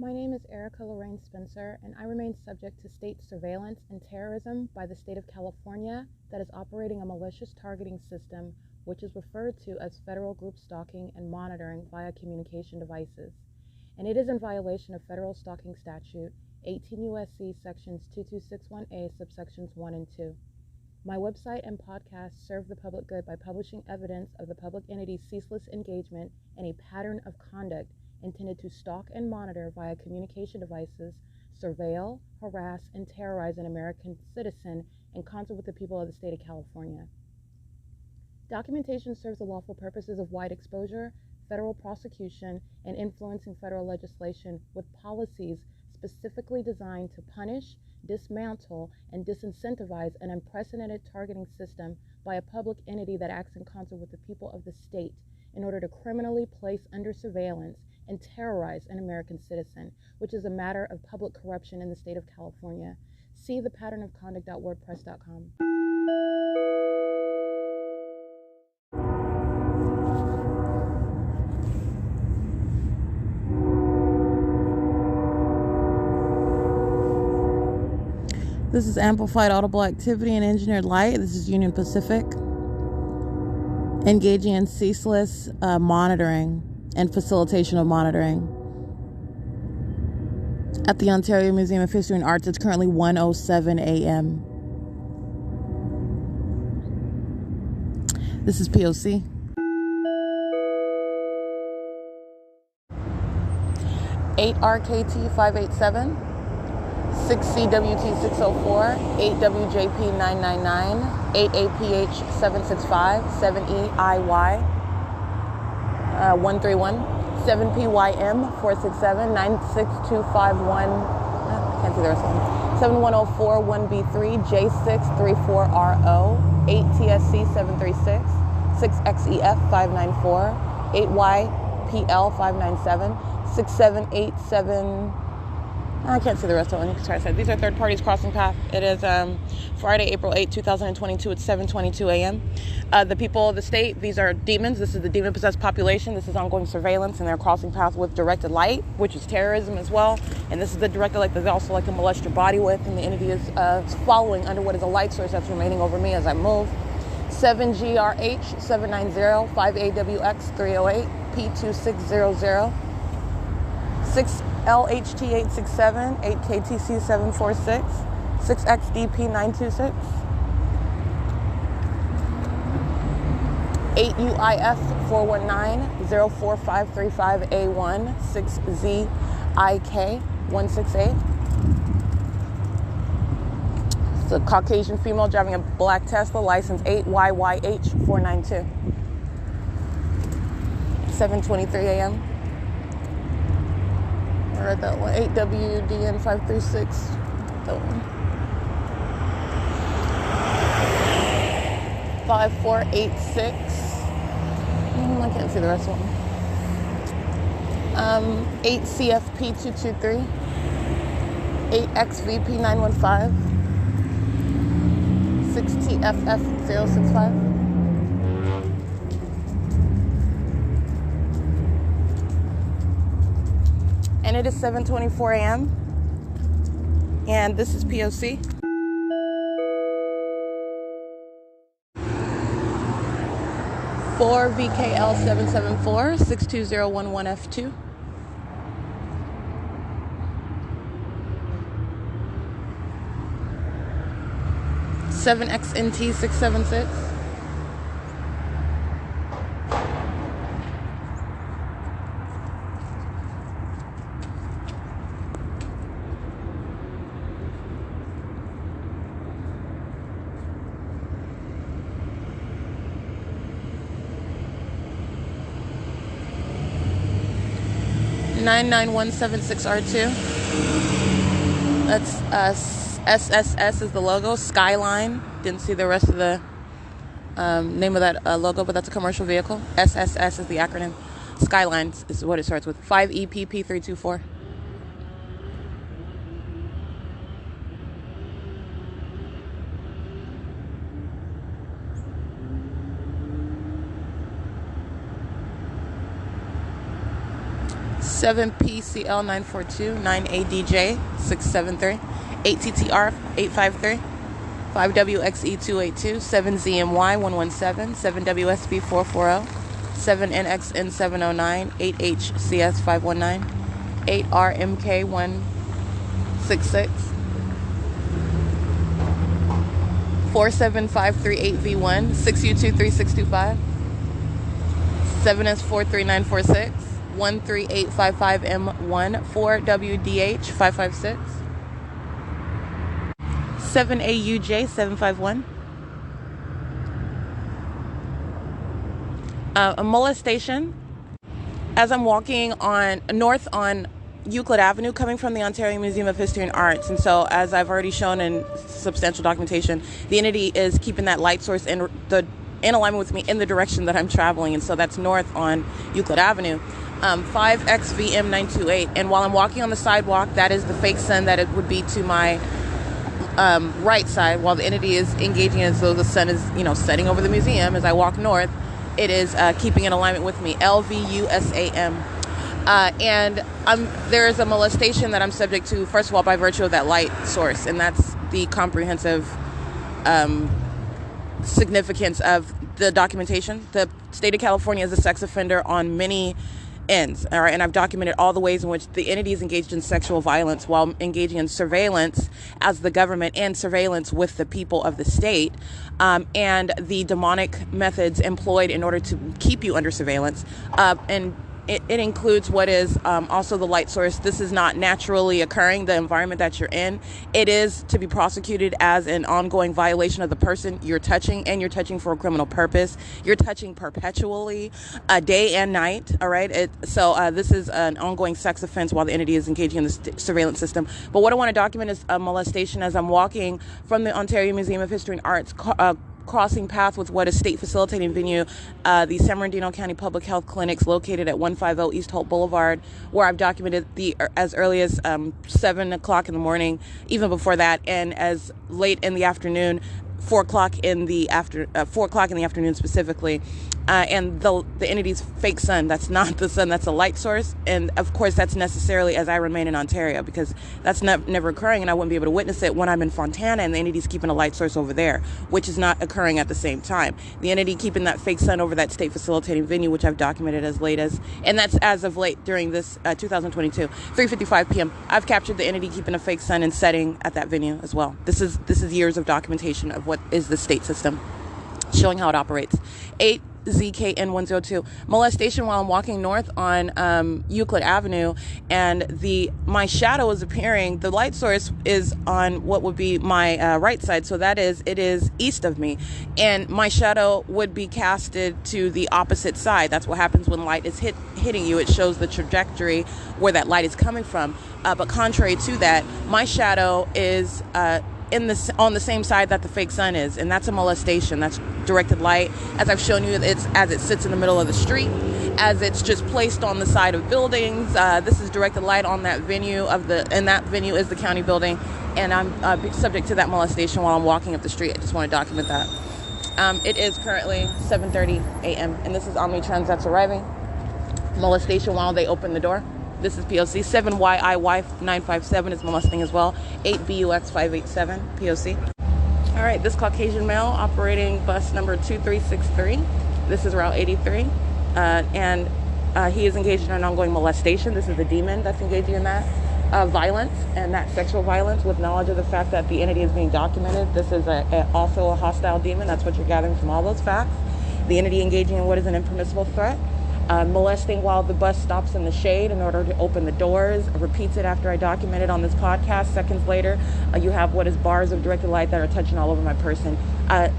My name is Erica Lorraine Spencer, and I remain subject to state surveillance and terrorism by the state of California that is operating a malicious targeting system which is referred to as federal group stalking and monitoring via communication devices. And it is in violation of federal stalking statute 18 U.S.C. sections 2261A subsections 1 and 2. My website and podcast serve the public good by publishing evidence of the public entity's ceaseless engagement in a pattern of conduct intended to stalk and monitor via communication devices, surveil, harass, and terrorize an American citizen in concert with the people of the state of California. Documentation serves the lawful purposes of wide exposure, federal prosecution, and influencing federal legislation with policies specifically designed to punish, dismantle, and disincentivize an unprecedented targeting system by a public entity that acts in concert with the people of the state in order to criminally place under surveillance and terrorize an American citizen, which is a matter of public corruption in the state of California. See thepatternofconduct.wordpress.com. This is amplified audible activity and engineered light. This is Union Pacific. Engaging in ceaseless monitoring and facilitation of monitoring. At the Ontario Museum of History and Arts, it's currently 1:07 a.m. This is P.O.C. 8RKT587, 6CWT604, 8WJP999, 8APH765, 7EIY 131, 7PYM467, 96251, I can't see the rest of them, 7104 1B3, J634RO, 8TSC736, 6XEF594, 8YPL597, 6787. I can't see the rest of them. These are third parties crossing path. It is Friday, April 8, 2022. It's 7:22 a.m. The people of the state, these are demons. This is the demon-possessed population. This is ongoing surveillance, and they're crossing path with directed light, which is terrorism as well. And this is the directed light that they also like to molest your body with. And the entity is following under what is a light source that's remaining over me as I move. 7GRH790, 5AWX308, P2600, 6LHT867, 8KTC746, 6XDP926, 8UIF419, 04535A1, 6ZIK168. It's a Caucasian female driving a black Tesla, license 8YYH492. 7:23 a.m. I read that one. 8WDN536. That one. 5486. I can't see the rest of them. 8CFP223. 8XVP915. 6TFF065. And it is 7:24 a.m. And this is P.O.C. For VKL774 62011F2. XNT676. $99176R2. That's SSS is the logo. Skyline. Didn't see the rest of the name of that logo, but that's a commercial vehicle. SSS is the acronym. Skyline is what it starts with. 5EPP324. 7PCL 942 9ADJ 673 8TTR 853 5WXE 282 7ZMY 117 7WSB 440 7NXN 709 8HCS 519 8RMK 166 47538V1 6U23625 7S43946 13855M1 4WDH 556 7AUJ 751. A molestation as I'm walking on north on Euclid Avenue, coming from the Ontario Museum of History and Arts. And so, as I've already shown in substantial documentation, the entity is keeping that light source in alignment with me in the direction that I'm traveling. And so that's north on Euclid Avenue. 5XVM928. And while I'm walking on the sidewalk, that is the fake sun that it would be to my right side, while the entity is engaging as though the sun is, setting over the museum. As I walk north, it is keeping in alignment with me. LVUSAM. And there is a molestation that I'm subject to, first of all, by virtue of that light source. And that's the comprehensive significance of the documentation. The state of California is a sex offender on many ends, all right, and I've documented all the ways in which the entity is engaged in sexual violence while engaging in surveillance as the government and surveillance with the people of the state, and the demonic methods employed in order to keep you under surveillance, and it includes what is also the light source. This is not naturally occurring, the environment that you're in. It is to be prosecuted as an ongoing violation of the person you're touching, and you're touching for a criminal purpose. You're touching perpetually, day and night, all right? So this is an ongoing sex offense while the entity is engaging in the surveillance system. But what I want to document is a molestation as I'm walking from the Ontario Museum of History and Arts, crossing path with what is state facilitating venue, the San Bernardino County Public Health Clinics located at 150 East Holt Boulevard, where I've documented as early as 7 o'clock in the morning, even before that, and as late in the afternoon, 4 o'clock in the afternoon specifically, and the entity's fake sun. That's not the sun, that's a light source. And of course that's necessarily as I remain in Ontario, because that's never occurring, and I wouldn't be able to witness it when I'm in Fontana and the entity's keeping a light source over there, which is not occurring at the same time. The entity keeping that fake sun over that state facilitating venue, which I've documented as late as, and that's as of late during this 2022, 3:55 p.m. I've captured the entity keeping a fake sun and setting at that venue as well. This is years of documentation of what is the state system, showing how it operates. 8ZKN102, molestation while I'm walking north on Euclid Avenue, and my shadow is appearing. The light source is on what would be my right side, so it is east of me, and my shadow would be casted to the opposite side. That's what happens when light is hitting you. It shows the trajectory where that light is coming from, but contrary to that, my shadow is on the same side that the fake sun is, and that's a molestation. That's directed light. As I've shown you, it's as it sits in the middle of the street, as it's just placed on the side of buildings. This is directed light on that venue and that venue is the county building, and I'm subject to that molestation while I'm walking up the street. I just want to document that. It is currently 7:30 a.m. and this is Omnitrans that's arriving. Molestation while they open the door. This is P.O.C. 7YI957 is molesting as well. 8BUX587 P.O.C. All right, this Caucasian male operating bus number 2363. This is Route 83, and he is engaged in an ongoing molestation. This is a demon that's engaging in that violence, and that sexual violence with knowledge of the fact that the entity is being documented. This is also a hostile demon. That's what you're gathering from all those facts. The entity engaging in what is an impermissible threat. Molesting while the bus stops in the shade in order to open the doors, repeats it after I documented on this podcast. Seconds later, you have what is bars of directed light that are touching all over my person.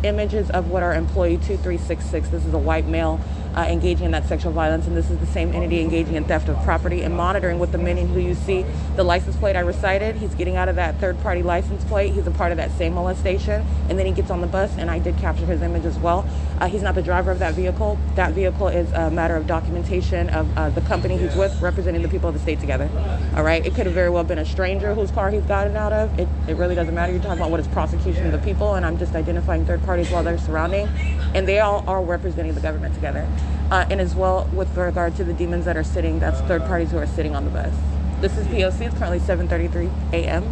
Images of what are employee 2366. This is a white male engaging in that sexual violence, and this is the same entity engaging in theft of property and monitoring with the men who you see. The license plate I recited, he's getting out of that third-party license plate. He's a part of that same molestation, and then he gets on the bus, and I did capture his image as well. He's not the driver of that vehicle. That vehicle is a matter of documentation of the company he's with, representing the people of the state together. All right, it could have very well been a stranger whose car he's gotten out of. It really doesn't matter. You're talking about what is prosecution of the people, and I'm just identifying third parties while they're surrounding, and they all are representing the government together. and as well with regard to the demons that are sitting, that's third parties who are sitting on the bus. This is P.O.C. It's currently 7:33 a.m.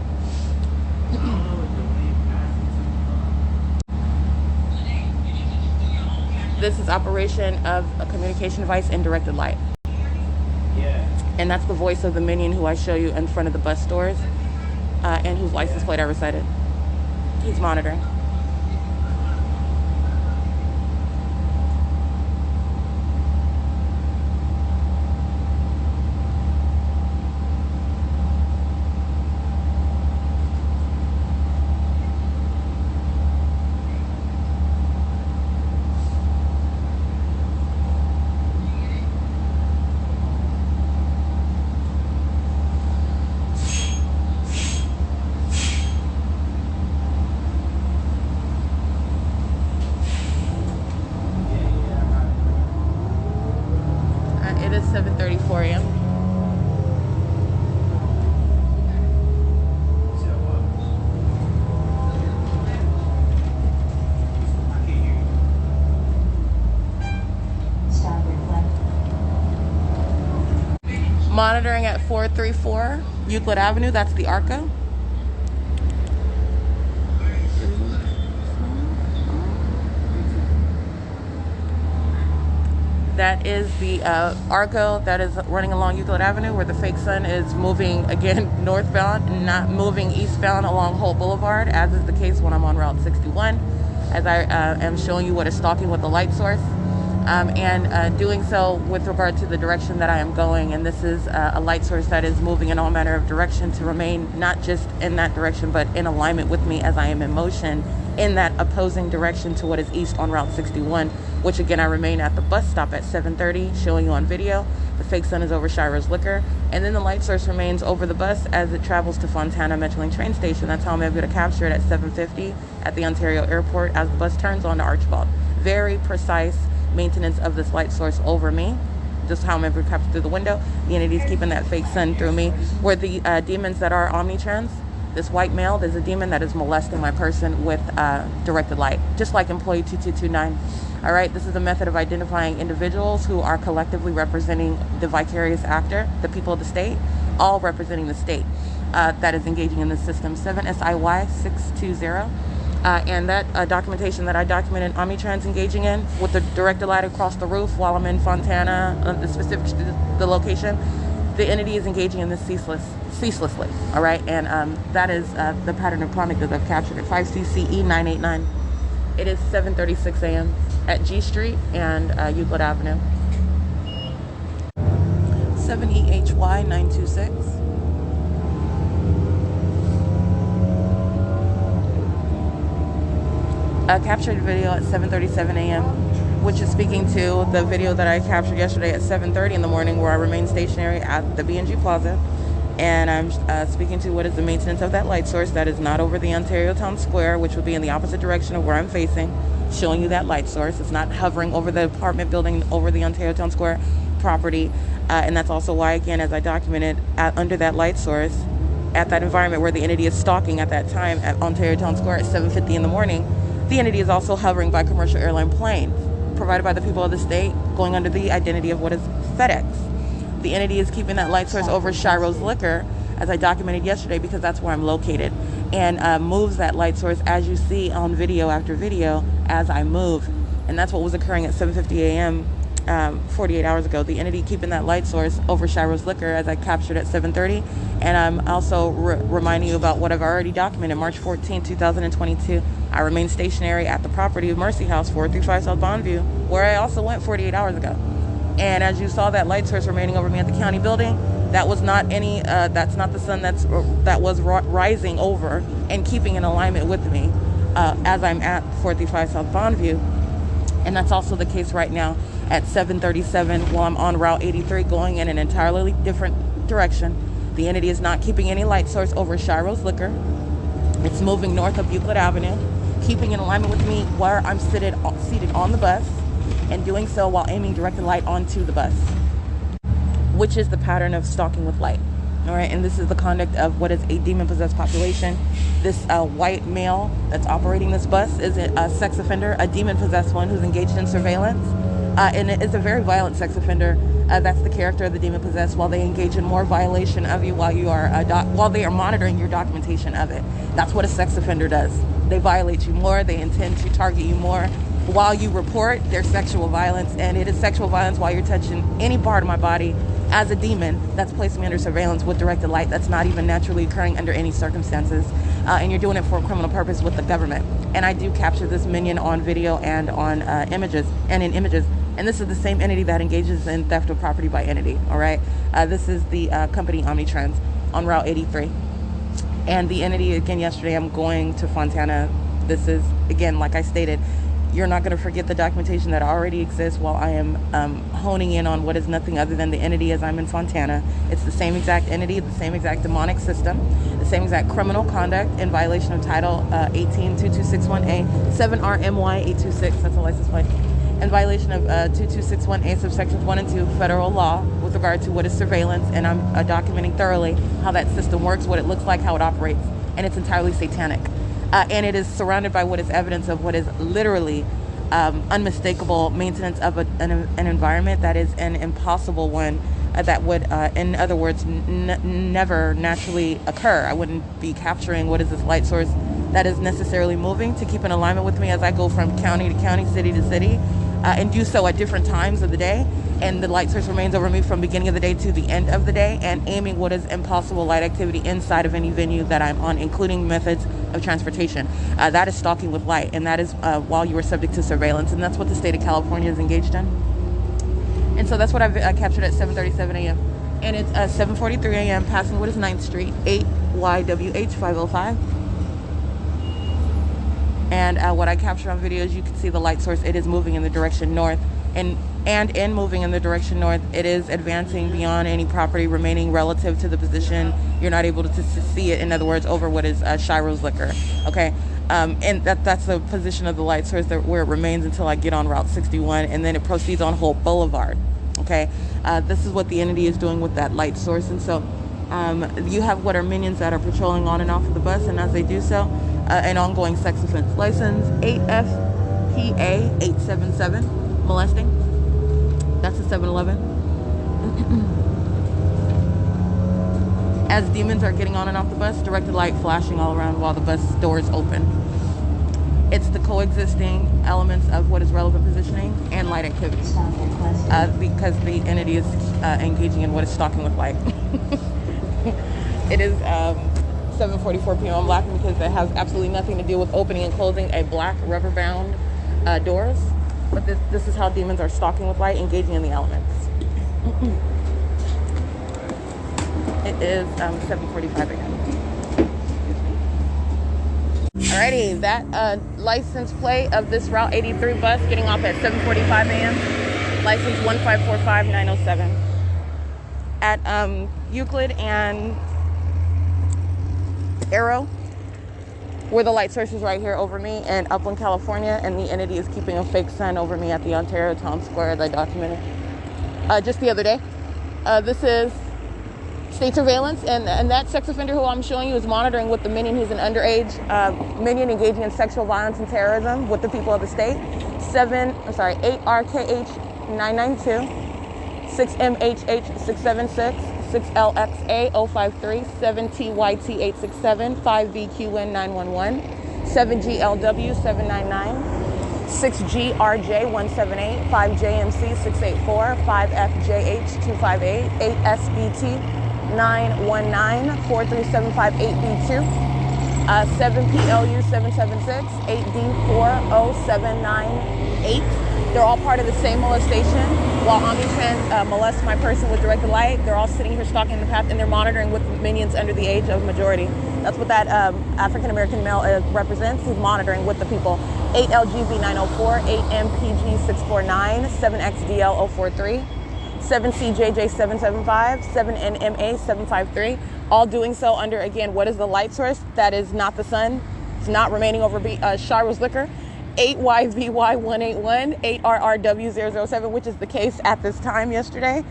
This is operation of a communication device in directed light. And that's the voice of the minion who I show you in front of the bus doors, and whose license plate I recited. He's monitoring. It is 7:34 a.m. Monitoring at 434 Euclid Avenue. That's the ARCO. That is the ARCO that is running along Euclid Avenue, where the fake sun is moving again northbound, not moving eastbound along Holt Boulevard, as is the case when I'm on Route 61, as I am showing you what is stalking with the light source, and doing so with regard to the direction that I am going. And this is a light source that is moving in all manner of direction to remain not just in that direction, but in alignment with me as I am in motion in that opposing direction to what is east on Route 61, which again I remain at the bus stop at 7:30, showing you on video. The fake sun is over S.I.I.S Liquor, and then the light source remains over the bus as it travels to Fontana Metrolink train station. That's how I'm able to capture it at 7:50 at the Ontario airport as the bus turns on to Archibald. Very precise maintenance of this light source over me. Just how I'm able to capture through the window. The entity's keeping that fake sun through me. Where the demons that are omnitrans, this white male, there's a demon that is molesting my person with directed light, just like employee 2229. All right, this is a method of identifying individuals who are collectively representing the vicarious actor, the people of the state, all representing the state that is engaging in this system. 7 S.I.I.S 620. And that documentation that I documented Omnitrans engaging in with the directed light across the roof while I'm in Fontana, the location, the entity is engaging in this ceaselessly, all right? And that is the pattern of conduct that I've captured at 5 CCE 989. It is 7:36 a.m. at G Street and Euclid Avenue. 7 EHY 926. Captured video at 7:37 a.m., which is speaking to the video that I captured yesterday at 7:30 in the morning, where I remain stationary at the B&G Plaza, and I'm speaking to what is the maintenance of that light source that is not over the Ontario Town Square, which would be in the opposite direction of where I'm facing, showing you that light source. It's not hovering over the apartment building over the Ontario Town Square property, and that's also why, again, as I documented, under that light source, at that environment where the entity is stalking at that time at Ontario Town Square at 7:50 in the morning, the entity is also hovering by commercial airline planes provided by the people of the state, going under the identity of what is FedEx. The entity is keeping that light source over S.I.I.S Liquor, as I documented yesterday, because that's where I'm located, and moves that light source, as you see on video after video, as I move. And that's what was occurring at 7:50 a.m. 48 hours ago. The entity keeping that light source over S.I.I.S Liquor, as I captured at 7:30. And I'm also reminding you about what I've already documented. March 14, 2022, I remain stationary at the property of Mercy House, 435 South Bonneview, where I also went 48 hours ago. And as you saw that light source remaining over me at the county building, that was not any, that's not the sun that was rising over and keeping in alignment with me as I'm at 435 South Bonneview. And that's also the case right now at 7:37 while I'm on Route 83 going in an entirely different direction. The entity is not keeping any light source over S.I.I.S Liquor. It's moving north of Euclid Avenue, keeping in alignment with me where I'm seated on the bus, and doing so while aiming directed light onto the bus, which is the pattern of stalking with light. All right, and this is the conduct of what is a demon-possessed population. This white male that's operating this bus is a sex offender, a demon-possessed one who's engaged in surveillance And it is a very violent sex offender. That's the character of the demon possessed, while they engage in more violation of you while you are while they are monitoring your documentation of it. That's what a sex offender does. They violate you more. They intend to target you more while you report their sexual violence. And it is sexual violence while you're touching any part of my body as a demon that's placing me under surveillance with directed light that's not even naturally occurring under any circumstances. And you're doing it for a criminal purpose with the government. And I do capture this minion on video and on images. And this is the same entity that engages in theft of property by entity, all right? This is the company Omnitrends on Route 83. And the entity, again, yesterday, I'm going to Fontana. This is, again, like I stated, you're not going to forget the documentation that already exists while I am honing in on what is nothing other than the entity as I'm in Fontana. It's the same exact entity, the same exact demonic system, the same exact criminal conduct in violation of Title 18-2261A, 7RMY 826, that's a license plate, in violation of 2261A subsections 1 and 2 federal law with regard to what is surveillance, and I'm documenting thoroughly how that system works, what it looks like, how it operates, and it's entirely satanic. And it is surrounded by what is evidence of what is literally unmistakable maintenance of an environment that is an impossible one that would, in other words, never naturally occur. I wouldn't be capturing what is this light source that is necessarily moving to keep in alignment with me as I go from county to county, city to city, and do so at different times of the day. And the light source remains over me from beginning of the day to the end of the day, and aiming what is impossible light activity inside of any venue that I'm on, including methods of transportation. That is stalking with light, and that is while you are subject to surveillance, and that's what the state of California is engaged in. And so that's what I've captured at 7:37 a.m. And it's 7:43 a.m. passing what is 9th Street, 8YWH 505. And what I capture on video is you can see the light source. It is moving in the direction north. And in moving in the direction north, it is advancing beyond any property remaining relative to the position. You're not able to see it, in other words, over what is Shiro's liquor. Okay. And that's the position of the light source where it remains until I get on Route 61, and then it proceeds on Holt Boulevard. Okay. This is what the entity is doing with that light source. And so you have what are minions that are patrolling on and off of the bus, and as they do so, an ongoing sex offense license 8FPA 877 molesting. That's a 7-Eleven. As demons are getting on and off the bus, directed light flashing all around while the bus doors open. It's the coexisting elements of what is relevant positioning and light activity, because the entity is engaging in what is stalking with light. It is 7:44 p.m. I'm laughing because it has absolutely nothing to do with opening and closing a black rubber-bound doors. But this is how demons are stalking with light, engaging in the elements. It is 7:45 a.m. Alrighty, that license plate of this Route 83 bus getting off at 7:45 a.m. License 1545907 at Euclid and Arrow, where the light source is right here over me in Upland, California, and the entity is keeping a fake sun over me at the Ontario Town Square as I documented just the other day. This is state surveillance, and that sex offender who I'm showing you is monitoring with the minion. He's an underage minion engaging in sexual violence and terrorism with the people of the state. 8RKH992, 6MHH676, 6LXA053, 7TYT867, 5VQN911, 7GLW799, 6GRJ178, 5JMC684, 5FJH258, 8SBT919, 43758B2, 7PLU776, 8D40798. They're all part of the same molestation. While Omnitrends molests my person with directed light, they're all sitting here stalking the path, and they're monitoring with minions under the age of majority. That's what that African-American male represents. He's monitoring with the people. 8LGV904, 8MPG649, 7XDL043, 7CJJ775, 7NMA753, all doing so under, again, what is the light source? That is not the sun. It's not remaining over Shiro's liquor. 8YVY181, 8RRW007, which is the case at this time yesterday,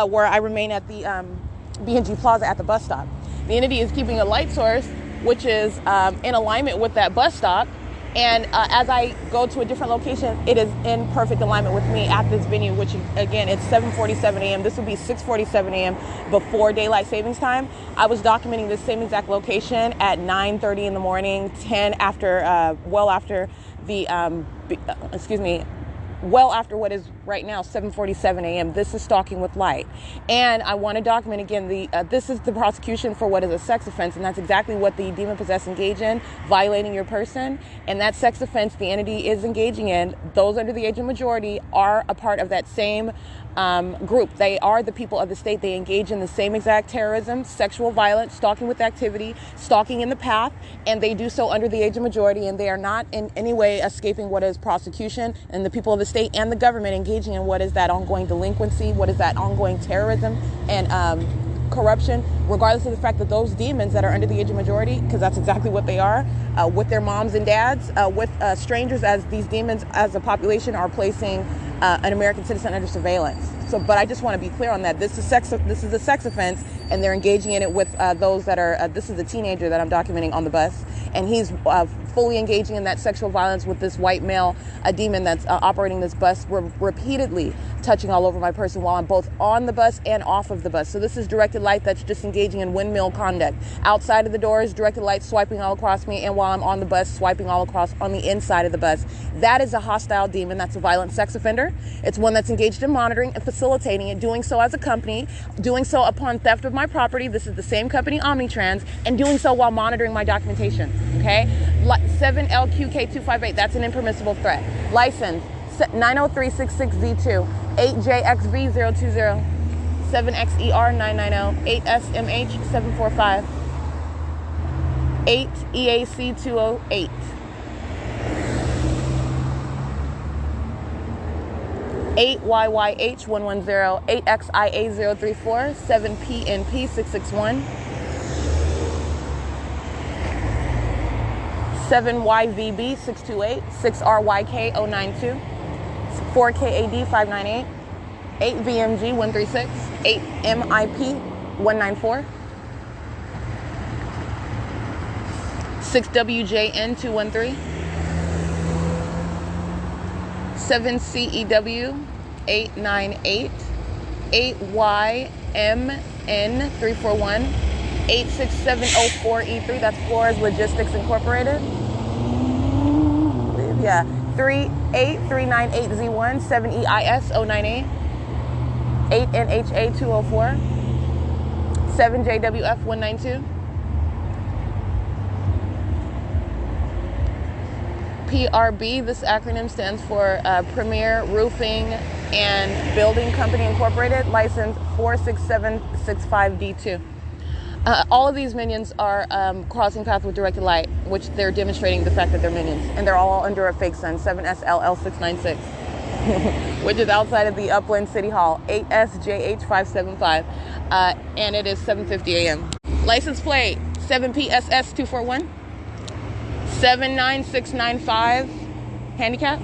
where I remain at the B&G Plaza at the bus stop. The entity is keeping a light source, which is in alignment with that bus stop, And as I go to a different location, it is in perfect alignment with me at this venue, which again, it's 7:47 a.m. This would be 6:47 a.m. before daylight savings time. I was documenting this same exact location at 9:30 in the morning, 10 after, well after the, well after what is right now 7:47 a.m. This is stalking with light. And I want to document again, this is the prosecution for what is a sex offense, and that's exactly what the demon-possessed engage in, violating your person. And that sex offense the entity is engaging in, those under the age of majority are a part of that same group. They are the people of the state. They engage in the same exact terrorism, sexual violence, stalking with activity, stalking in the path, and they do so under the age of majority, and they are not in any way escaping what is prosecution, and the people of the state and the government engaging in what is that ongoing delinquency, what is that ongoing terrorism and corruption, regardless of the fact that those demons that are under the age of majority, because that's exactly what they are, with their moms and dads, with strangers, as these demons as a population are placing an American citizen under surveillance. So, but I just want to be clear on that. This is a sex offense, and they're engaging in it with those that are, this is a teenager that I'm documenting on the bus, and he's fully engaging in that sexual violence with this white male, a demon that's operating this bus, repeatedly touching all over my person while I'm both on the bus and off of the bus. So this is directed light that's just engaging in windmill conduct. Outside of the doors, directed light swiping all across me, and while I'm on the bus, swiping all across on the inside of the bus. That is a hostile demon. That's a violent sex offender. It's one that's engaged in monitoring and facilitating it, doing so as a company, doing so upon theft of my property. This is the same company, Omnitrans, and doing so while monitoring my documentation. Okay? 7LQK258, that's an impermissible threat. License 90366Z2, 8JXV020, 7XER990, 8SMH745, 8EAC208. 8YYH110, 8XIA034, 7PNP661, 7YVB628, 6RYK092, 4KAD598, 8VMG136, 8MIP194, 6WJN213, 7CEW898, 8YMN341, 86704E3, that's Flores Logistics Incorporated. Yeah, 38398Z1, 7EIS098, 8NHA204, 7JWF192, PRB, this acronym stands for Premier Roofing and Building Company Incorporated, license 46765D2. All of these minions are crossing path with directed light, which they're demonstrating the fact that they're minions, and they're all under a fake sun, 7SLL696, which is outside of the Upland City Hall, 8SJH575, and it is 7:50 a.m. License plate 7PSS241, 79695, handicap.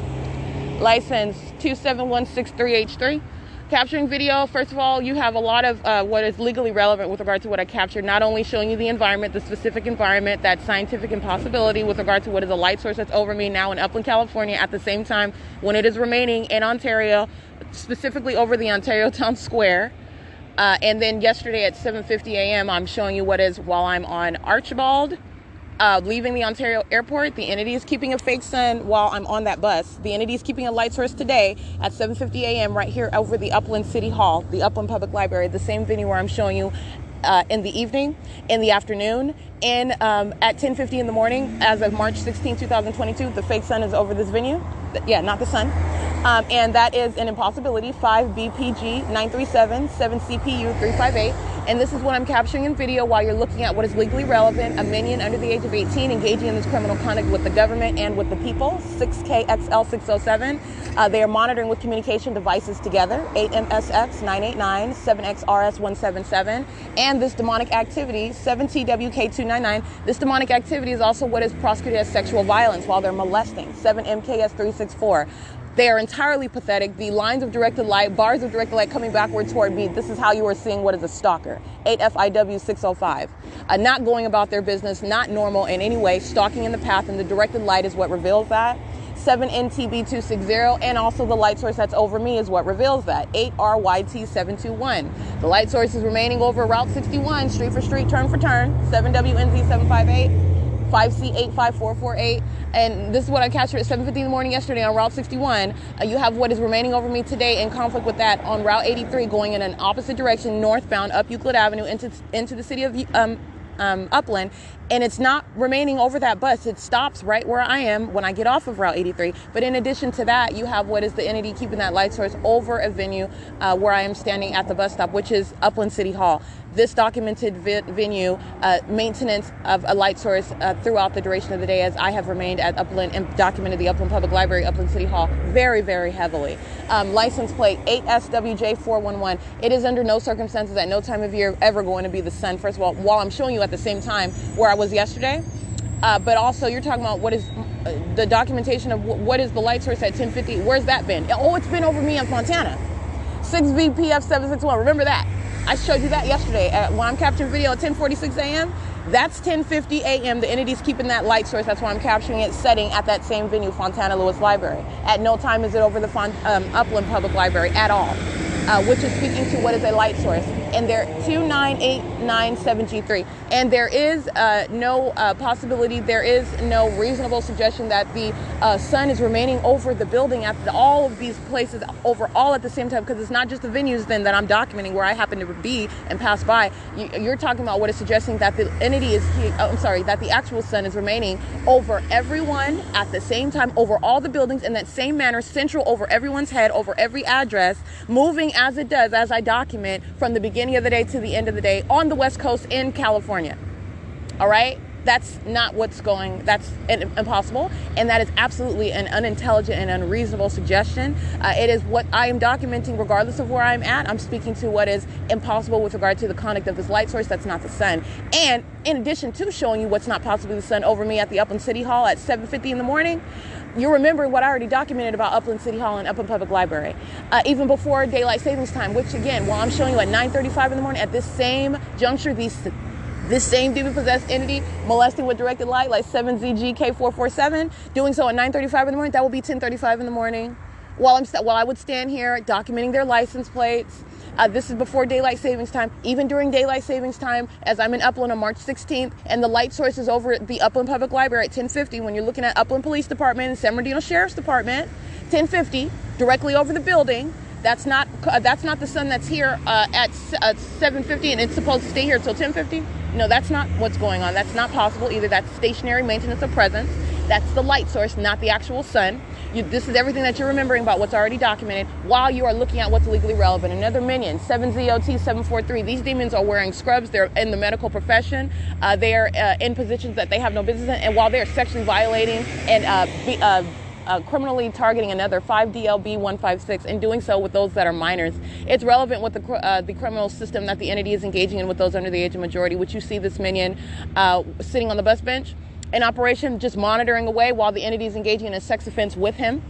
License 27163H3. Capturing video, first of all, you have a lot of what is legally relevant with regard to what I captured, not only showing you the environment, the specific environment, that scientific impossibility with regard to what is a light source that's over me now in Upland, California, at the same time when it is remaining in Ontario, specifically over the Ontario Town Square. And then yesterday at 7:50 a.m., I'm showing you what is while I'm on Archibald, leaving the Ontario airport. The entity is keeping a fake sun while I'm on that bus. The entity is keeping a light source today at 7:50 a.m. right here over the Upland City Hall, the Upland Public Library, the same venue where I'm showing you in the evening, in the afternoon, and at 10:50 in the morning as of March 16, 2022, the fake sun is over this venue. Yeah, not the sun. And that is an impossibility, 5BPG937, 7CPU358. And this is what I'm capturing in video while you're looking at what is legally relevant, a minion under the age of 18 engaging in this criminal conduct with the government and with the people, 6KXL607. They are monitoring with communication devices together, 8MSX989, 7XRS177, and this demonic activity, 7TWK299. This demonic activity is also what is prosecuted as sexual violence while they're molesting, 7MKS364. They are entirely pathetic. The lines of directed light, bars of directed light coming backward toward me, this is how you are seeing what is a stalker. 8FIW 605. Not going about their business, not normal in any way, stalking in the path, and the directed light is what reveals that. 7NTB260, and also the light source that's over me is what reveals that. 8RYT721. The light source is remaining over Route 61, street for street, turn for turn. 7WNZ758, 5C85448. And this is what I captured at 7:50 in the morning yesterday on Route 61. You have what is remaining over me today in conflict with that on Route 83, going in an opposite direction, northbound up Euclid Avenue into the city of Upland, and it's not remaining over that bus. It stops right where I am when I get off of Route 83. But in addition to that, you have what is the entity keeping that light source over a venue where I am standing at the bus stop, which is Upland City Hall. This documented venue, maintenance of a light source throughout the duration of the day, as I have remained at Upland and documented the Upland Public Library, Upland City Hall, very, very heavily. License plate 8SWJ411. It is under no circumstances at no time of year ever going to be the sun. First of all, while I'm showing you at the same time where I was yesterday, but also you're talking about what is the documentation of what is the light source at 1050. Where's that been? Oh, it's been over me in Fontana. 6VPF761. Remember that? I showed you that yesterday when I'm capturing video at 10:46 a.m. That's 10:50 a.m. The entity's keeping that light source. That's why I'm capturing it setting at that same venue, Fontana Lewis Library. At no time is it over the Upland Public Library at all, which is speaking to what is a light source. And they're 29897G3. And there is no possibility, there is no reasonable suggestion that the sun is remaining over the building at all of these places over all at the same time, because it's not just the venues then that I'm documenting where I happen to be and pass by. You're talking about what is suggesting that the entity is, that the actual sun is remaining over everyone at the same time, over all the buildings in that same manner, central over everyone's head, over every address, moving as it does, as I document, from the beginning of the day to the end of the day on the West Coast in California. All right? That's not what's going, that's impossible. And that is absolutely an unintelligent and unreasonable suggestion. It is what I am documenting regardless of where I'm at. I'm speaking to what is impossible with regard to the conduct of this light source. That's not the sun. And in addition to showing you what's not possibly the sun over me at the Upland City Hall at 7:50 in the morning, you're remembering what I already documented about Upland City Hall and Upland Public Library, even before daylight savings time, which again, while I'm showing you at 9:35 in the morning, at this same juncture, this same demon-possessed entity molesting with directed light, like 7ZGK447, doing so at 9:35 in the morning, that will be 10:35 in the morning. While I would stand here documenting their license plates. This is before daylight savings time. Even during daylight savings time, as I'm in Upland on March 16th, and the light source is over the Upland Public Library at 10:50, when you're looking at Upland Police Department and San Bernardino Sheriff's Department, 10:50, directly over the building. That's not the sun that's here at 7:50, and it's supposed to stay here until 10:50. No, that's not what's going on. That's not possible either. That's stationary maintenance of presence. That's the light source, not the actual sun. This is everything that you're remembering about what's already documented while you are looking at what's legally relevant. Another minion, 7ZOT743. These demons are wearing scrubs. They're in the medical profession. They are in positions that they have no business in. And while they're sexually violating and criminally targeting another 5DLB156 and doing so with those that are minors, it's relevant with the criminal system that the entity is engaging in with those under the age of majority, which you see this minion sitting on the bus bench in operation, just monitoring away while the entity is engaging in a sex offense with him,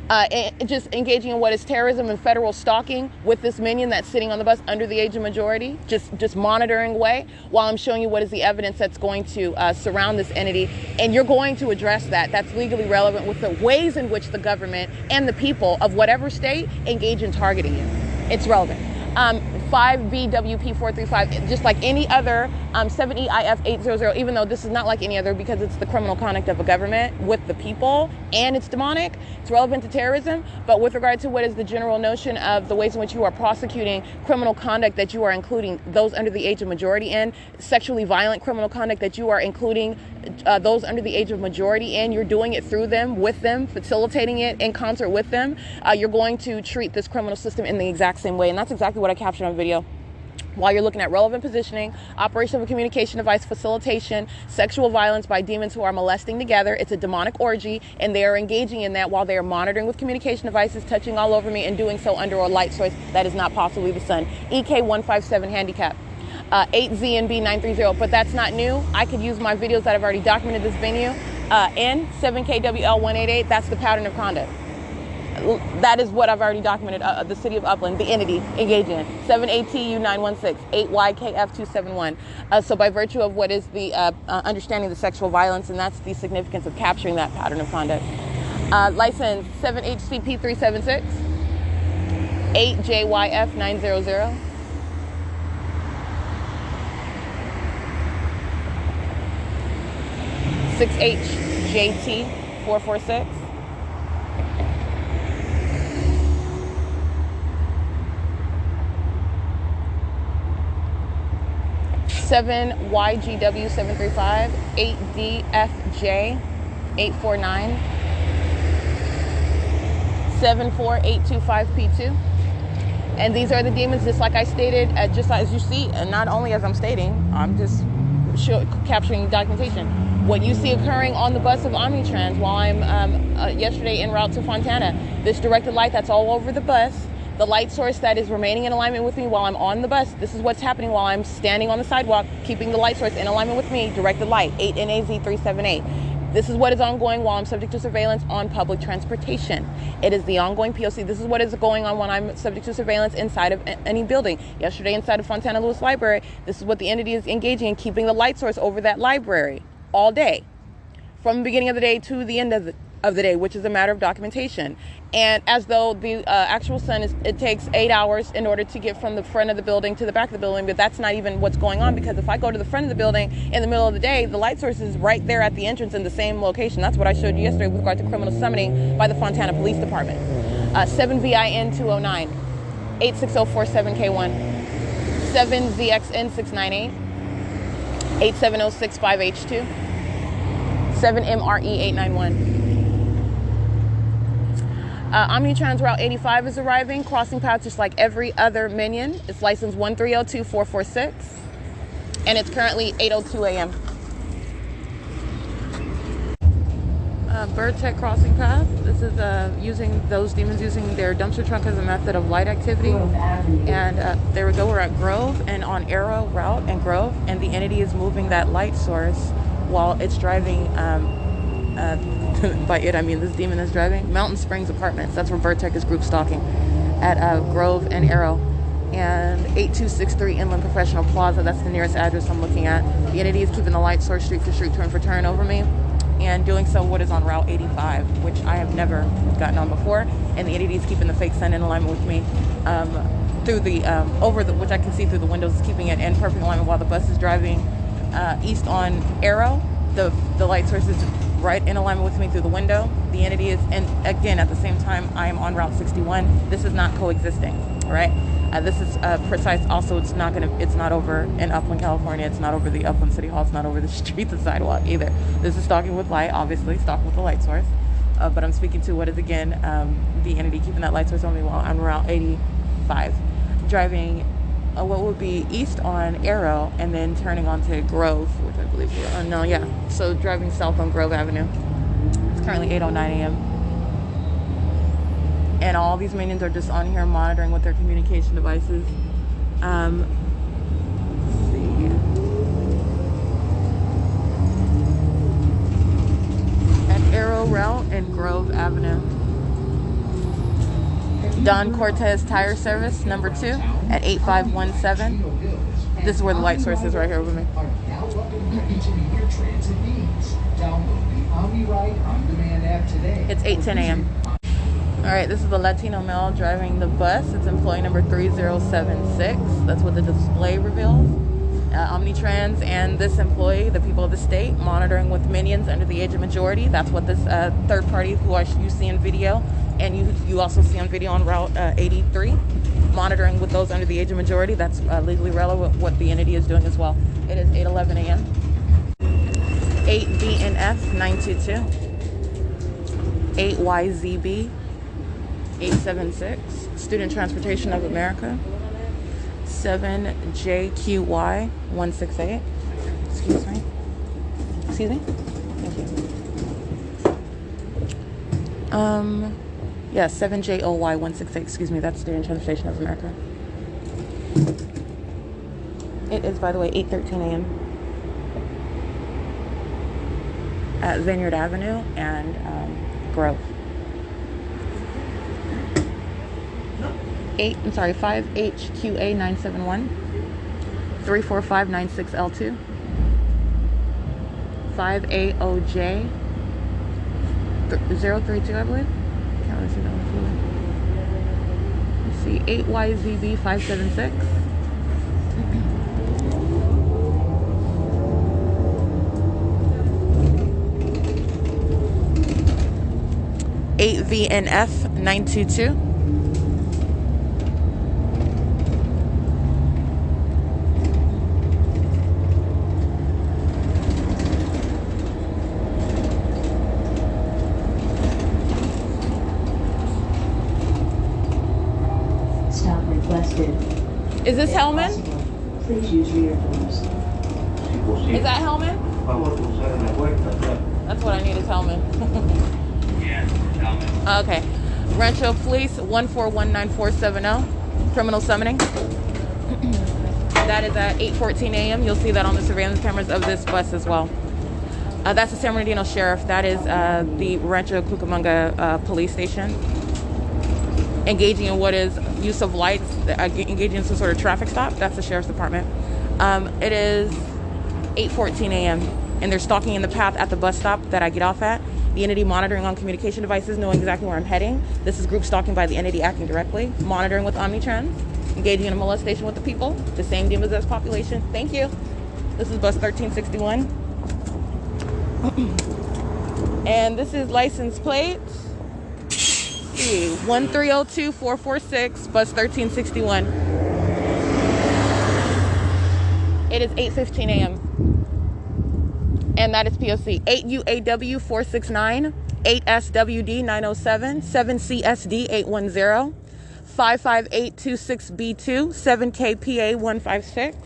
and just engaging in what is terrorism and federal stalking with this minion that's sitting on the bus under the age of majority, just monitoring away while I'm showing you what is the evidence that's going to surround this entity. And you're going to address that. That's legally relevant with the ways in which the government and the people of whatever state engage in targeting you. It's relevant. 5BWP435, just like any other 7EIF800, even though this is not like any other because it's the criminal conduct of a government with the people and it's demonic, it's relevant to terrorism. But with regard to what is the general notion of the ways in which you are prosecuting criminal conduct that you are including those under the age of majority in, sexually violent criminal conduct that you are including those under the age of majority in, you're doing it through them, with them, facilitating it in concert with them, you're going to treat this criminal system in the exact same way. And that's exactly what I captured on video. While you're looking at relevant positioning, operation of a communication device, facilitation, sexual violence by demons who are molesting together. It's a demonic orgy, and they are engaging in that while they are monitoring with communication devices, touching all over me, and doing so under a light source that is not possibly the sun. EK157 handicap. 8ZNB930, but that's not new. I could use my videos that I've already documented this venue. N7KWL188, that's the pattern of conduct. That is what I've already documented. The city of Upland, the entity engaging in 7ATU916, 8YKF271. So by virtue of what is the understanding the sexual violence, and that's the significance of capturing that pattern of conduct. License 7HCP376, 8JYF900. 6HJT446. 7YGW735, 8DFJ849, 74825P2. And these are the demons, just like I stated, just as you see, and not only as I'm stating, I'm just capturing documentation. What you see occurring on the bus of Omnitrans while I'm yesterday en route to Fontana, this directed light that's all over the bus, the light source that is remaining in alignment with me while I'm on the bus, this is what's happening while I'm standing on the sidewalk, keeping the light source in alignment with me, directed light, 8NAZ378. This is what is ongoing while I'm subject to surveillance on public transportation. It is the ongoing P.O.C. This is what is going on when I'm subject to surveillance inside of any building. Yesterday inside of Fontana Lewis Library, this is what the entity is engaging in, keeping the light source over that library all day, from the beginning of the day to the end of the day, which is a matter of documentation. And as though the actual sun it takes 8 hours in order to get from the front of the building to the back of the building, but that's not even what's going on, because if I go to the front of the building in the middle of the day, the light source is right there at the entrance in the same location. That's what I showed you yesterday with regard to criminal summoning by the Fontana Police Department. 7VIN209, 86047K1, 7ZXN698, 87065H2, 7MRE891. Omnitrans Route 85 is arriving, crossing paths just like every other minion. It's license 1302446, and it's currently 8:02 a.m. Bird Tech crossing path. This is using those demons using their dumpster truck as a method of light activity. And there we go. We're at Grove and on Arrow Route and Grove, and the entity is moving that light source while it's driving. By it I mean this demon is driving Mountain Springs Apartments. That's where Vertec is group stalking, at Grove and Arrow, and 8263 Inland Professional Plaza. That's the nearest address I'm looking at. The entity is keeping the light source street for street, turn for turn over me, and doing so what is on Route 85, which I have never gotten on before. And the entity is keeping the fake sun in alignment with me through the which I can see through the windows, keeping it in perfect alignment while the bus is driving east on Arrow. The light source is right in alignment with me through the window. The entity is, and again, at the same time, I am on Route 61. This is not coexisting, right? This is precise. Also, it's not over in Upland, California. It's not over the Upland City Hall. It's not over the street, the sidewalk either. This is stalking with light, obviously, stalking with the light source. But I'm speaking to what is, again, the entity keeping that light source on me while I'm Route 85, driving what would be east on Arrow and then turning onto Grove, which I believe we're on. No, yeah. So driving south on Grove Avenue. It's currently 8:09 a.m. And all these minions are just on here monitoring with their communication devices. Let's see. At Arrow Route and Grove Avenue. Don Cortez Tire Service, number 2, at 8517. This is where the light source is, right here over me. It's 8:10 a.m. All right, this is the Latino male driving the bus. It's employee number 3076. That's what the display reveals. Omnitrans and this employee, the people of the state, monitoring with minions under the age of majority. That's what this third party who you see in video, and you also see on video on Route 83, monitoring with those under the age of majority. That's legally relevant what the entity is doing as well. It is 8:11 a.m. 8VNF922, 8YZB876, Student Transportation of America, 7JQY168. Excuse me. Excuse me? Thank you. Yeah, 7JOY168. Excuse me, that's Student Transportation of America. It is, by the way, 8:13 a.m. at Vineyard Avenue and Grove. 5HQA971 34596L2 5AOJ 032, I believe. Can't really see that one fully. Let's see, 8YZB 576. 8VNF 922. 'Stop requested'. Is this If Hellman? possible, please use rear doors. Is that Hellman? That's what I need is Hellman. Yeah, Hellman. Okay. Rancho Police 1419470. Criminal summoning. That is at 8:14 a.m. You'll see that on the surveillance cameras of this bus as well. That's the San Bernardino Sheriff. That is the Rancho Cucamonga police station. Engaging in what is use of lights, engaging in some sort of traffic stop. That's the Sheriff's Department. It is 8:14 a.m. and they're stalking in the path at the bus stop that I get off at. The entity monitoring on communication devices, knowing exactly where I'm heading. This is group stalking by the entity acting directly. Monitoring with Omnitrends. Engaging in a molestation with the people. The same demons as population. Thank you. This is bus 1361. And this is license plate 1302446, bus 1361. It is 8:15 a.m. And that is P.O.C. 8UAW 469, 8SWD 907, 7CSD 810, 55826B2, 7KPA 156,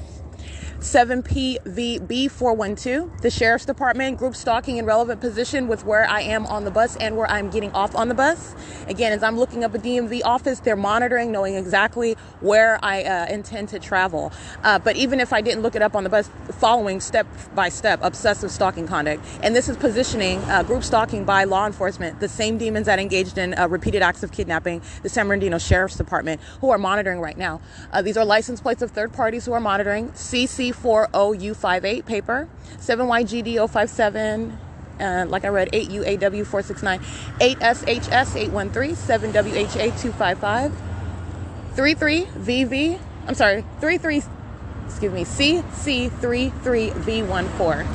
7PVB 412. The Sheriff's Department group stalking in relevant position with where I am on the bus and where I'm getting off on the bus. Again, as I'm looking up a DMV office, they're monitoring, knowing exactly where I intend to travel. But even if I didn't look it up on the bus, following step by step obsessive stalking conduct. And this is positioning group stalking by law enforcement, the same demons that engaged in repeated acts of kidnapping, the San Bernardino Sheriff's Department, who are monitoring right now. These are license plates of third parties who are monitoring. CC40U58 paper, 7YGD057, like I read, 8UAW 469, 8SHS 813, 7WHA 255, 33VV, I'm sorry, 33, excuse me, CC33V14.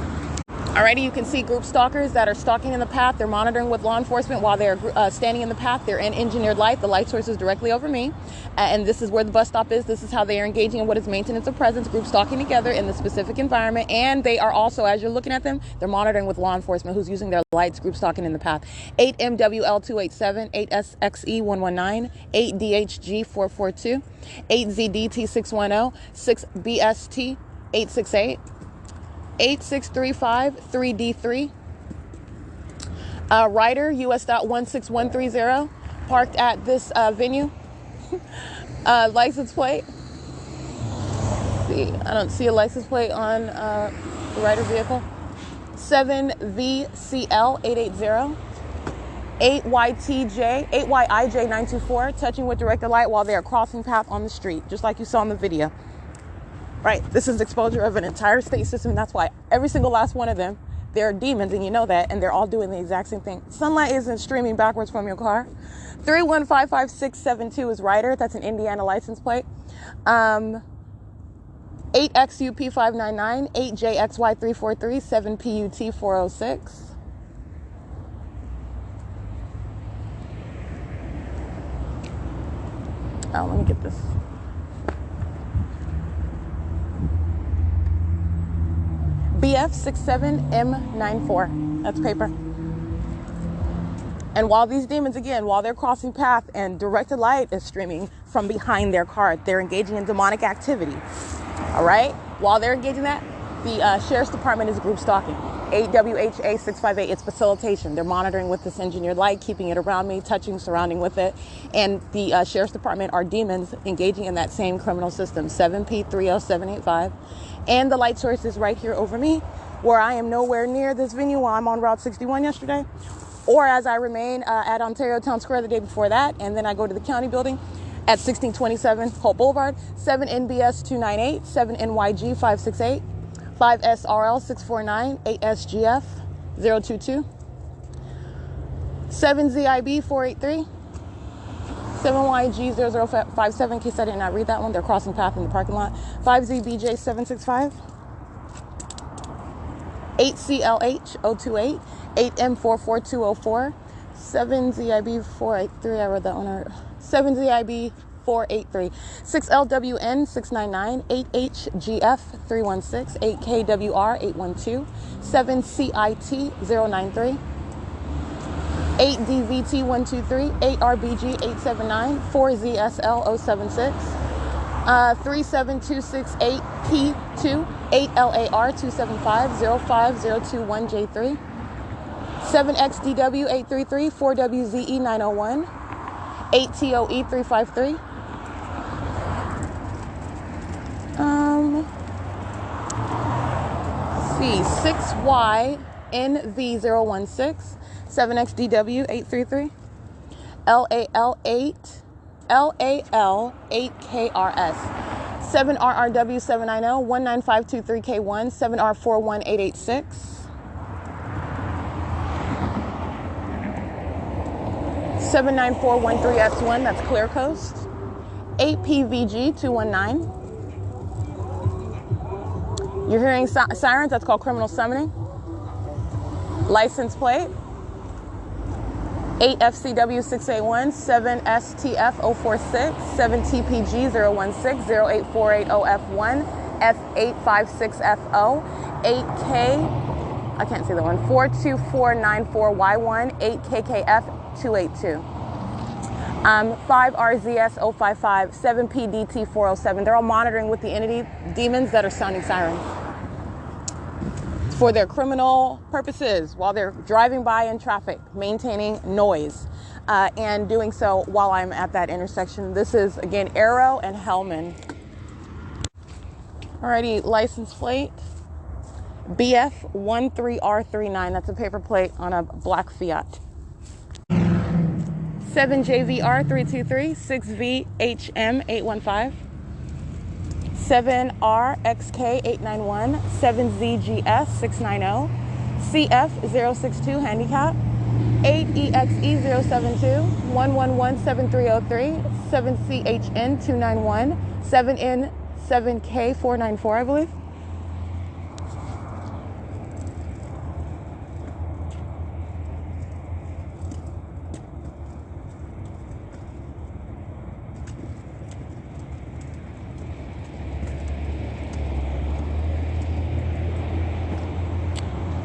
Alrighty, you can see group stalkers that are stalking in the path. They're monitoring with law enforcement while they're standing in the path. They're in engineered light. The light source is directly over me. And this is where the bus stop is. This is how they are engaging in what is maintenance of presence, group stalking together in the specific environment. And they are also, as you're looking at them, they're monitoring with law enforcement who's using their lights, group stalking in the path. 8MWL287, 8SXE119, 8DHG442, 8ZDT610, 6BST868, 8635 3D3. Rider U.S.16130 parked at this venue. License plate. See, I don't see a license plate on the rider vehicle. 7VCL880. 8YIJ924 touching with directed light while they are crossing path on the street, just like you saw in the video. Right, this is exposure of an entire state system. That's why every single last one of them, they're demons, and you know that, and they're all doing the exact same thing. Sunlight isn't streaming backwards from your car. 3155672 is Ryder. That's an Indiana license plate. 8XUP599, 8JXY343, 7PUT406. Oh, let me get this. BF67M94. That's paper. And while these demons, again, while they're crossing path and directed light is streaming from behind their car, they're engaging in demonic activity. All right? While they're engaging that, the Sheriff's Department is group stalking. 8WHA 658, it's facilitation. They're monitoring with this engineered light, keeping it around me, touching, surrounding with it. And the Sheriff's Department are demons engaging in that same criminal system, 7P30785. And the light source is right here over me, where I am nowhere near this venue while I'm on Route 61 yesterday, or as I remain at Ontario Town Square the day before that, and then I go to the county building. at 1627 Holt Boulevard, 7NBS 298, 7NYG 568, 5SRL 649, 8SGF 022, 7ZIB 483, 7YG 0057, in case I did not read that one. They're crossing path in the parking lot. 5ZBJ 765, 8CLH 028, 8M44204, 7ZIB 483, I read that one. 7ZIB 483, 6LWN 699, 8HGF 316, 8KWR 812, 7CIT 093, 8DVT 123, 8RBG 879, 4ZSL 076, 37268P2, 8LAR 275, 05021J3, 7XDW 833, 4WZE 901, 8TOE 353, see, 6YNV 016, 7XDW 833, LAL8KRS, 7RRW 790, 19523K1, 7R41886, 79413S1, that's Clear Coast, 8PVG 219. You're hearing sirens, that's called criminal summoning. License plate, 8FCW 681, 7STF 046, 7TPG 016, 08480F1, F856FO, 8K, I can't see the one, 42494Y1, 8KKF 282, 5RZS 055, 7PDT 407. They're all monitoring with the entity demons that are sounding sirens for their criminal purposes while they're driving by in traffic, maintaining noise, and doing so while I'm at that intersection. This is, again, Arrow and Hellman. Alrighty, license plate, BF13R39. That's a paper plate on a black Fiat. 7JVR323, 6VHM815, 7RXK891, 7ZGS690, CF062 handicap, 8EXE072, 1117303, 7CHN291, 7N7K494, I believe.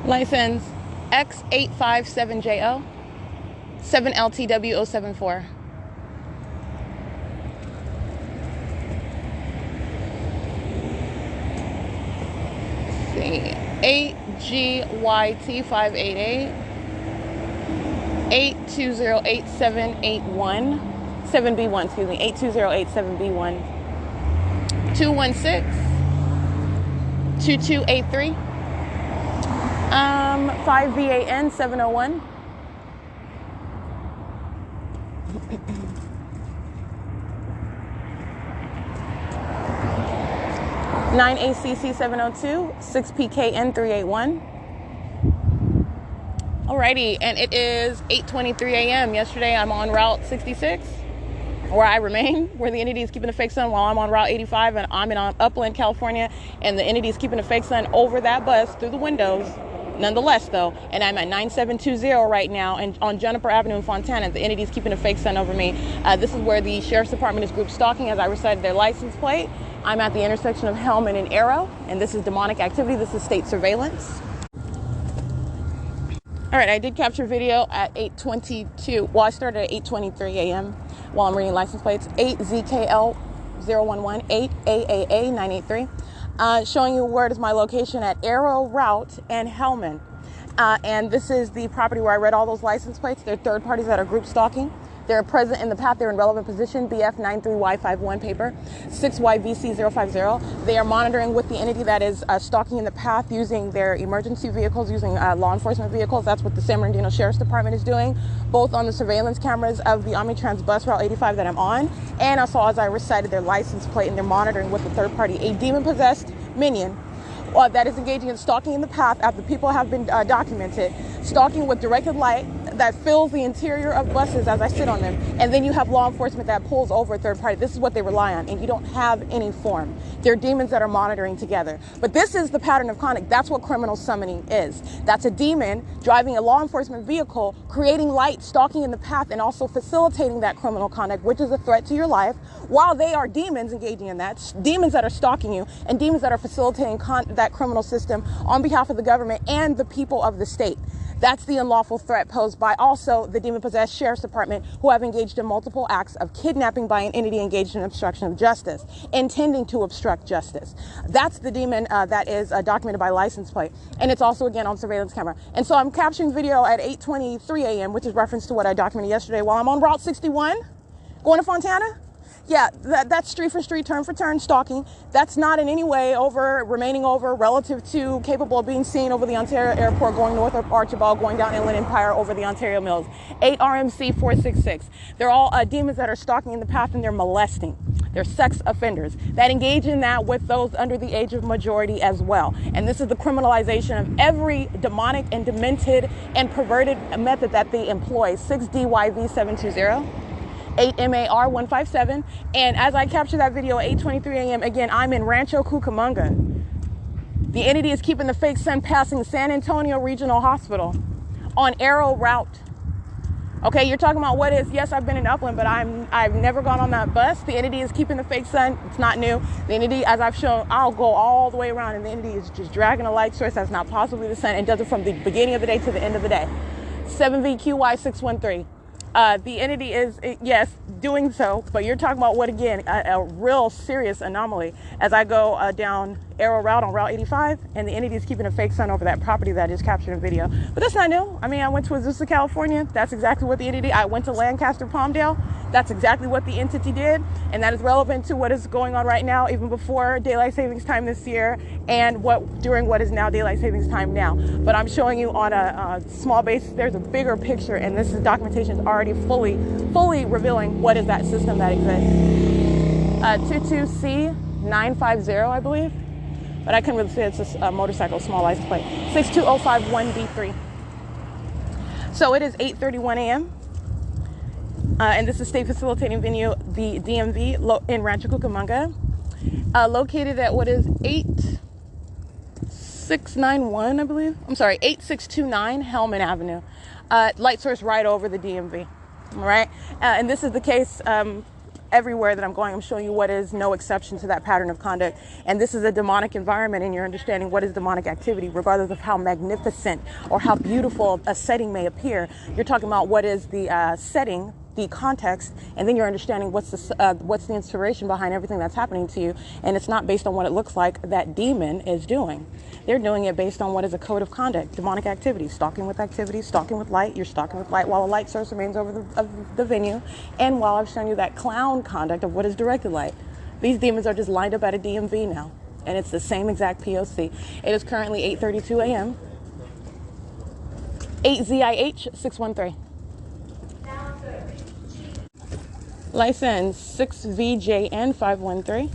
License X857JO, 7LTW074. See, 8GYT588, 8208781, 7B1, excuse me, 82087B1, 216, 2283. 5VAN 701, 9ACC 702, 6PKN 381. Alrighty, and it is 8:23 a.m. Yesterday I'm on Route 66, where I remain, where the entity is keeping a fake sun while I'm on Route 85, and I'm in Upland, California, and the entity is keeping a fake sun over that bus through the windows. Nonetheless, though, and I'm at 9720 right now, and on Juniper Avenue in Fontana, the entity is keeping a fake sun over me. This is where the Sheriff's Department is group stalking, as I recited their license plate. I'm at the intersection of Hellman and Arrow, and this is demonic activity. This is state surveillance. All right, I did capture video at 8:22. Well, I started at 8:23 a.m. while I'm reading license plates. 8ZKL011, 8AAA983. Showing you where it is my location at Arrow Route and Hellman. And this is the property where I read all those license plates. They're third parties that are group stalking. They're present in the path. They're in relevant position, BF93Y51 paper, 6YVC050. They are monitoring with the entity that is stalking in the path using their emergency vehicles, using law enforcement vehicles. That's what the San Bernardino Sheriff's Department is doing, both on the surveillance cameras of the Omnitrans bus Route 85 that I'm on, and also, as I recited, their license plate, and they're monitoring with the third party, a demon-possessed minion that is engaging in stalking in the path after people have been documented, stalking with directed light that fills the interior of buses as I sit on them, and then you have law enforcement that pulls over a third party. This is what they rely on, and you don't have any form. They're demons that are monitoring together. But this is the pattern of conduct. That's what criminal summoning is. That's a demon driving a law enforcement vehicle, creating light, stalking in the path, and also facilitating that criminal conduct, which is a threat to your life, while they are demons engaging in that, demons that are stalking you, and demons that are facilitating that criminal system on behalf of the government and the people of the state. That's the unlawful threat posed by also the demon-possessed Sheriff's Department, who have engaged in multiple acts of kidnapping by an entity engaged in obstruction of justice, intending to obstruct justice. That's the demon that is documented by license plate. And it's also, again, on surveillance camera. And so I'm capturing video at 8:23 a.m., which is reference to what I documented yesterday while I'm on Route 61, going to Fontana. Yeah, that's street for street, turn for turn stalking. That's not in any way remaining over relative to capable of being seen over the Ontario Airport, going north of Archibald, going down Inland Empire over the Ontario Mills. 8 RMC 466. They're all demons that are stalking in the path, and they're molesting. They're sex offenders that engage in that with those under the age of majority as well. And this is the criminalization of every demonic and demented and perverted method that they employ. 6DYV720. 8MAR157, and as I capture that video at 8:23 a.m., again, I'm in Rancho Cucamonga. The entity is keeping the fake sun passing San Antonio Regional Hospital on Arrow Route. Okay, you're talking about what is, yes, I've been in Upland, but I've never gone on that bus. The entity is keeping the fake sun. It's not new. The entity, as I've shown, I'll go all the way around, and the entity is just dragging a light source that's not possibly the sun, and does it from the beginning of the day to the end of the day. 7VQY613. The entity is, yes, doing so, but you're talking about what, again, a real serious anomaly as I go down Arrow Route on Route 85, and the entity is keeping a fake sun over that property that is captured in video. But that's not new. I mean, I went to Azusa, California. That's exactly what the entity, I went to Lancaster, Palmdale. That's exactly what the entity did, and that is relevant to what is going on right now, even before daylight savings time this year, and during what is now daylight savings time now. But I'm showing you on a small basis. There's a bigger picture, and this is documentation is already fully revealing what is that system that exists. 22C950, I believe, but I couldn't really say it's a motorcycle, small license plate. 62051D3. So it is 8:31 a.m. And this is state facilitating venue, the DMV in Rancho Cucamonga, located at what is 8691, I believe. I'm sorry, 8629 Hellman Avenue. Light source right over the DMV. All right. And this is the case everywhere that I'm going. I'm showing you what is no exception to that pattern of conduct. And this is a demonic environment, and you're understanding what is demonic activity, regardless of how magnificent or how beautiful a setting may appear. You're talking about what is the setting, the context, and then you're understanding what's the inspiration behind everything that's happening to you. And it's not based on what it looks like that demon is doing. They're doing it based on what is a code of conduct, demonic activity, stalking with activity, stalking with light. You're stalking with light while a light source remains over the venue, and while I've shown you that clown conduct of what is directed light. These demons are just lined up at a DMV now, and it's the same exact P.O.C. It is currently 8:32 a.m. 8ZIH613. License 6VJN513,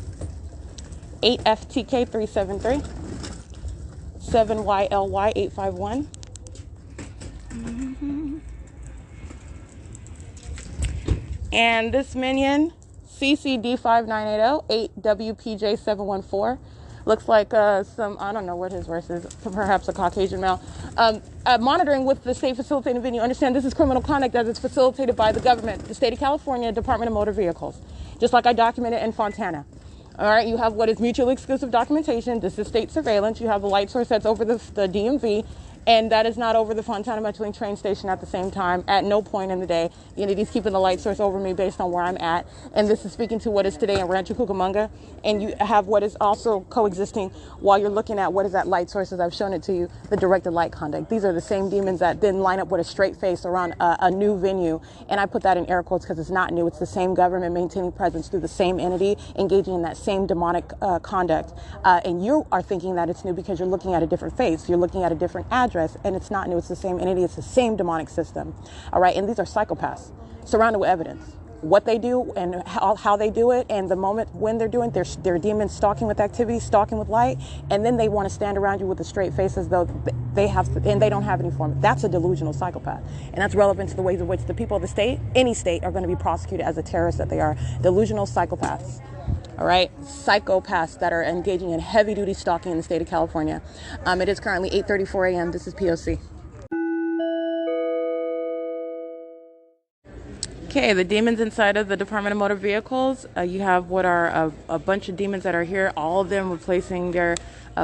8FTK373, 7YLY851. And this minion, CCD5980, 8WPJ714. Looks like I don't know what his race is, perhaps a Caucasian male. Monitoring with the state facilitating venue. Understand this is criminal conduct as it's facilitated by the government, the state of California, Department of Motor Vehicles, just like I documented in Fontana. All right, you have what is mutually exclusive documentation. This is state surveillance. You have a light source that's over the DMV, And that is not over the Fontana Metrolink train station at the same time. At no point in the day. The entity's keeping the light source over me based on where I'm at. And this is speaking to what is today in Rancho Cucamonga. And you have what is also coexisting while you're looking at what is that light source, as I've shown it to you, the directed light conduct. These are the same demons that then line up with a straight face around a new venue. And I put that in air quotes because it's not new. It's the same government maintaining presence through the same entity, engaging in that same demonic conduct. And you are thinking that it's new because you're looking at a different face. You're looking at a different address. And it's not new. It's the same entity. It's the same demonic system. All right. And these are psychopaths surrounded with evidence. What they do and how they do it, and the moment when they're doing their demons stalking with activity, stalking with light, and then they want to stand around you with a straight face as though they have, and they don't have any form. That's a delusional psychopath. And that's relevant to the ways in which the people of the state, any state, are going to be prosecuted as the terrorists that they are. Delusional psychopaths. All right, psychopaths that are engaging in heavy-duty stalking in the state of California. It is currently 8:34 a.m. This is P.O.C. Okay, the demons inside of the Department of Motor Vehicles. You have what are a bunch of demons that are here, all of them replacing their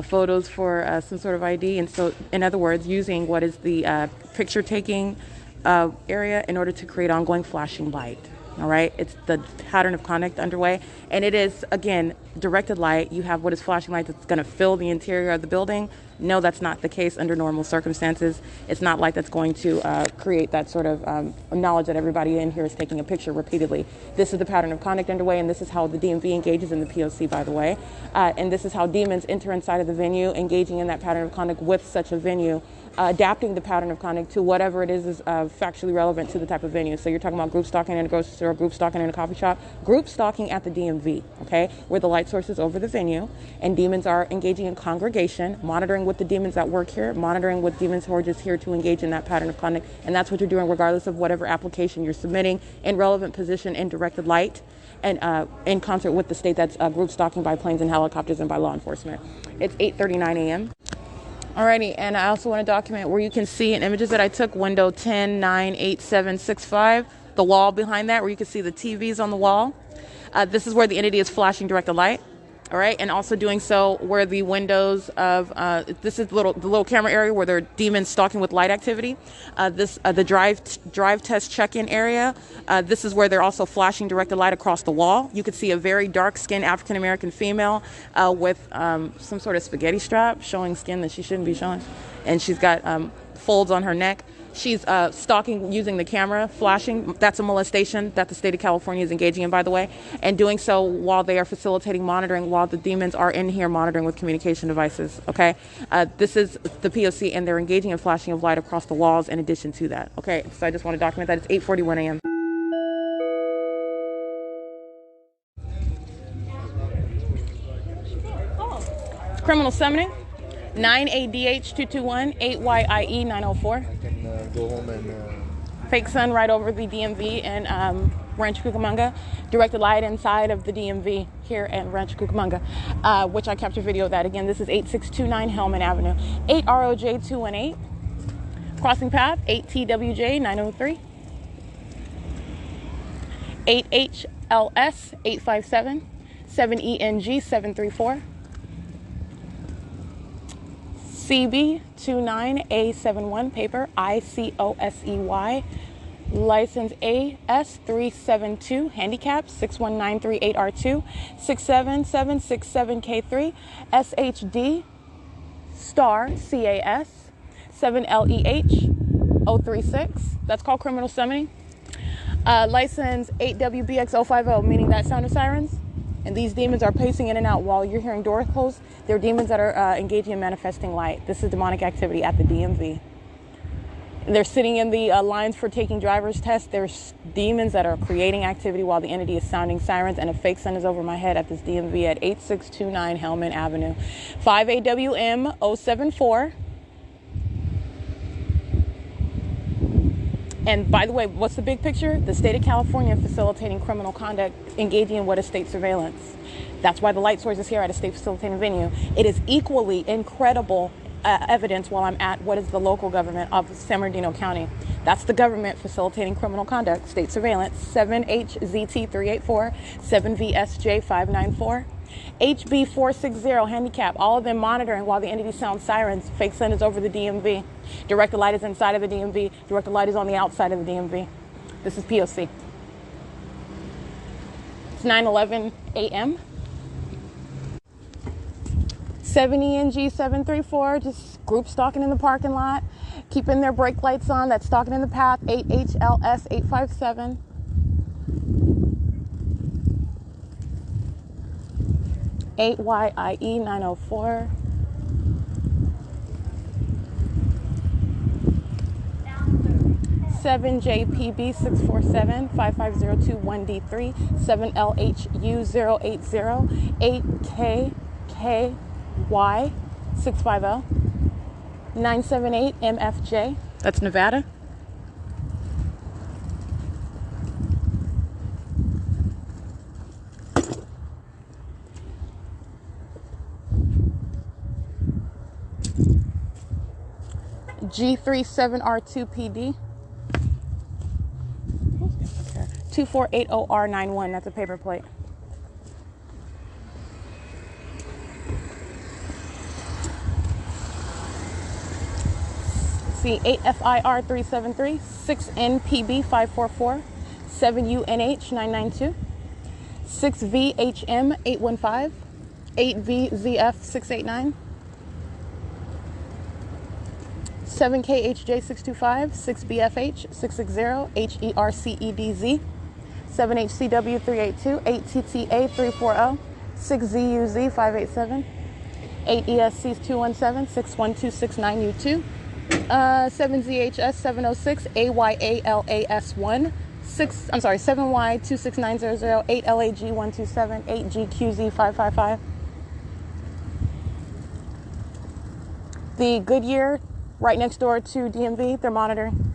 photos for some sort of ID. And so, in other words, using what is the picture-taking area in order to create ongoing flashing light. All right, it's the pattern of conduct underway, and it is, again, directed light. You have what is flashing light that's going to fill the interior of the building. No, that's not the case under normal circumstances. It's not light that's going to create that sort of knowledge that everybody in here is taking a picture repeatedly. This is the pattern of conduct underway, and this is how the DMV engages in the P.O.C., by the way. And this is how demons enter inside of the venue, engaging in that pattern of conduct with such a venue, adapting the pattern of conduct to whatever it is factually relevant to the type of venue. So you're talking about group stalking in a grocery store, group stalking in a coffee shop, group stalking at the DMV, okay, where the light source is over the venue, and demons are engaging in congregation, monitoring with the demons that work here, monitoring with demons who are just here to engage in that pattern of conduct. And that's what you're doing regardless of whatever application you're submitting in relevant position in directed light, and in concert with the state that's group stalking by planes and helicopters and by law enforcement. It's 8:39 a.m. Alrighty, and I also want to document where you can see in images that I took, window 10-9-8-7-6-5, the wall behind that where you can see the TVs on the wall. This is where the entity is flashing directed light. All right, and also doing so where the windows of this is the little camera area where there are demons stalking with light activity. The drive test check-in area. This is where they're also flashing directed light across the wall. You could see a very dark-skinned African American female with some sort of spaghetti strap showing skin that she shouldn't be showing, and she's got folds on her neck. She's stalking using the camera, flashing. That's a molestation that the state of California is engaging in, by the way, and doing so while they are facilitating monitoring, while the demons are in here monitoring with communication devices, okay? This is the P.O.C., and they're engaging in flashing of light across the walls in addition to that, okay? So I just want to document that. It's 8:41 a.m. Criminal summoning. 9ADH221 8YIE 904. I can go home and Fake sun right over the DMV in Rancho Cucamonga. Directed light inside of the DMV here in Rancho Cucamonga, which I captured video of that. Again, this is 8629 Hellman Avenue. 8ROJ218. Crossing path 8TWJ 903. 8HLS 857. 7ENG 734. CB29A71 paper ICOSEY, license AS372, handicap 61938R2, 67767K3, SHD star CAS 7LEH 036. That's called criminal summoning. License 8WBX050, meaning that sound of sirens. And these demons are pacing in and out while you're hearing doors close. They're demons that are engaging in manifesting light. This is demonic activity at the DMV. They're sitting in the lines for taking driver's tests. There's demons that are creating activity while the entity is sounding sirens, and a fake sun is over my head at this DMV at 8629 Hellman Avenue. 5AWM 074. And by the way, what's the big picture? The state of California facilitating criminal conduct, engaging in what is state surveillance. That's why the light source is here at a state facilitating venue. It is equally incredible evidence while I'm at what is the local government of San Bernardino County. That's the government facilitating criminal conduct, state surveillance, 7HZT384, 7VSJ594. HB 460 handicap, all of them monitoring while the entity sounds sirens. Fake send is over the DMV. Directed light is inside of the DMV. Directed light is on the outside of the DMV. This is P.O.C. It's 9:11 a.m. 70NG 734, just group stalking in the parking lot, keeping their brake lights on. That's stalking in the path. 8HLS 857. YIE 904. Seven JPB 647 55021D3 7LHU 080 8KKY 650 978 MFJ. That's Nevada. G37R2PD 2480R91. That's a paper plate. See 8FIR373 6NPB 544 7UNH 992 6VHM 815 8VZF 689 7KHJ 625 6BFH 660 HERCEDZ 7HCW 382 8TTA 340 6ZUZ 587 8ESC 217 61269U2 7ZHS 706 AYALAS1 7Y26900 8LAG127 8GQZ 555. The Goodyear right next door to DMV, they're monitoring.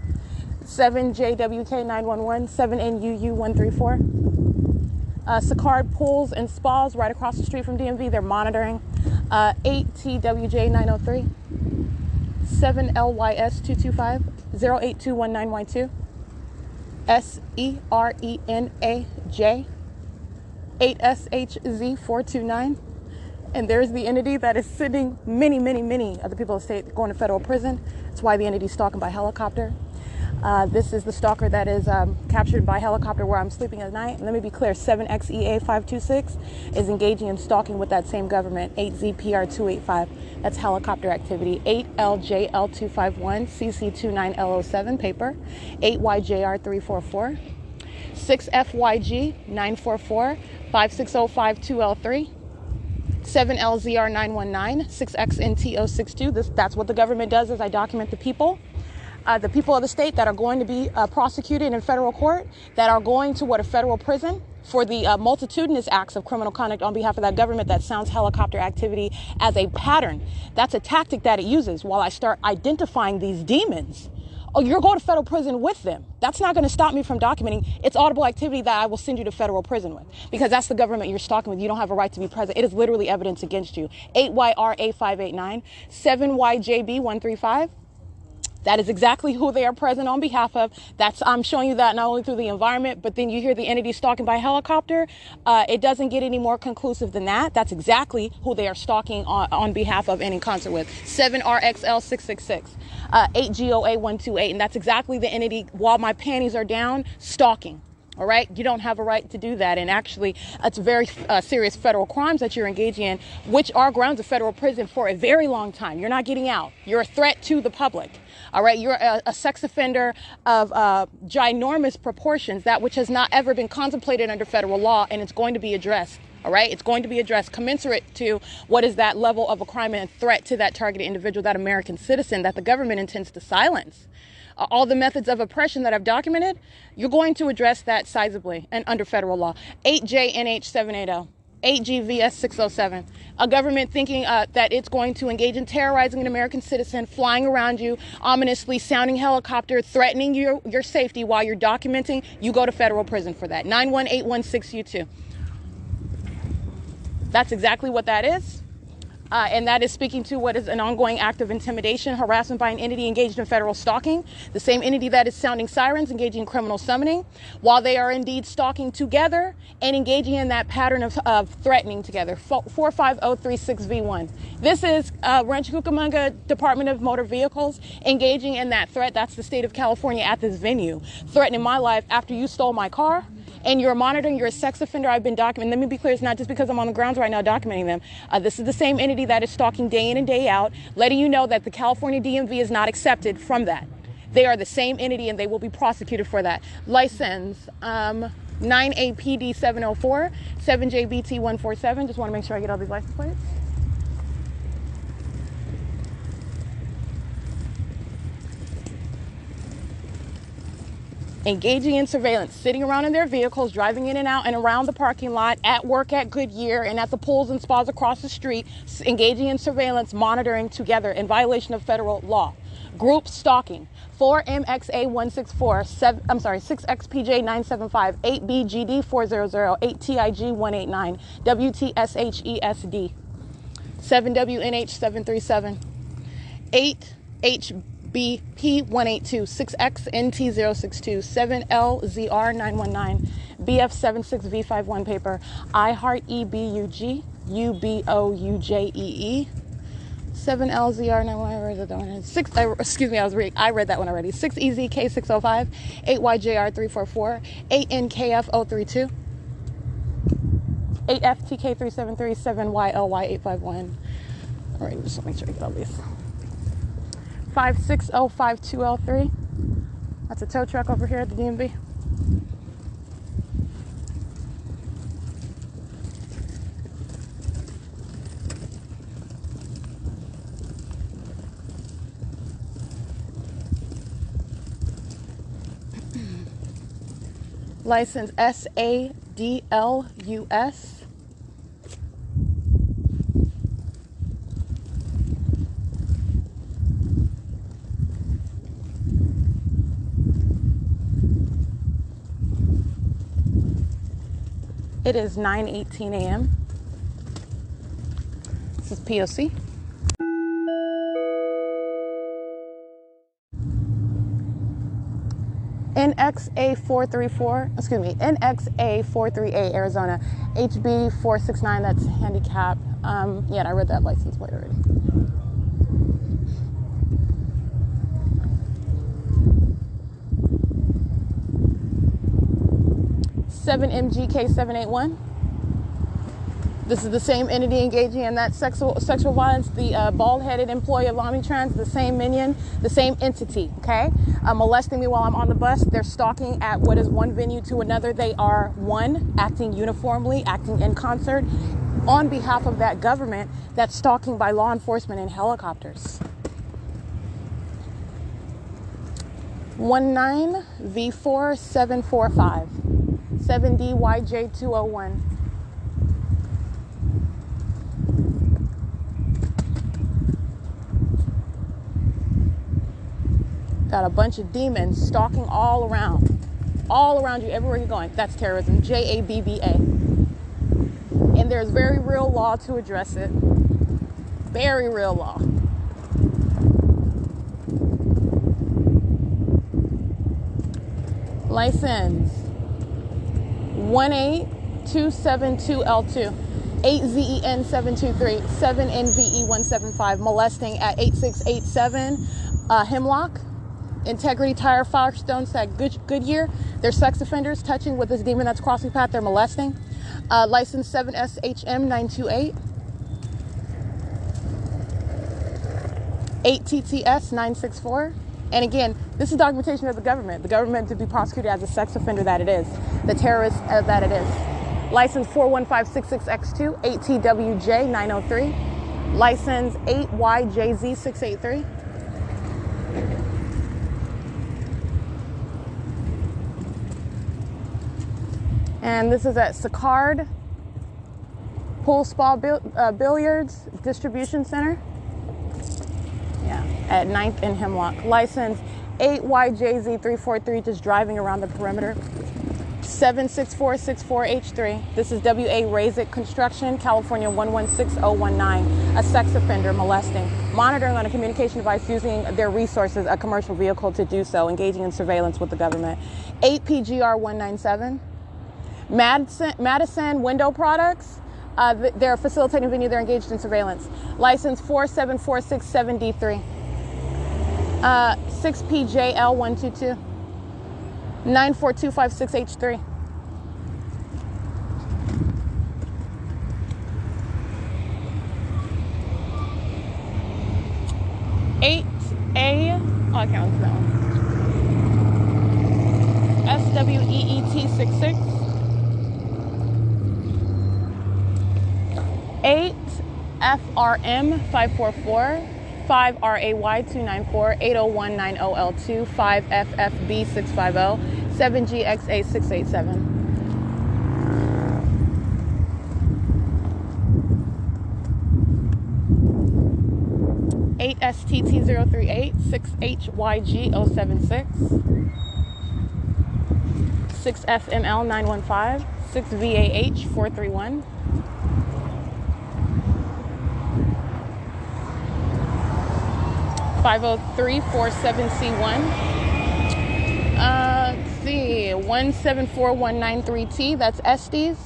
7JWK 911 7NUU 134. Sicard Pools and Spas right across the street from DMV, they're monitoring. 8TWJ 903 7LYS 225 08219Y2 SERENAJ 8SHZ 429. And there's the entity that is sending many of the people of the state going to federal prison. That's why the entity is stalking by helicopter. This is the stalker that is captured by helicopter where I'm sleeping at night. And let me be clear, 7XEA526 is engaging in stalking with that same government, 8ZPR285. That's helicopter activity. 8LJL251, CC29L07 paper, 8YJR344, 6FYG944, 56052L3, 7LZR919, 6XNTO62. That's what the government does, is I document the people of the state that are going to be prosecuted in federal court, that are going to a federal prison for the multitudinous acts of criminal conduct on behalf of that government that sounds helicopter activity as a pattern. That's a tactic that it uses while I start identifying these demons. Oh, you're going to federal prison with them. That's not going to stop me from documenting. It's audible activity that I will send you to federal prison with, because that's the government you're stalking with. You don't have a right to be present. It is literally evidence against you. 8YRA589, 7YJB135. That is exactly who they are present on behalf of. I'm showing you that not only through the environment, but then you hear the entity stalking by helicopter. It doesn't get any more conclusive than that. That's exactly who they are stalking on behalf of and in concert with. 7RXL666, 8GOA128. And that's exactly the entity, while my panties are down, stalking. All right. You don't have a right to do that. And actually, it's very serious federal crimes that you're engaging in, which are grounds of federal prison for a very long time. You're not getting out. You're a threat to the public. All right. You're a sex offender of ginormous proportions, that which has not ever been contemplated under federal law. And it's going to be addressed. All right. It's going to be addressed commensurate to what is that level of a crime and threat to that targeted individual, that American citizen that the government intends to silence. All the methods of oppression that I've documented, you're going to address that sizably and under federal law. 8JNH780, 8GVS607. A government thinking that it's going to engage in terrorizing an American citizen, flying around you, ominously sounding helicopter, threatening your safety while you're documenting, you go to federal prison for that. 91816U2. That's exactly what that is. And that is speaking to what is an ongoing act of intimidation, harassment by an entity engaged in federal stalking, the same entity that is sounding sirens, engaging in criminal summoning, while they are indeed stalking together and engaging in that pattern of threatening together. 45036V1. This is Rancho Cucamonga Department of Motor Vehicles engaging in that threat. That's the state of California at this venue, threatening my life after you stole my car. And you're monitoring, you're a sex offender. I've been documenting. Let me be clear, it's not just because I'm on the grounds right now documenting them. This is the same entity that is stalking day in and day out, letting you know that the California DMV is not accepted from that. They are the same entity and they will be prosecuted for that. License 9APD 704, 7JBT 147. Just want to make sure I get all these license plates. Engaging in surveillance, sitting around in their vehicles, driving in and out and around the parking lot, at work at Goodyear and at the pools and spas across the street, engaging in surveillance, monitoring together in violation of federal law. Group stalking, 4MXA164, 6XPJ975, 8BGD 400, 8TIG 189, WTSHESD, 7WNH737, 8HB BP182, 6XNT062, 7LZR919, BF76V51 paper, iHeartEBUG, UBOUJEE, 7LZR919, where is it? That one? Excuse me, I read that one already. 6EZK605, 8YJR344, 8NKF032, 8FTK373, 7YLY851. All right, just make sure I get all these. 5605-2L3. That's a tow truck over here at the DMV. License SADLUS. It is 9:18 a.m. This is P.O.C. NXA438, Arizona. HB469, that's handicap. Yeah, I read that license plate already. MGK781. This is the same entity engaging in that sexual violence. The bald-headed employee of Omnitrans, the same minion, the same entity. Okay, molesting me while I'm on the bus. They're stalking at what is one venue to another. They are one, acting uniformly, acting in concert on behalf of that government that's stalking by law enforcement in helicopters. 19V4745. 7DYJ201. Got a bunch of demons stalking all around you, everywhere you're going. That's terrorism, JABBA. And there's very real law to address it. Very real law. License 18272L2, 8ZEN723, 7NVE175, molesting at 8687 Hemlock, Integrity Tire, Firestone, Goodyear. They're sex offenders touching with this demon that's crossing path. They're molesting. License 7SHM928, 8TTS964. And again, this is documentation of the government to be prosecuted as a sex offender that it is, the terrorist that it is. License 41566X2, 8TWJ903, license 8YJZ683. And this is at Sicard Pool Spa Billiards Distribution Center. Yeah, at 9th and Hemlock. License 8YJZ343, just driving around the perimeter. 76464H3. This is W.A. Razik Construction, California 116019. A sex offender molesting. Monitoring on a communication device using their resources, a commercial vehicle to do so, engaging in surveillance with the government. 8 PGR 197. Madison Window Products. They're facilitating venue. They're engaged in surveillance. License 47467D3. 6PJL 122. 94256H3. I can't look at that one. SWEET 66. 8 FRM 544. 5 RAY 294, 80190L2, 5 FFB 650, 7 GXA 687. Eight STT 038, 6 HYG 076, 6 FML 915, 6 VAH 431. 50347C1. Let's see, 174193T, that's Estes.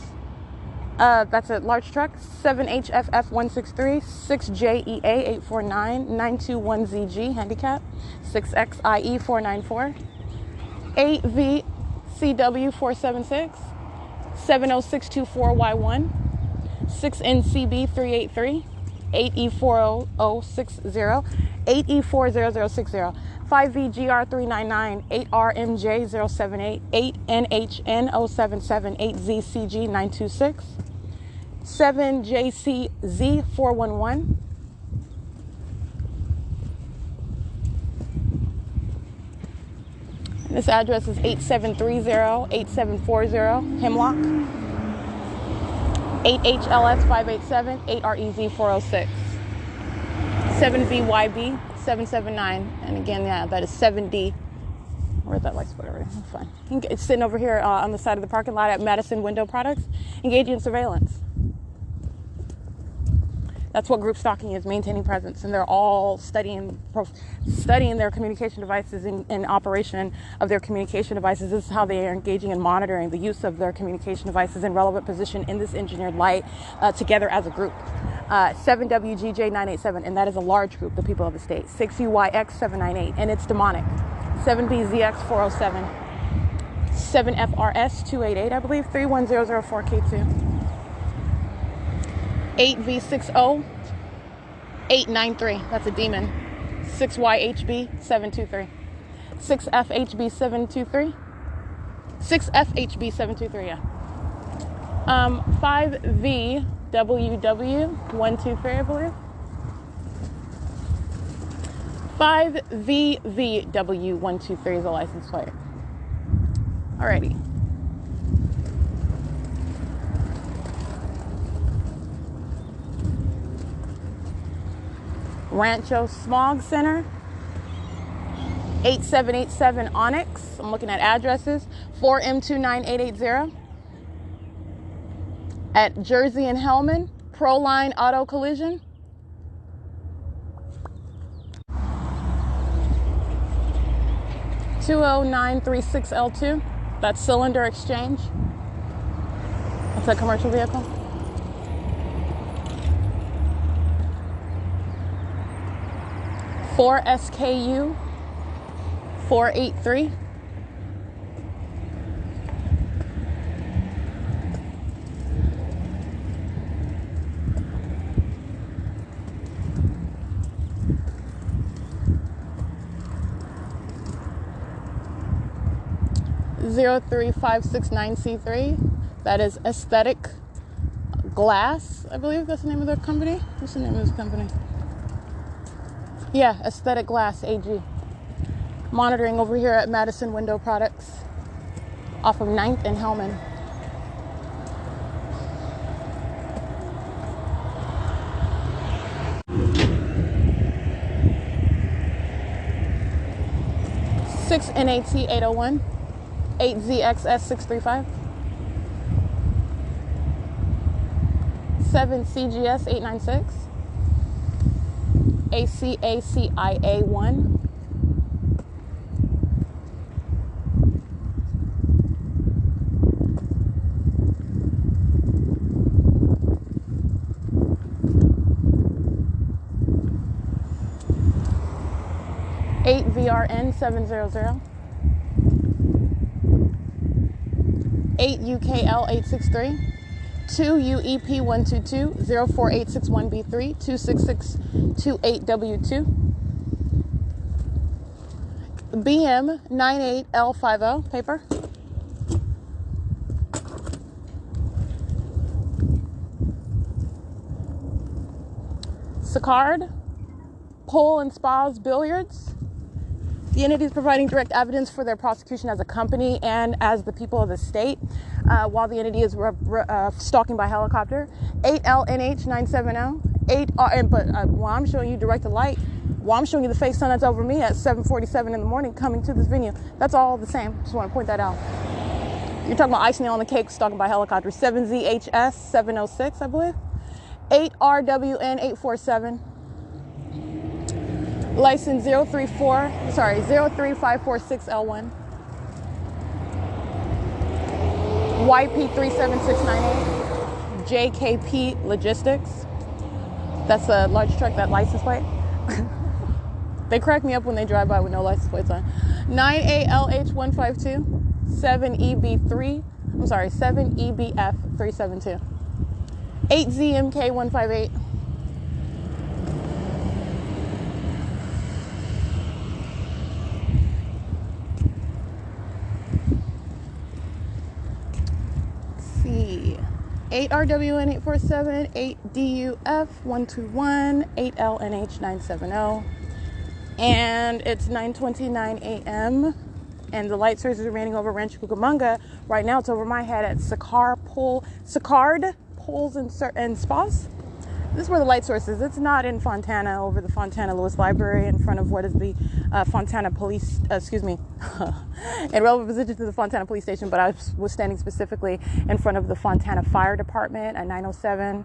That's a large truck. 7HFF163, 6JEA 849, 921ZG, handicap, 6XIE 494, 8VCW 476, 70624Y1, 6NCB 383, 8E40060, 8E40060, 5VGR399, 8RMJ078, 8NHN077, 8ZCG926, 7JCZ411, this address is 8730, 8740 Hemlock, 8HLS587, 8REZ406, 7VYB 779, and again, yeah, that is 7D. Where's that license? Whatever, it's fine. It's sitting over here on the side of the parking lot at Madison Window Products, engaging in surveillance. That's what group stalking is, maintaining presence, and they're all studying their communication devices and operation of their communication devices. This is how they are engaging in monitoring the use of their communication devices in relevant position in this engineered light together as a group. 7WGJ987, and that is a large group, the people of the state. 6UYX798, and it's demonic. 7BZX407, 7FRS288, I believe, 31004K2. 8V60 893, that's a demon. 6YHB 723, 6FHB 723, 6FHB 723, yeah. 5VWW 123, I believe. 5VVW 123 is a license plate. Alrighty. Rancho Smog Center, 8787 Onyx. I'm looking at addresses. 4M29880. At Jersey and Hellman, Proline Auto Collision. $20936L2. That's Cylinder Exchange. That's a commercial vehicle. Four SKU 483. $03569C3. That is Aesthetic Glass, I believe that's the name of their company. What's the name of this company? Yeah, Aesthetic Glass AG. Monitoring over here at Madison Window Products off of 9th and Hellman. NAT 801, 8ZXS 635. 7 CGS 896. ACACIA 1. Eight VRN 700. 8 UKL 863. 2 UEP 122 04861B3 26628W2 BM 98L50 paper. S.I.I.S, Pool and Spas Billiards. The entity is providing direct evidence for their prosecution as a company and as the people of the state, while the entity is stalking by helicopter. 8LNH970. 8R, but while I'm showing you directed light, while I'm showing you the fake sun that's over me at 7:47 in the morning coming to this venue, that's all the same. Just want to point that out. You're talking about icing on the cake, stalking by helicopter. 7ZHS 706, I believe. 8RWN847. License 03546L1. YP37698. JKP Logistics. That's a large truck, that license plate. They crack me up when they drive by with no license plates on. 9ALH152. 7EBF372. 8ZMK158. See, 8RWN847, 8DUF121, 8LNH970, and it's 9:29 a.m. and the light source is remaining over Rancho Cucamonga. Right now, it's over my head at S.I.I.S Pools and Spas. This is where the light source is. It's not in Fontana, over the Fontana Lewis Library, in front of what is the Fontana Police, in relevant position to the Fontana Police Station, but I was standing specifically in front of the Fontana Fire Department at 907,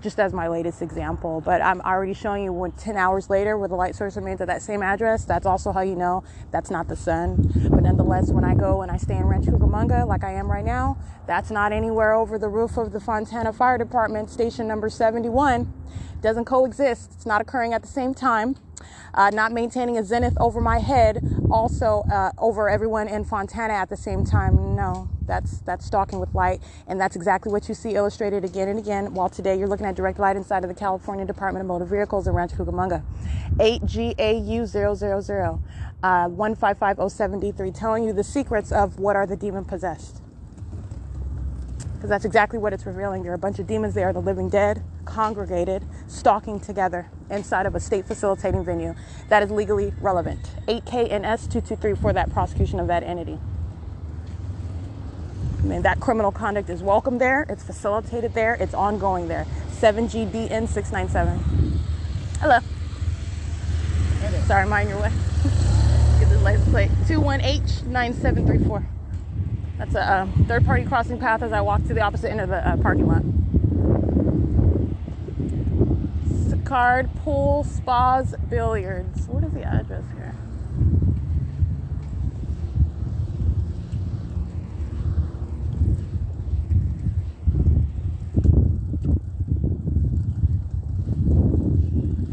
just as my latest example. But I'm already showing you when 10 hours later where the light source remains at that same address. That's also how you know that's not the sun. But nonetheless, when I go and I stay in Rancho Cucamonga, like I am right now, that's not anywhere over the roof of the Fontana Fire Department, station number 71. Doesn't coexist. It's not occurring at the same time. Not maintaining a zenith over my head, also over everyone in Fontana at the same time. No, that's stalking with light, and that's exactly what you see illustrated again and again. While today you're looking at direct light inside of the California Department of Motor Vehicles in Rancho Cucamonga. 8GAU000 15507D3, telling you the secrets of what are the demon possessed. Because that's exactly what it's revealing. There are a bunch of demons there, the living dead, congregated, stalking together inside of a state facilitating venue that is legally relevant. 8KNS223 for that prosecution of that entity. I mean, that criminal conduct is welcome there, it's facilitated there, it's ongoing there. 7GBN697. Hello. Sorry, mind your way. Get this license plate. 21H9734. That's a third-party crossing path as I walk to the opposite end of the parking lot. S.I.I.S Pool, Spas, Billiards. What is the address here?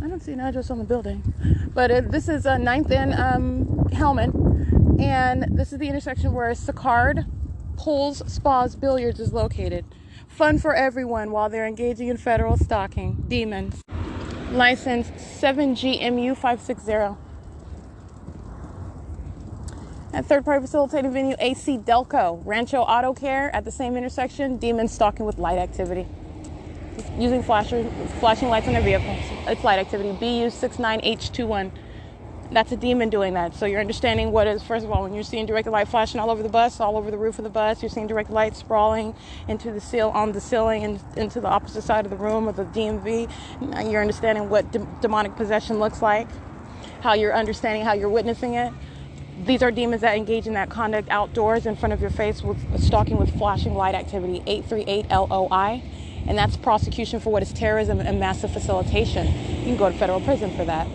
I don't see an address on the building. But this is 9th and Hellman. And this is the intersection where S.I.I.S Pools, Spas, Billiards is located. Fun for everyone while they're engaging in federal stalking. Demons. License 7GMU560. At third party facilitating venue AC Delco. Rancho Auto Care at the same intersection. Demons stalking with light activity. Using flashing lights on their vehicles. It's light activity. BU69H21. That's a demon doing that. So you're understanding what is, first of all, when you're seeing directed light flashing all over the bus, all over the roof of the bus, you're seeing directed light sprawling into the on the ceiling and into the opposite side of the room of the DMV. Now you're understanding what demonic possession looks like, how you're understanding, how you're witnessing it. These are demons that engage in that conduct outdoors in front of your face with stalking with flashing light activity. 838 LOI. and that's prosecution for what is terrorism and massive facilitation. You can go to federal prison for that.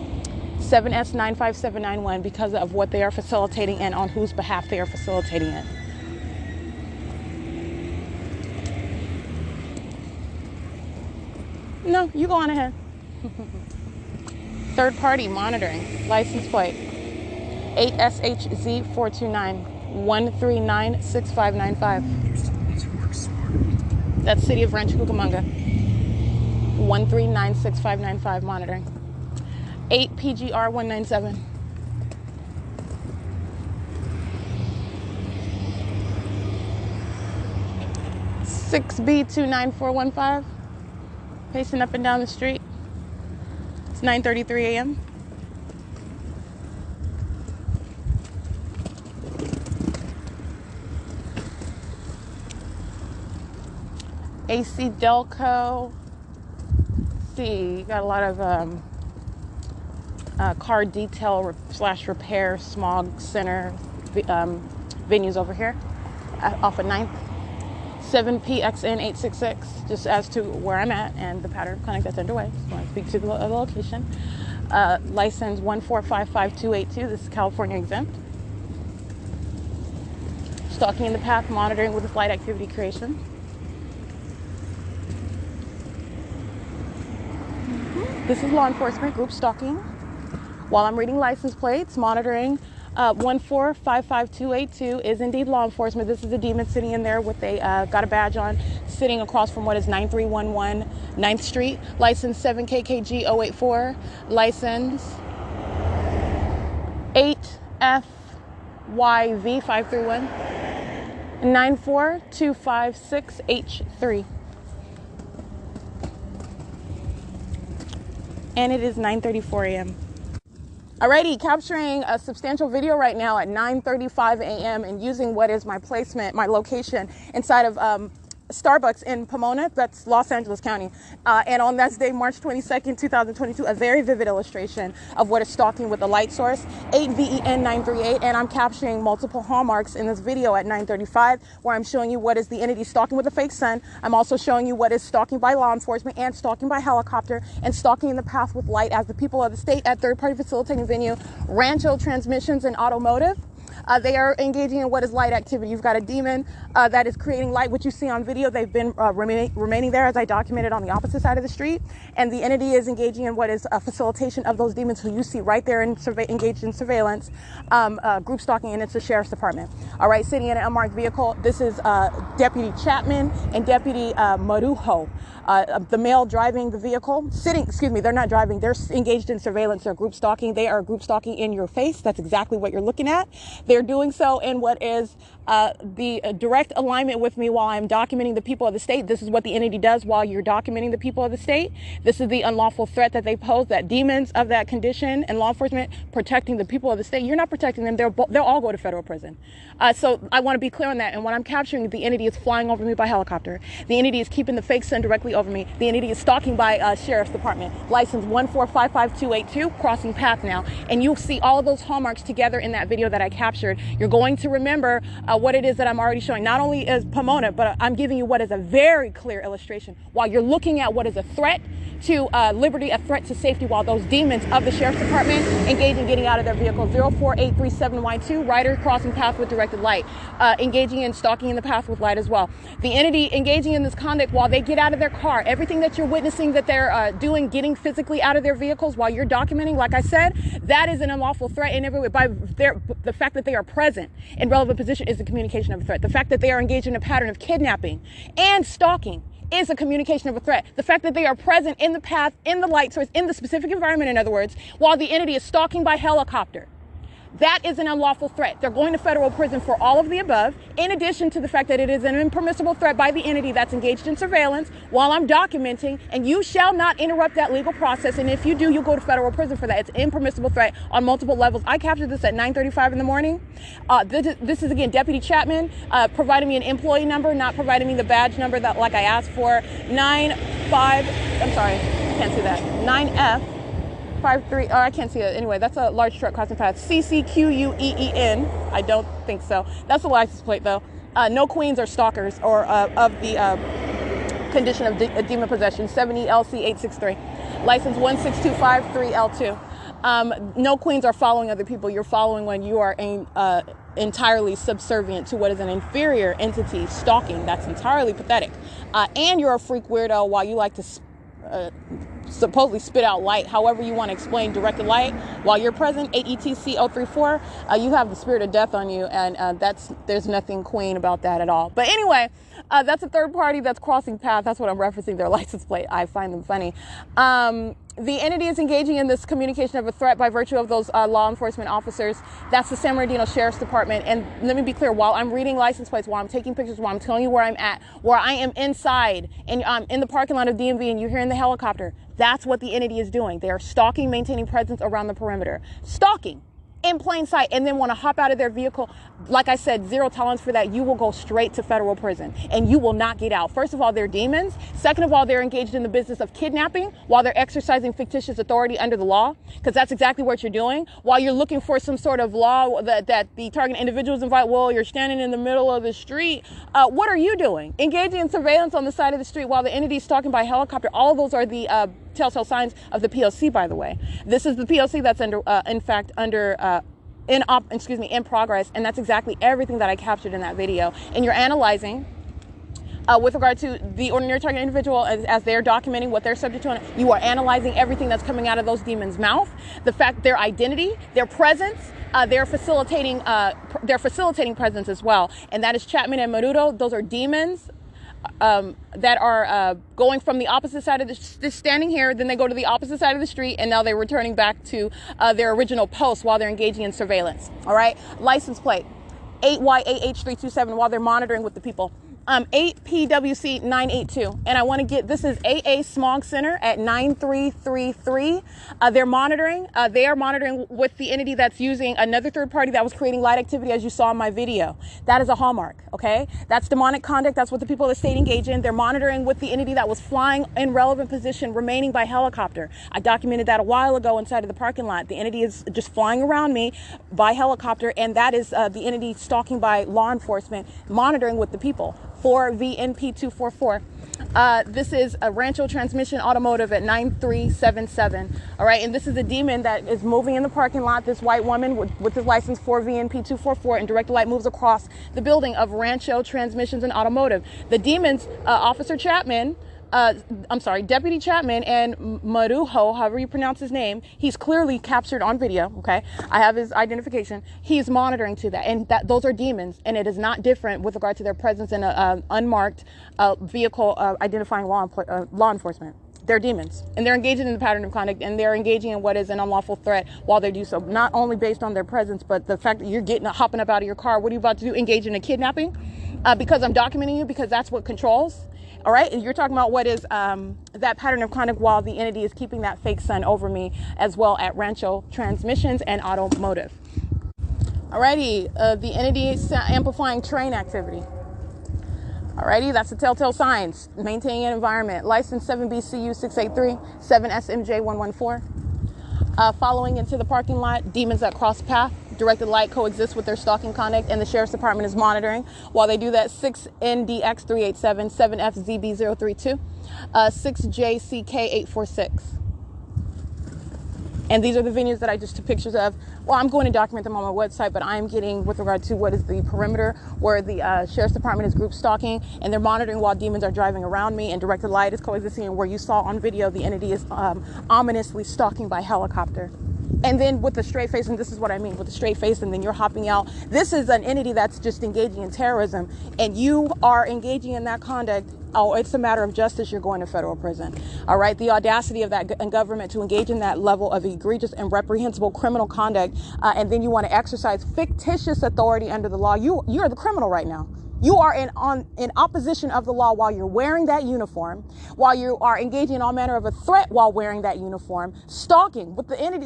7S 95791, because of what they are facilitating and on whose behalf they are facilitating it. No, you go on ahead. Third party monitoring, license plate 8SHZ 429 139 6595. That's City of Rancho Cucamonga. 139 6595 monitoring. 8 PGR 197. B 29415. Pacing up and down the street. It's 9:33 a.m. AC Delco. See, you got a lot of car detail / repair, smog center venues over here off of 9th. 7PXN 866, just as to where I'm at and the pattern of conduct that's underway. Just want to speak to the location. License 1455282. This is California exempt. Stalking in the path, monitoring with the flight activity creation. This is law enforcement group stalking. While I'm reading license plates, monitoring 1455282 is indeed law enforcement. This is a demon sitting in there with a got a badge on, sitting across from what is 9311 9th Street. License 7KKG 084. License 8FYV 531 94256H3. And it is 9:34 a.m. Alrighty, capturing a substantial video right now at 9:35 a.m. and using what is my placement, my location inside of Starbucks in Pomona, that's Los Angeles County. And on that day, March 22nd, 2022, a very vivid illustration of what is stalking with the light source, 8VEN938. And I'm capturing multiple hallmarks in this video at 9:35, where I'm showing you what is the entity stalking with a fake sun. I'm also showing you what is stalking by law enforcement and stalking by helicopter and stalking in the path with light as the people of the state at third-party facilitating venue, Rancho Transmissions and Automotive. They are engaging in what is light activity. You've got a demon that is creating light, which you see on video. They've been remaining there, as I documented, on the opposite side of the street. And the entity is engaging in what is a facilitation of those demons who you see right there engaged in surveillance, group stalking, and it's the sheriff's department. All right, sitting in an unmarked vehicle. This is Deputy Chapman and Deputy Marujo. The male driving the vehicle, they're not driving, they're engaged in surveillance. They're group stalking. They are group stalking in your face. That's exactly what you're looking at. They're doing so in what is the direct alignment with me while I'm documenting the people of the state. This is what the entity does while you're documenting the people of the state. This is the unlawful threat that they pose, that demons of that condition and law enforcement protecting the people of the state. You're not protecting them. They'll all go to federal prison. So I want to be clear on that. And when I'm capturing, the entity is flying over me by helicopter. The entity is keeping the fake sun directly over me. The entity is stalking by sheriff's department. License 1455282, crossing path now. And you'll see all of those hallmarks together in that video that I captured. You're going to remember what it is that I'm already showing. Not only is Pomona, but I'm giving you what is a very clear illustration while you're looking at what is a threat to liberty, a threat to safety, while those demons of the sheriff's department engage in getting out of their vehicle. 04837Y2, rider crossing path with directed light, engaging in stalking in the path with light as well. The entity engaging in this conduct while they get out of their car. Everything that you're witnessing that they're doing, getting physically out of their vehicles while you're documenting, like I said, that is an unlawful threat in every way. By the fact that they are present in relevant position is the communication of a threat. The fact that they are engaged in a pattern of kidnapping and stalking is a communication of a threat. The fact that they are present in the path, in the light source, in the specific environment, in other words, while the entity is stalking by helicopter, that is an unlawful threat. They're going to federal prison for all of the above, in addition to the fact that it is an impermissible threat by the entity that's engaged in surveillance while I'm documenting, and you shall not interrupt that legal process. And if you do, you'll go to federal prison for that. It's an impermissible threat on multiple levels. I captured this at 9:35 in the morning. This is again, Deputy Chapman, providing me an employee number, not providing me the badge number that like I asked for. 9F 53, I can't see it. Anyway, that's a large truck crossing path. CCQUEEN. I don't think so. That's the license plate, though. No queens or stalkers or of the condition of demon possession, 70 LC 863, license 16253L2. No queens are following other people. You're following when you are entirely subservient to what is an inferior entity stalking. That's entirely pathetic. And you're a freak weirdo while you like to supposedly spit out light. However you want to explain directed light while you're present, AETC 034, you have the spirit of death on you, and there's nothing queen about that at all. But anyway, that's a third party that's crossing paths. That's what I'm referencing, their license plate. I find them funny. The entity is engaging in this communication of a threat by virtue of those law enforcement officers. That's the San Bernardino Sheriff's Department. And let me be clear, while I'm reading license plates, while I'm taking pictures, while I'm telling you where I'm at, where I am inside and I'm in the parking lot of DMV and you're hearing the helicopter, that's what the entity is doing. They are stalking, maintaining presence around the perimeter. Stalking in plain sight, and then want to hop out of their vehicle. Like I said, zero tolerance for that. You will go straight to federal prison and you will not get out. First of all, they're demons. Second of all, they're engaged in the business of kidnapping while they're exercising fictitious authority under the law, because that's exactly what you're doing. While you're looking for some sort of law that the target individuals invite, well, you're standing in the middle of the street. What are you doing? Engaging in surveillance on the side of the street while the entity is stalking by helicopter. All of those are the telltale signs of the P.O.C, by the way. This is the P.O.C that's under, in fact, in progress, and that's exactly everything that I captured in that video. And you're analyzing with regard to the ordinary target individual as they're documenting what they're subject to. You are analyzing everything that's coming out of those demons' mouth, the fact, their identity, their presence. They're facilitating presence as well, and that is Chapman and Menudo. Those are demons that are going from the opposite side of the standing here, then they go to the opposite side of the street, and now they're returning back to their original post while they're engaging in surveillance. All right, license plate 8YAH327 while they're monitoring with the people. 8PWC 982, and I want to get, this is AA Smog Center at 9333. They are monitoring with the entity that's using another third party that was creating light activity, as you saw in my video. That is a hallmark, okay? That's demonic conduct. That's what the people of the state engage in. They're monitoring with the entity that was flying in relevant position, remaining by helicopter. I documented that a while ago inside of the parking lot. The entity is just flying around me by helicopter, and that is the entity stalking by law enforcement, monitoring with the people. 4VNP244. This is a Rancho Transmission Automotive at 9377. All right, and this is a demon that is moving in the parking lot. This white woman with his license 4VNP244, and direct light moves across the building of Rancho Transmissions and Automotive. The demons, Officer Chapman, Deputy Chapman and Marujo, however you pronounce his name, he's clearly captured on video, okay? I have his identification. He's monitoring to that, and those are demons, and it is not different with regard to their presence in an unmarked vehicle identifying law enforcement. They're demons, and they're engaging in the pattern of conduct, and they're engaging in what is an unlawful threat while they do so, not only based on their presence, but the fact that you're hopping up out of your car. What are you about to do? Engage in a kidnapping? Because I'm documenting you, because that's what controls. All right, and you're talking about what is that pattern of conduct while the entity is keeping that fake sun over me as well at Rancho Transmissions and Automotive. Alrighty, the entity is amplifying train activity. Alrighty, that's the telltale signs. Maintaining an environment. License 7BCU683, 7SMJ114. Following into the parking lot, demons that cross path. Directed light coexists with their stalking conduct, and the Sheriff's Department is monitoring. While they do that, 6NDX387, 7FZB032, 6JCK846. And these are the venues that I just took pictures of. Well, I'm going to document them on my website, but I'm getting with regard to what is the perimeter where the Sheriff's Department is group stalking, and they're monitoring while demons are driving around me, and directed light is coexisting, and where you saw on video, the entity is ominously stalking by helicopter. And then with the straight face, and this is what I mean, with the straight face, and then you're hopping out. This is an entity that's just engaging in terrorism, and you are engaging in that conduct. Oh, it's a matter of justice. You're going to federal prison. All right. The audacity of that government to engage in that level of egregious and reprehensible criminal conduct, and then you want to exercise fictitious authority under the law. You're the criminal right now. You are in opposition of the law while you're wearing that uniform, while you are engaging in all manner of a threat while wearing that uniform, stalking with the entity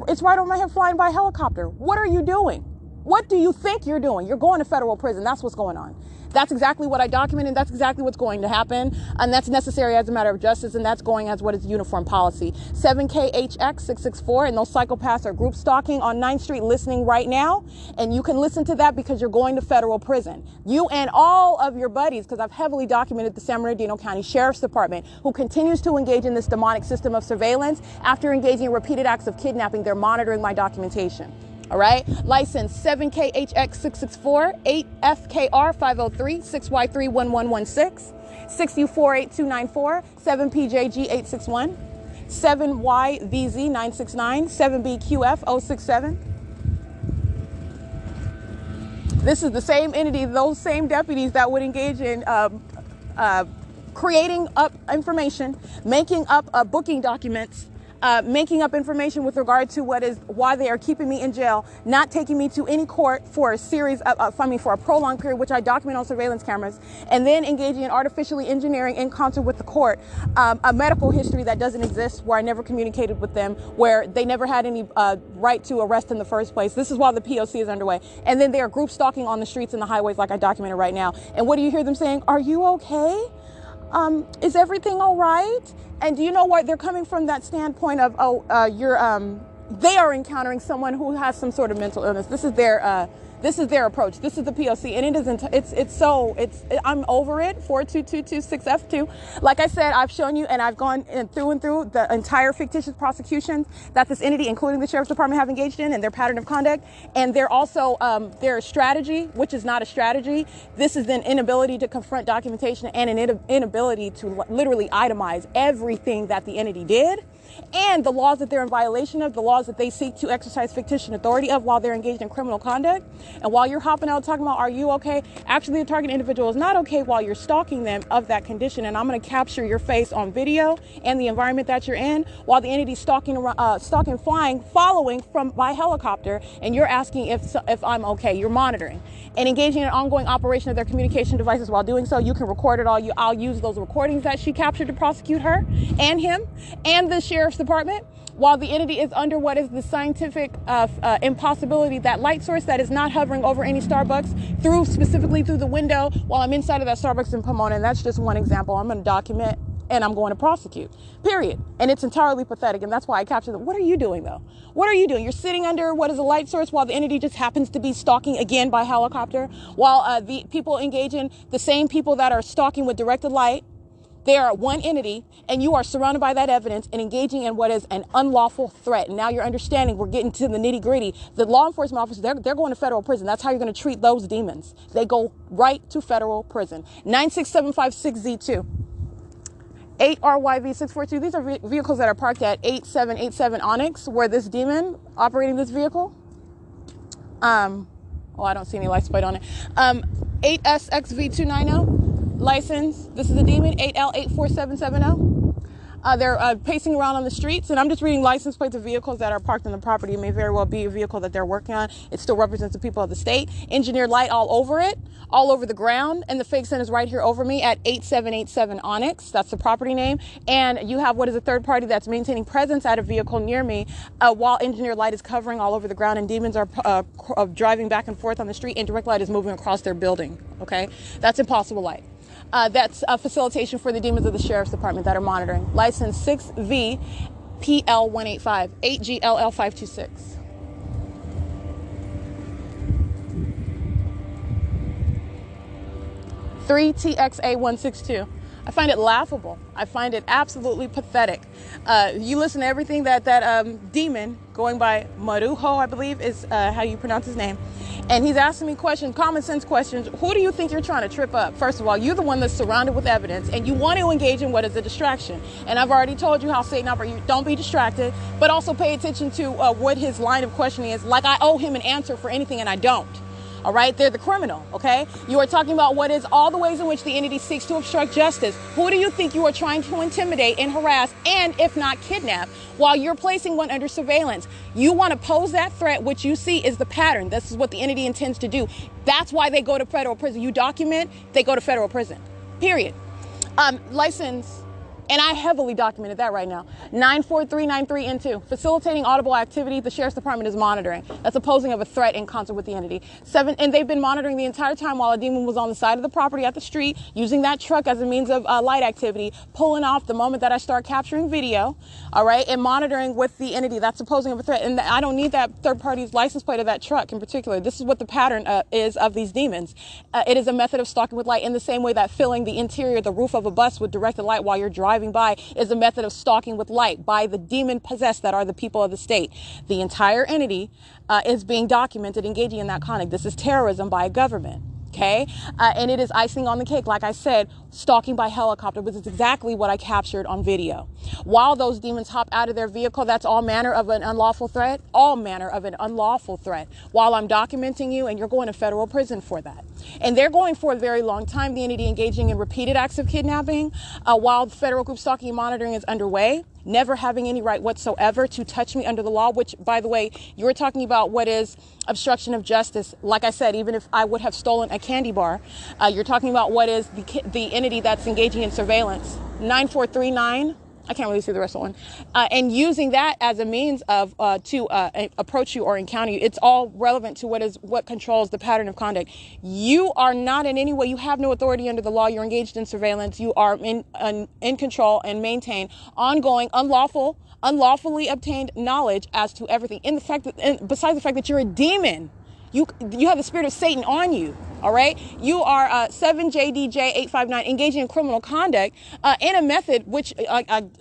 it's right over my head, flying by helicopter. What are you doing? What do you think you're doing? You're going to federal prison. That's what's going on. That's exactly what I documented. That's exactly what's going to happen. And that's necessary as a matter of justice. And that's going as what is uniform policy. 7KHX664. And those psychopaths are group stalking on 9th Street listening right now. And you can listen to that because you're going to federal prison. You and all of your buddies, because I've heavily documented the San Bernardino County Sheriff's Department, who continues to engage in this demonic system of surveillance after engaging in repeated acts of kidnapping. They're monitoring my documentation. All right. License 7KHX664, 8FKR503, 6Y31116, 6U48294, 7PJG861, 7YVZ969, 7BQF067. This is the same entity, those same deputies that would engage in creating up information, making up booking documents, making up information with regard to why they are keeping me in jail, not taking me to any court for a series of, for a prolonged period, which I document on surveillance cameras, and then engaging in artificially engineering in concert with the court, a medical history that doesn't exist, where I never communicated with them, where they never had any right to arrest in the first place. This is while the P.O.C is underway. And then they are group stalking on the streets and the highways like I documented right now. And what do you hear them saying? Are you okay? Is everything all right? And do you know what? They're coming from that standpoint of, they are encountering someone who has some sort of mental illness. This is their approach. This is the P.O.C. And it isn't, I'm over it. 42226F2. Like I said, I've shown you and I've gone through and through the entire fictitious prosecutions that this entity, including the Sheriff's Department, have engaged in and their pattern of conduct. And they're also, their strategy, which is not a strategy. This is an inability to confront documentation and an inability to literally itemize everything that the entity did, and the laws that they're in violation of, the laws that they seek to exercise fictitious authority of while they're engaged in criminal conduct. And while you're hopping out talking about, are you okay? Actually, the target individual is not okay while you're stalking them of that condition. And I'm going to capture your face on video and the environment that you're in while the entity's stalking, following from by helicopter. And you're asking if I'm okay. You're monitoring and engaging in an ongoing operation of their communication devices. While doing so, you can record it all. I'll use those recordings that she captured to prosecute her and him and the Sheriff's Department, while the entity is under what is the scientific impossibility, that light source that is not hovering over any Starbucks specifically through the window while I'm inside of that Starbucks in Pomona. And that's just one example. I'm going to document and I'm going to prosecute, period. And it's entirely pathetic. And that's why I captured them. What are you doing though? What are you doing? You're sitting under what is a light source while the entity just happens to be stalking again by helicopter, while the people engage in the same people that are stalking with directed light. They are one entity, and you are surrounded by that evidence and engaging in what is an unlawful threat. And now you're understanding, we're getting to the nitty gritty. The law enforcement officers, they're going to federal prison. That's how you're going to treat those demons. They go right to federal prison. 96756Z2. 8RYV642. These are vehicles that are parked at 8787 Onyx, where this demon operating this vehicle. I don't see any license plate on it. 8SXV290. License. This is a demon. 8L84770. They're pacing around on the streets, and I'm just reading license plates of vehicles that are parked on the property. It may very well be a vehicle that they're working on. It still represents the people of the state. Engineered light all over it, all over the ground, and the fake sun is right here over me at 8787 Onyx. That's the property name. And you have what is a third party that's maintaining presence at a vehicle near me while engineered light is covering all over the ground, and demons are driving back and forth on the street, and direct light is moving across their building. Okay, that's impossible light. That's a facilitation for the demons of the Sheriff's Department that are monitoring. License 6V PL185, 8GLL526. 3TXA162. I find it laughable. I find it absolutely pathetic. You listen to everything that demon, going by Marujo, I believe is how you pronounce his name, and he's asking me questions, common sense questions. Who do you think you're trying to trip up? First of all, you're the one that's surrounded with evidence, and you want to engage in what is a distraction. And I've already told you how Satan operates. Don't be distracted, but also pay attention to what his line of questioning is. Like I owe him an answer for anything, and I don't. All right, they're the criminal, okay? You are talking about what is all the ways in which the entity seeks to obstruct justice. Who do you think you are trying to intimidate and harass and, if not, kidnap, while you're placing one under surveillance? You want to pose that threat, which you see is the pattern. This is what the entity intends to do. That's why they go to federal prison. You document, they go to federal prison, period. License And I heavily documented that right now. 94393N2, facilitating audible activity the Sheriff's Department is monitoring. That's a posing of a threat in concert with the entity. 7, and they've been monitoring the entire time while a demon was on the side of the property at the street, using that truck as a means of light activity, pulling off the moment that I start capturing video, all right, and monitoring with the entity. That's a posing of a threat. And I don't need that third party's license plate of that truck in particular. This is what the pattern is of these demons. It is a method of stalking with light in the same way that filling the interior, the roof of a bus with directed light while you're driving by is a method of stalking with light by the demon possessed that are the people of the state. The entire entity is being documented engaging in that conduct. This is terrorism by a government. Okay. And it is icing on the cake. Like I said, stalking by helicopter, which is exactly what I captured on video. While those demons hop out of their vehicle, that's all manner of an unlawful threat, all manner of an unlawful threat. While I'm documenting you, and you're going to federal prison for that. And they're going for a very long time, the entity engaging in repeated acts of kidnapping, while federal group stalking and monitoring is underway, never having any right whatsoever to touch me under the law, which, by the way, you were talking about what is obstruction of justice. Like I said, even if I would have stolen a candy bar, you're talking about what is the entity that's engaging in surveillance. 9439. I can't really see the rest of the one. And using that as a means of to approach you or encounter you. It's all relevant to what controls the pattern of conduct. You are not in any way, you have no authority under the law. You're engaged in surveillance. You are in control and maintain ongoing unlawfully obtained knowledge as to everything. In the fact that, besides the fact that you're a demon, you have the spirit of Satan on you. All right. You are 7JDJ859 engaging in criminal conduct in a method which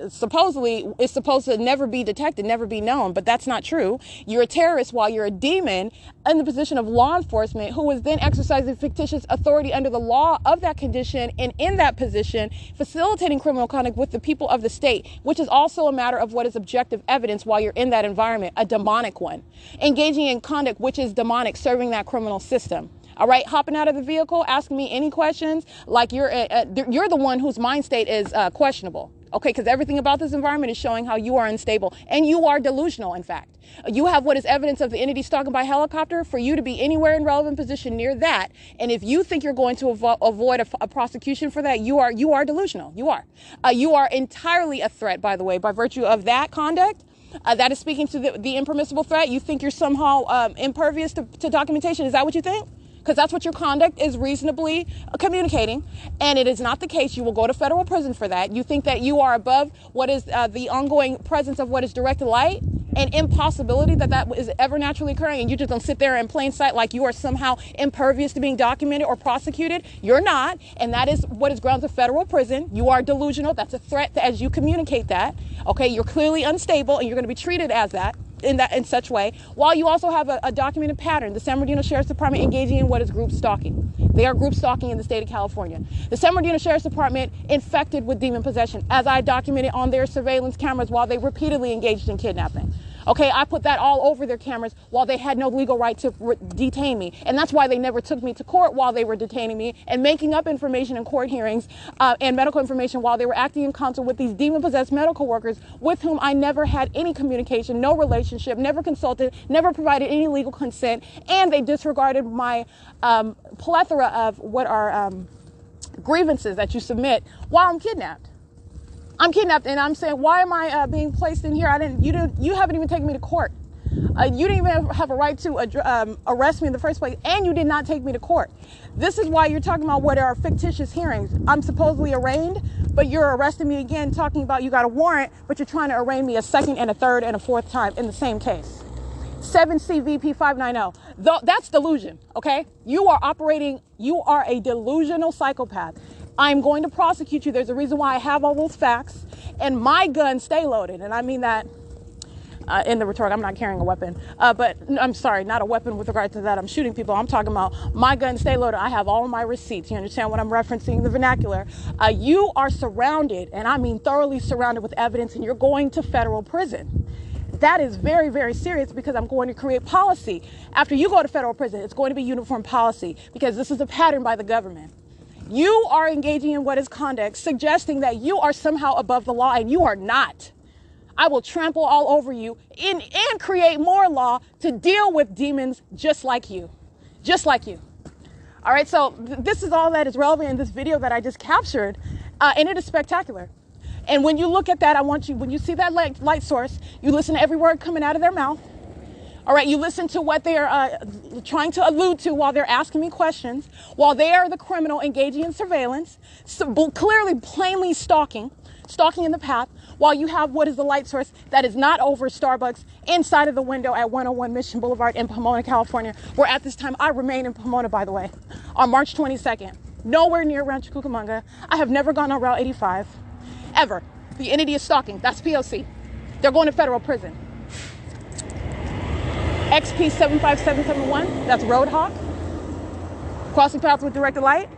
supposedly is supposed to never be detected, never be known. But that's not true. You're a terrorist while you're a demon in the position of law enforcement who is then exercising fictitious authority under the law of that condition. And in that position, facilitating criminal conduct with the people of the state, which is also a matter of what is objective evidence while you're in that environment, a demonic one. Engaging in conduct which is demonic, serving that criminal system. All right, hopping out of the vehicle, asking me any questions like you're the one whose mind state is questionable. Okay, because everything about this environment is showing how you are unstable and you are delusional. In fact, you have what is evidence of the entity stalking by helicopter for you to be anywhere in relevant position near that. And if you think you're going to avoid a prosecution for that, you are delusional. You are entirely a threat, by the way, by virtue of that conduct. That is speaking to the impermissible threat. You think you're somehow impervious to documentation. Is that what you think? Because that's what your conduct is reasonably communicating. And it is not the case. You will go to federal prison for that. You think that you are above what is the ongoing presence of what is directed light and impossibility that is ever naturally occurring. And you just don't sit there in plain sight like you are somehow impervious to being documented or prosecuted. You're not. And that is what is grounds of federal prison. You are delusional. That's a threat as you communicate that. Okay, you're clearly unstable and you're going to be treated as that. In such way, while you also have a documented pattern, the San Bernardino Sheriff's Department engaging in what is group stalking. They are group stalking in the state of California. The San Bernardino Sheriff's Department infected with demon possession, as I documented on their surveillance cameras while they repeatedly engaged in kidnapping. Okay, I put that all over their cameras while they had no legal right to detain me. And that's why they never took me to court while they were detaining me and making up information in court hearings and medical information while they were acting in concert with these demon-possessed medical workers with whom I never had any communication, no relationship, never consulted, never provided any legal consent. And they disregarded my plethora of what are grievances that you submit while I'm kidnapped. I'm kidnapped and I'm saying, why am I being placed in here? You haven't even taken me to court. You didn't even have a right to arrest me in the first place, and you did not take me to court. This is why you're talking about what are fictitious hearings. I'm supposedly arraigned, but you're arresting me again, talking about you got a warrant, but you're trying to arraign me a second and a third and a fourth time in the same case. 7CVP590. That's delusion, okay? You are a delusional psychopath. I'm going to prosecute you. There's a reason why I have all those facts. And my guns stay loaded. And I mean that in the rhetoric. I'm not carrying a weapon. But I'm sorry, not a weapon with regard to that. I'm shooting people. I'm talking about my guns stay loaded. I have all of my receipts. You understand what I'm referencing? The vernacular. You are surrounded, and I mean thoroughly surrounded with evidence, and you're going to federal prison. That is very, very serious because I'm going to create policy. After you go to federal prison, it's going to be uniform policy because this is a pattern by the government. You are engaging in what is conduct, suggesting that you are somehow above the law, and you are not. I will trample all over you and create more law to deal with demons just like you. Just like you. All right, so this is all that is relevant in this video that I just captured, and it is spectacular. And when you look at that, I want you, when you see that light source, you listen to every word coming out of their mouth. All right, you listen to what they're trying to allude to while they're asking me questions, while they are the criminal engaging in surveillance, so clearly, plainly stalking in the path, while you have what is the light source that is not over Starbucks inside of the window at 101 Mission Boulevard in Pomona, California, where at this time I remain in Pomona, by the way, on March 22nd, nowhere near Rancho Cucamonga. I have never gone on Route 85, ever. The entity is stalking. That's P.O.C. They're going to federal prison. XP 75771, that's Roadhawk, crossing paths with directed light.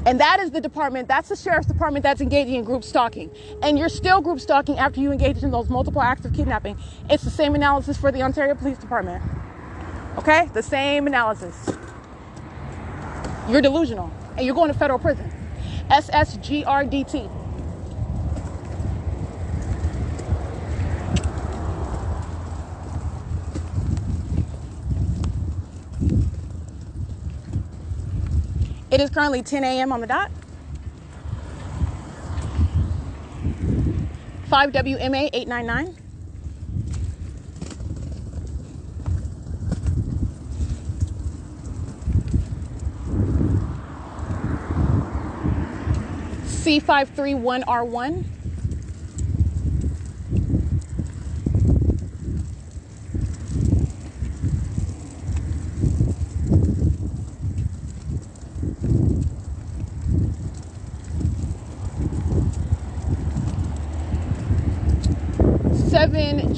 And that is the department, that's the sheriff's department that's engaging in group stalking. And you're still group stalking after you engage in those multiple acts of kidnapping. It's the same analysis for the Ontario Police Department. Okay? The same analysis. You're delusional, and you're going to federal prison. SSGRDT. It is currently 10 a.m. on the dot. 5WMA 899. C531R1.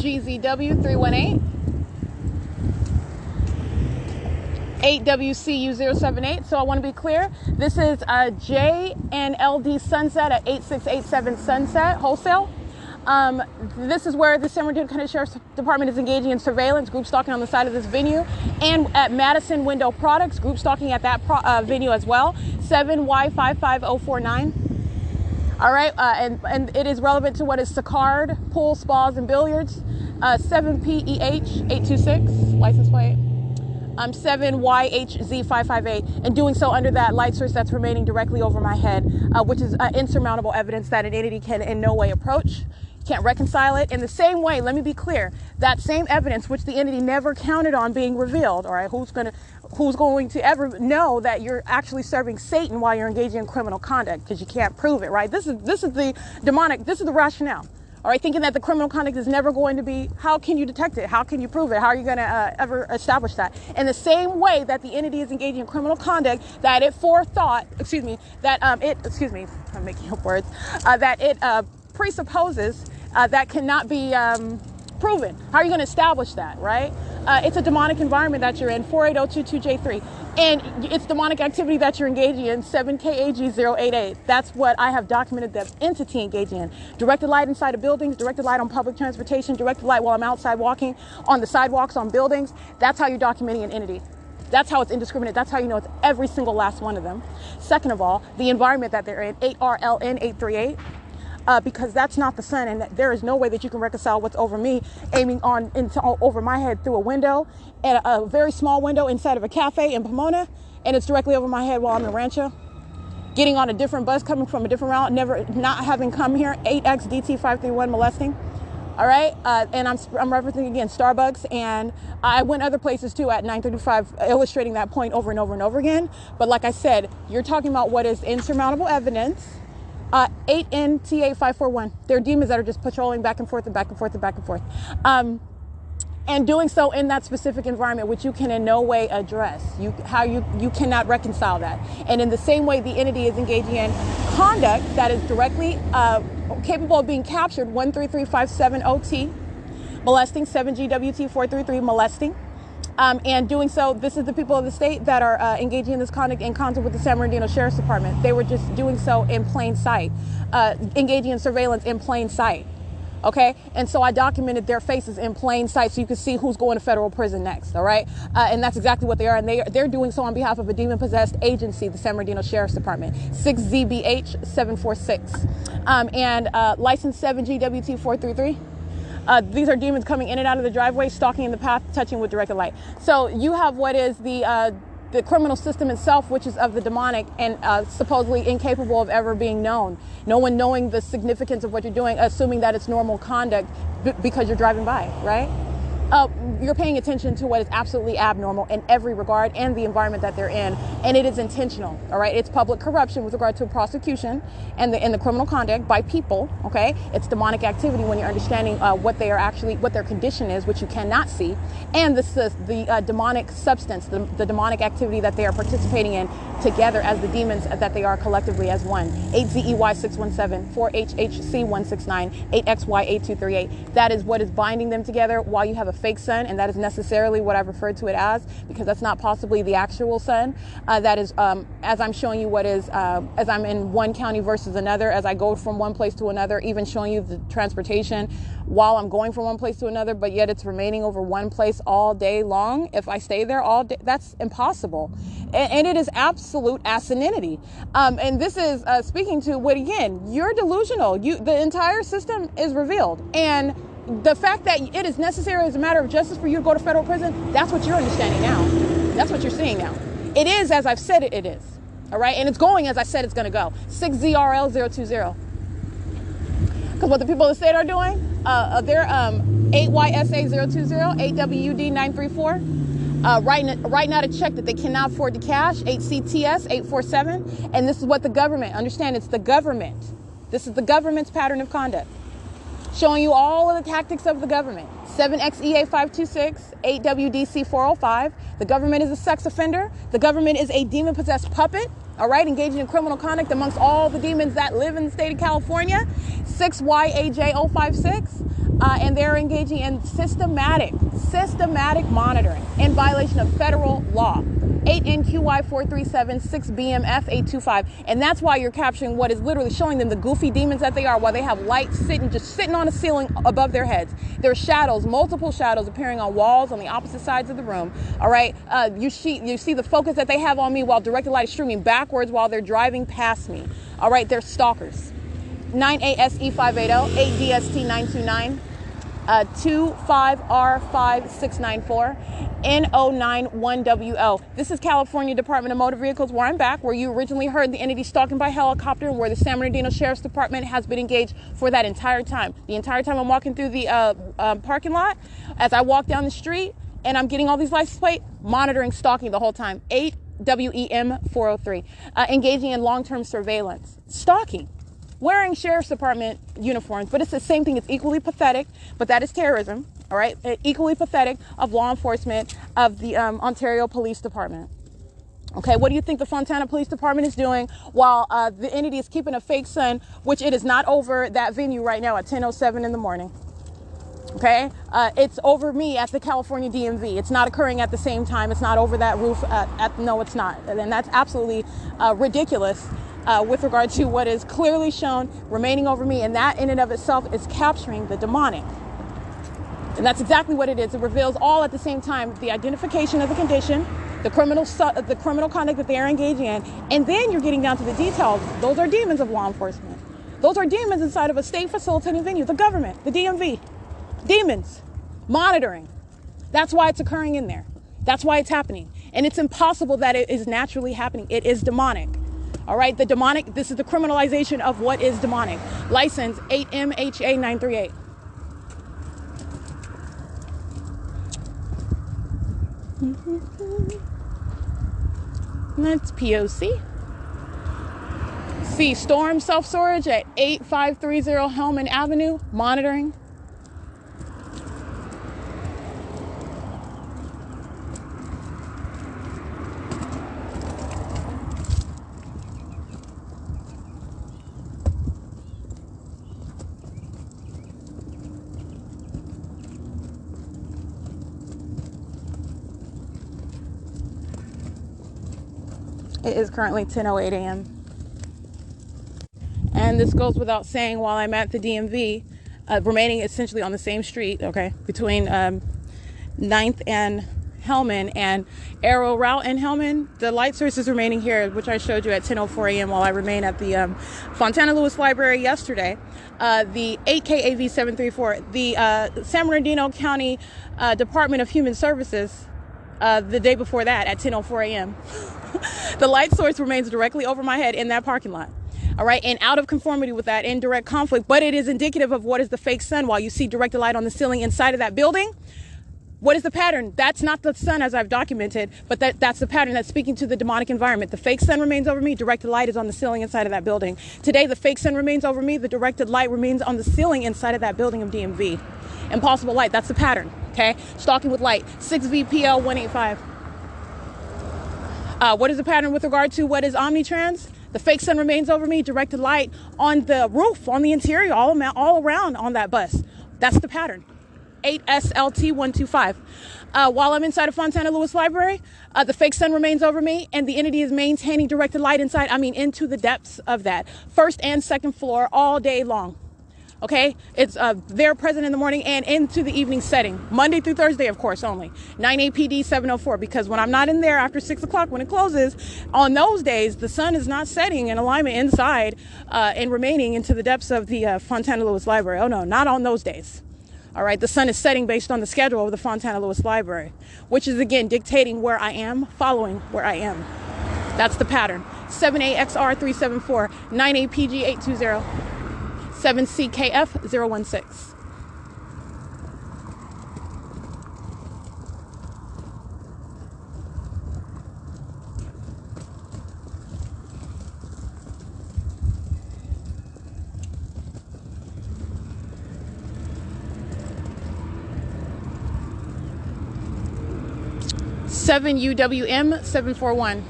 GZW 318, 8WCU 078. So I want to be clear. This is J and LD Sunset at 8687 Sunset Wholesale. This is where the San Bernardino County Sheriff's Department is engaging in surveillance, group stalking on the side of this venue, and at Madison Window Products, group stalking at that venue as well. 7Y55049. All right, and it is relevant to what is Sicard, pool, spas, and billiards. 7PEH826, license plate. 7YHZ558, and doing so under that light source that's remaining directly over my head, which is insurmountable evidence that an entity can in no way approach. Can't reconcile it. In the same way, let me be clear, that same evidence which the entity never counted on being revealed, all right, who's going to ever know that you're actually serving Satan while you're engaging in criminal conduct, because you can't prove it, right? This is the demonic, this is the rationale. All right, thinking that the criminal conduct is never going to be, how can you detect it? How can you prove it? How are you going to ever establish that? In the same way that the entity is engaging in criminal conduct, that it forethought, I'm making up words, that it presupposes that cannot be proven. How are you going to establish that, right? It's a demonic environment that you're in, 48022J3. And it's demonic activity that you're engaging in, 7KAG088. That's what I have documented the entity engaging in. Directed light inside of buildings, directed light on public transportation, directed light while I'm outside walking on the sidewalks on buildings. That's how you're documenting an entity. That's how it's indiscriminate. That's how you know it's every single last one of them. Second of all, the environment that they're in, 8RLN838. Because that's not the sun, and there is no way that you can reconcile what's over me aiming over my head through a window, and a very small window inside of a cafe in Pomona, and it's directly over my head while I'm in Rancho, getting on a different bus coming from a different route, not having come here, 8XDT531 molesting. All right, and I'm referencing again Starbucks, and I went other places too at 935, illustrating that point over and over and over again. But like I said, you're talking about what is insurmountable evidence. 8NTA541. They're demons that are just patrolling back and forth and back and forth and back and forth. And doing so in that specific environment, which you can in no way address. You cannot reconcile that. And in the same way, the entity is engaging in conduct that is directly capable of being captured, 13357OT, molesting, 7GWT433, molesting. And doing so, this is the people of the state that are engaging in this conduct in concert with the San Bernardino Sheriff's Department. They were just doing so in plain sight, engaging in surveillance in plain sight. Okay, and so I documented their faces in plain sight so you can see who's going to federal prison next. All right, and that's exactly what they are, and they're doing so on behalf of a demon-possessed agency, the San Bernardino Sheriff's Department, 6ZBH746, and license 7GWT433. These are demons coming in and out of the driveway, stalking in the path, touching with directed light. So you have what is the the criminal system itself, which is of the demonic and supposedly incapable of ever being known. No one knowing the significance of what you're doing, assuming that it's normal conduct because you're driving by, right? You're paying attention to what is absolutely abnormal in every regard and the environment that they're in, and it is intentional, all right? It's public corruption with regard to prosecution and the criminal conduct by people, okay? It's demonic activity when you're understanding what they are actually, what their condition is, which you cannot see, and the demonic substance, the demonic activity that they are participating in together as the demons that they are collectively as one. 8ZEY617, 4HHC169, 8XY8238. That is what is binding them together while you have a fake sun, and that is necessarily what I've referred to it as, because that's not possibly the actual sun. That is, as I'm showing you what is, as I'm in one county versus another, as I go from one place to another, even showing you the transportation while I'm going from one place to another, but yet it's remaining over one place all day long. If I stay there all day, that's impossible. And it is absolute asininity. And this is speaking to what, again, you're delusional. The entire system is revealed. And the fact that it is necessary as a matter of justice for you to go to federal prison, that's what you're understanding now. That's what you're seeing now. It is as I've said it is. All right? And it's going as I said it's going to go. 6ZRL020. Because what the people of the state are doing, they're 8YSA020, 8WUD934. Writing out a check that they cannot afford to cash, 8CTS847. And this is what the government, understand, it's the government. This is the government's pattern of conduct. Showing you all of the tactics of the government. 7XEA526, 8WDC405. The government is a sex offender. The government is a demon-possessed puppet, all right, engaging in criminal conduct amongst all the demons that live in the state of California. 6YAJ056. And they're engaging in systematic monitoring in violation of federal law. 8NQY437, 6BMF825. And that's why you're capturing what is literally showing them the goofy demons that they are, while they have lights just sitting on a ceiling above their heads. There are shadows, multiple shadows appearing on walls on the opposite sides of the room. All right. You see the focus that they have on me while directed light is streaming backwards while they're driving past me. All right. They're stalkers. 9ASE580, 8DST929. 25R5694, N091WO. This is California Department of Motor Vehicles, where I'm back, where you originally heard the entity stalking by helicopter, and where the San Bernardino Sheriff's Department has been engaged for that entire time. The entire time I'm walking through the parking lot, as I walk down the street, and I'm getting all these license plates, monitoring, stalking the whole time. 8WEM403, engaging in long-term surveillance, stalking. Wearing Sheriff's Department uniforms, but it's the same thing. It's equally pathetic, but that is terrorism, all right? Equally pathetic of law enforcement of the Ontario Police Department. Okay, what do you think the Fontana Police Department is doing while the entity is keeping a fake sun, which it is not over that venue right now at 10:07 in the morning? Okay, it's over me at the California DMV. It's not occurring at the same time. It's not over that roof. No, it's not. And that's absolutely ridiculous. With regard to what is clearly shown remaining over me, and that in and of itself is capturing the demonic. And that's exactly what it is. It reveals all at the same time the identification of the condition, the criminal conduct that they are engaging in, and then you're getting down to the details. Those are demons of law enforcement. Those are demons inside of a state facilitating venue, the government, the DMV. Demons, monitoring. That's why it's occurring in there. That's why it's happening. And it's impossible that it is naturally happening. It is demonic. All right, the demonic, this is the criminalization of what is demonic. License 8MHA938. That's P.O.C. See, storm self-storage at 8530 Hellman Avenue, monitoring. It is currently 10:08 a.m. And this goes without saying, while I'm at the DMV, remaining essentially on the same street, okay, between 9th and Hellman and Arrow Route and Hellman, the light source is remaining here, which I showed you at 10:04 a.m. while I remain at the Fontana Lewis Library yesterday. The 8KAV734, the San Bernardino County Department of Human Services the day before that at 10:04 a.m. The light source remains directly over my head in that parking lot. All right, and out of conformity with that, in direct conflict, but it is indicative of what is the fake sun. While you see directed light on the ceiling inside of that building, what is the pattern? That's not the sun as I've documented, but that's the pattern that's speaking to the demonic environment. The fake sun remains over me, directed light is on the ceiling inside of that building. Today, the fake sun remains over me, the directed light remains on the ceiling inside of that building of DMV. Impossible light, that's the pattern, okay? Stalking with light, 6VPL 185. What is the pattern with regard to what is omnitrans? The fake sun remains over me, directed light on the roof, on the interior, all around on that bus. That's the pattern. 8SLT 125. While I'm inside of Fontana Lewis Library, the fake sun remains over me, and the entity is maintaining directed light inside, into the depths of that. First and second floor all day long. Okay, it's they're present in the morning and into the evening setting, Monday through Thursday, of course, only 9 APD 704, because when I'm not in there after 6 o'clock when it closes, on those days the sun is not setting in alignment inside and remaining into the depths of the Fontana Lewis Library. Oh no, not on those days. All right, the sun is setting based on the schedule of the Fontana Lewis Library, which is again dictating where I am, following where I am. That's the pattern. 7AXR 374, 9APG 820. 7CKF 016. Seven UWM 741.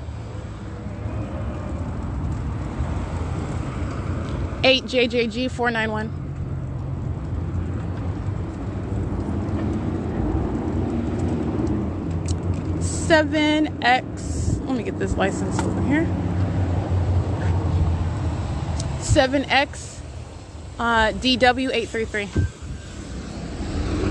8 JJG 491. 7X. Let me get this license over here. 7X DW 833.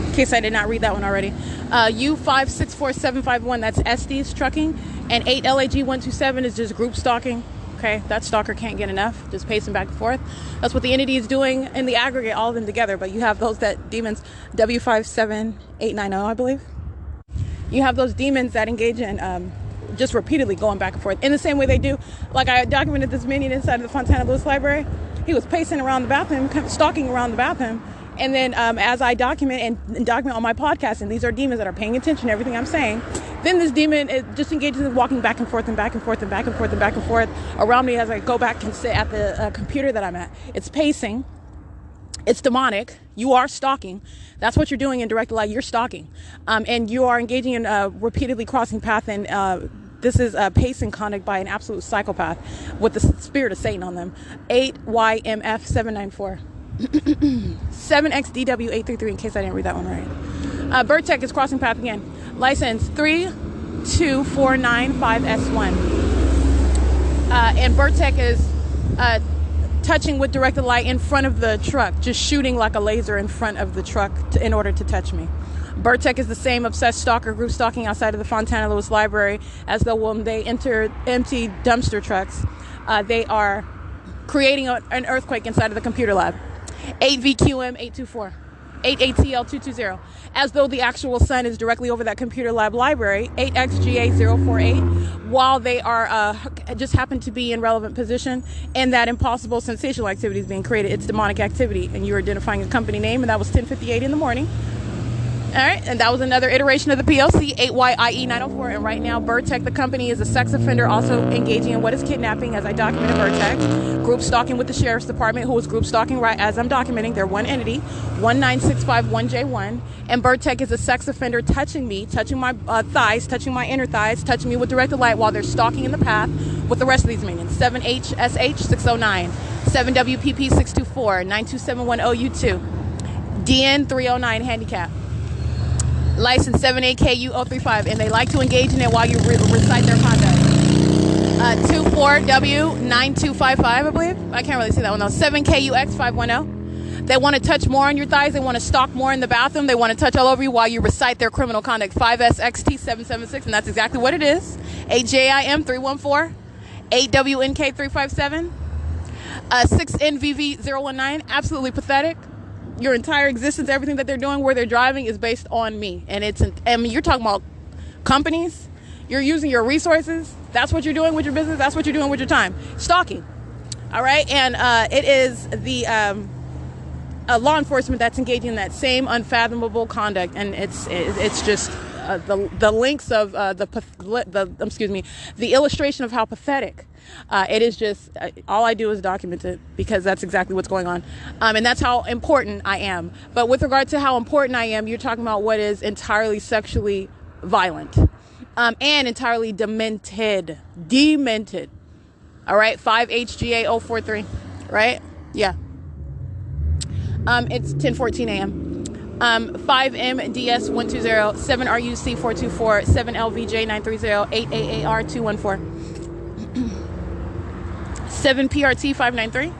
In case I did not read that one already. U564751. That's Estes Trucking, and 8 LAG 127 is just group stalking. Okay, that stalker can't get enough, just pacing back and forth. That's what the entity is doing in the aggregate, all of them together. But you have those that demons, W57890, I believe. You have those demons that engage in just repeatedly going back and forth in the same way they do. Like I documented this minion inside of the Fontana Lewis Library. He was pacing around the bathroom, stalking around the bathroom. And then as I document and document on my podcast, and these are demons that are paying attention to everything I'm saying, then this demon just engages in walking back and forth and back and forth and back and forth and back and forth around me as I go back and sit at the computer that I'm at. It's pacing. It's demonic. You are stalking. That's what you're doing in direct light. You're stalking. And you are engaging in repeatedly crossing path. And this is pacing conduct by an absolute psychopath with the spirit of Satan on them. 8YMF 794. 7XDW833, in case I didn't read that one right. Vertec is crossing path again. License 32495S1. And Vertec is touching with directed light in front of the truck, just shooting like a laser in front of the truck in order to touch me. Vertec is the same obsessed stalker group stalking outside of the Fontana Lewis Library, as though when they enter empty dumpster trucks, they are creating an earthquake inside of the computer lab. 8VQM824, 8ATL220, as though the actual sun is directly over that computer lab library. 8XGA048, while they are just happen to be in relevant position, and that impossible sensational activity is being created. It's demonic activity, and you're identifying a company name, and that was 10:58 in the morning. All right, and that was another iteration of the P.O.C. 8YIE904, and right now Vertec, the company, is a sex offender also engaging in what is kidnapping, as I documented. Vertec, group stalking with the Sheriff's Department, who was group stalking right as I'm documenting. They're one entity, 19651J1, and Vertec is a sex offender touching me, touching my thighs, touching my inner thighs, touching me with directed light while they're stalking in the path with the rest of these minions. 7HSH609, 7WPP624, 92710U2, DN309 handicap. License 7AKU035, and they like to engage in it while you recite their conduct. 24W9255, I believe. I can't really see that one though. 7KUX510. They want to touch more on your thighs. They want to stalk more in the bathroom. They want to touch all over you while you recite their criminal conduct. 5SXT776, and that's exactly what it is. 8JIM314, 8WNK357, 6NVV019. Absolutely pathetic. Your entire existence, everything that they're doing, where they're driving, is based on me. And you're talking about companies. You're using your resources. That's what you're doing with your business. That's what you're doing with your time. Stalking. All right. And it is the law enforcement that's engaging in that same unfathomable conduct. And it's just the links of the illustration of how pathetic it is. Just all I do is document it, because that's exactly what's going on, and that's how important I am. But with regard to how important I am, you're talking about what is entirely sexually violent, and entirely demented. All right, 5HGA043, right? Yeah. It's 10:14 a.m. 5MDS120, 7RUC424, 7LVJ930, 8AAR214, 7PRT593,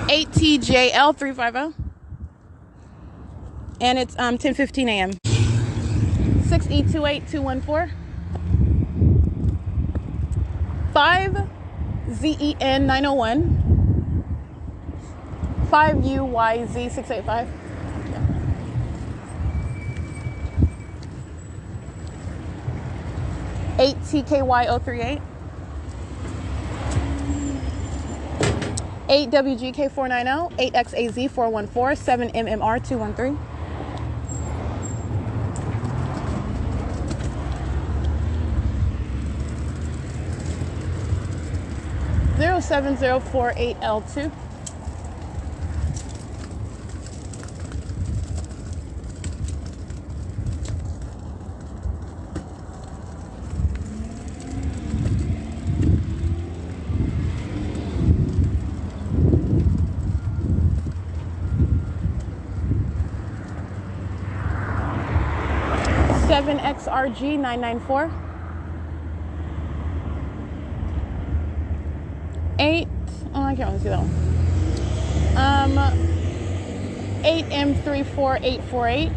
8TJL350, and it's 10:15 a.m. 6E28214, 5ZEN901, 5UYZ685. 8TKY038, 8WGK490, 8XAZ414, 7MMR213, 07048L2, 7XRG994, 8, oh, I can't really see that one. 8M34848,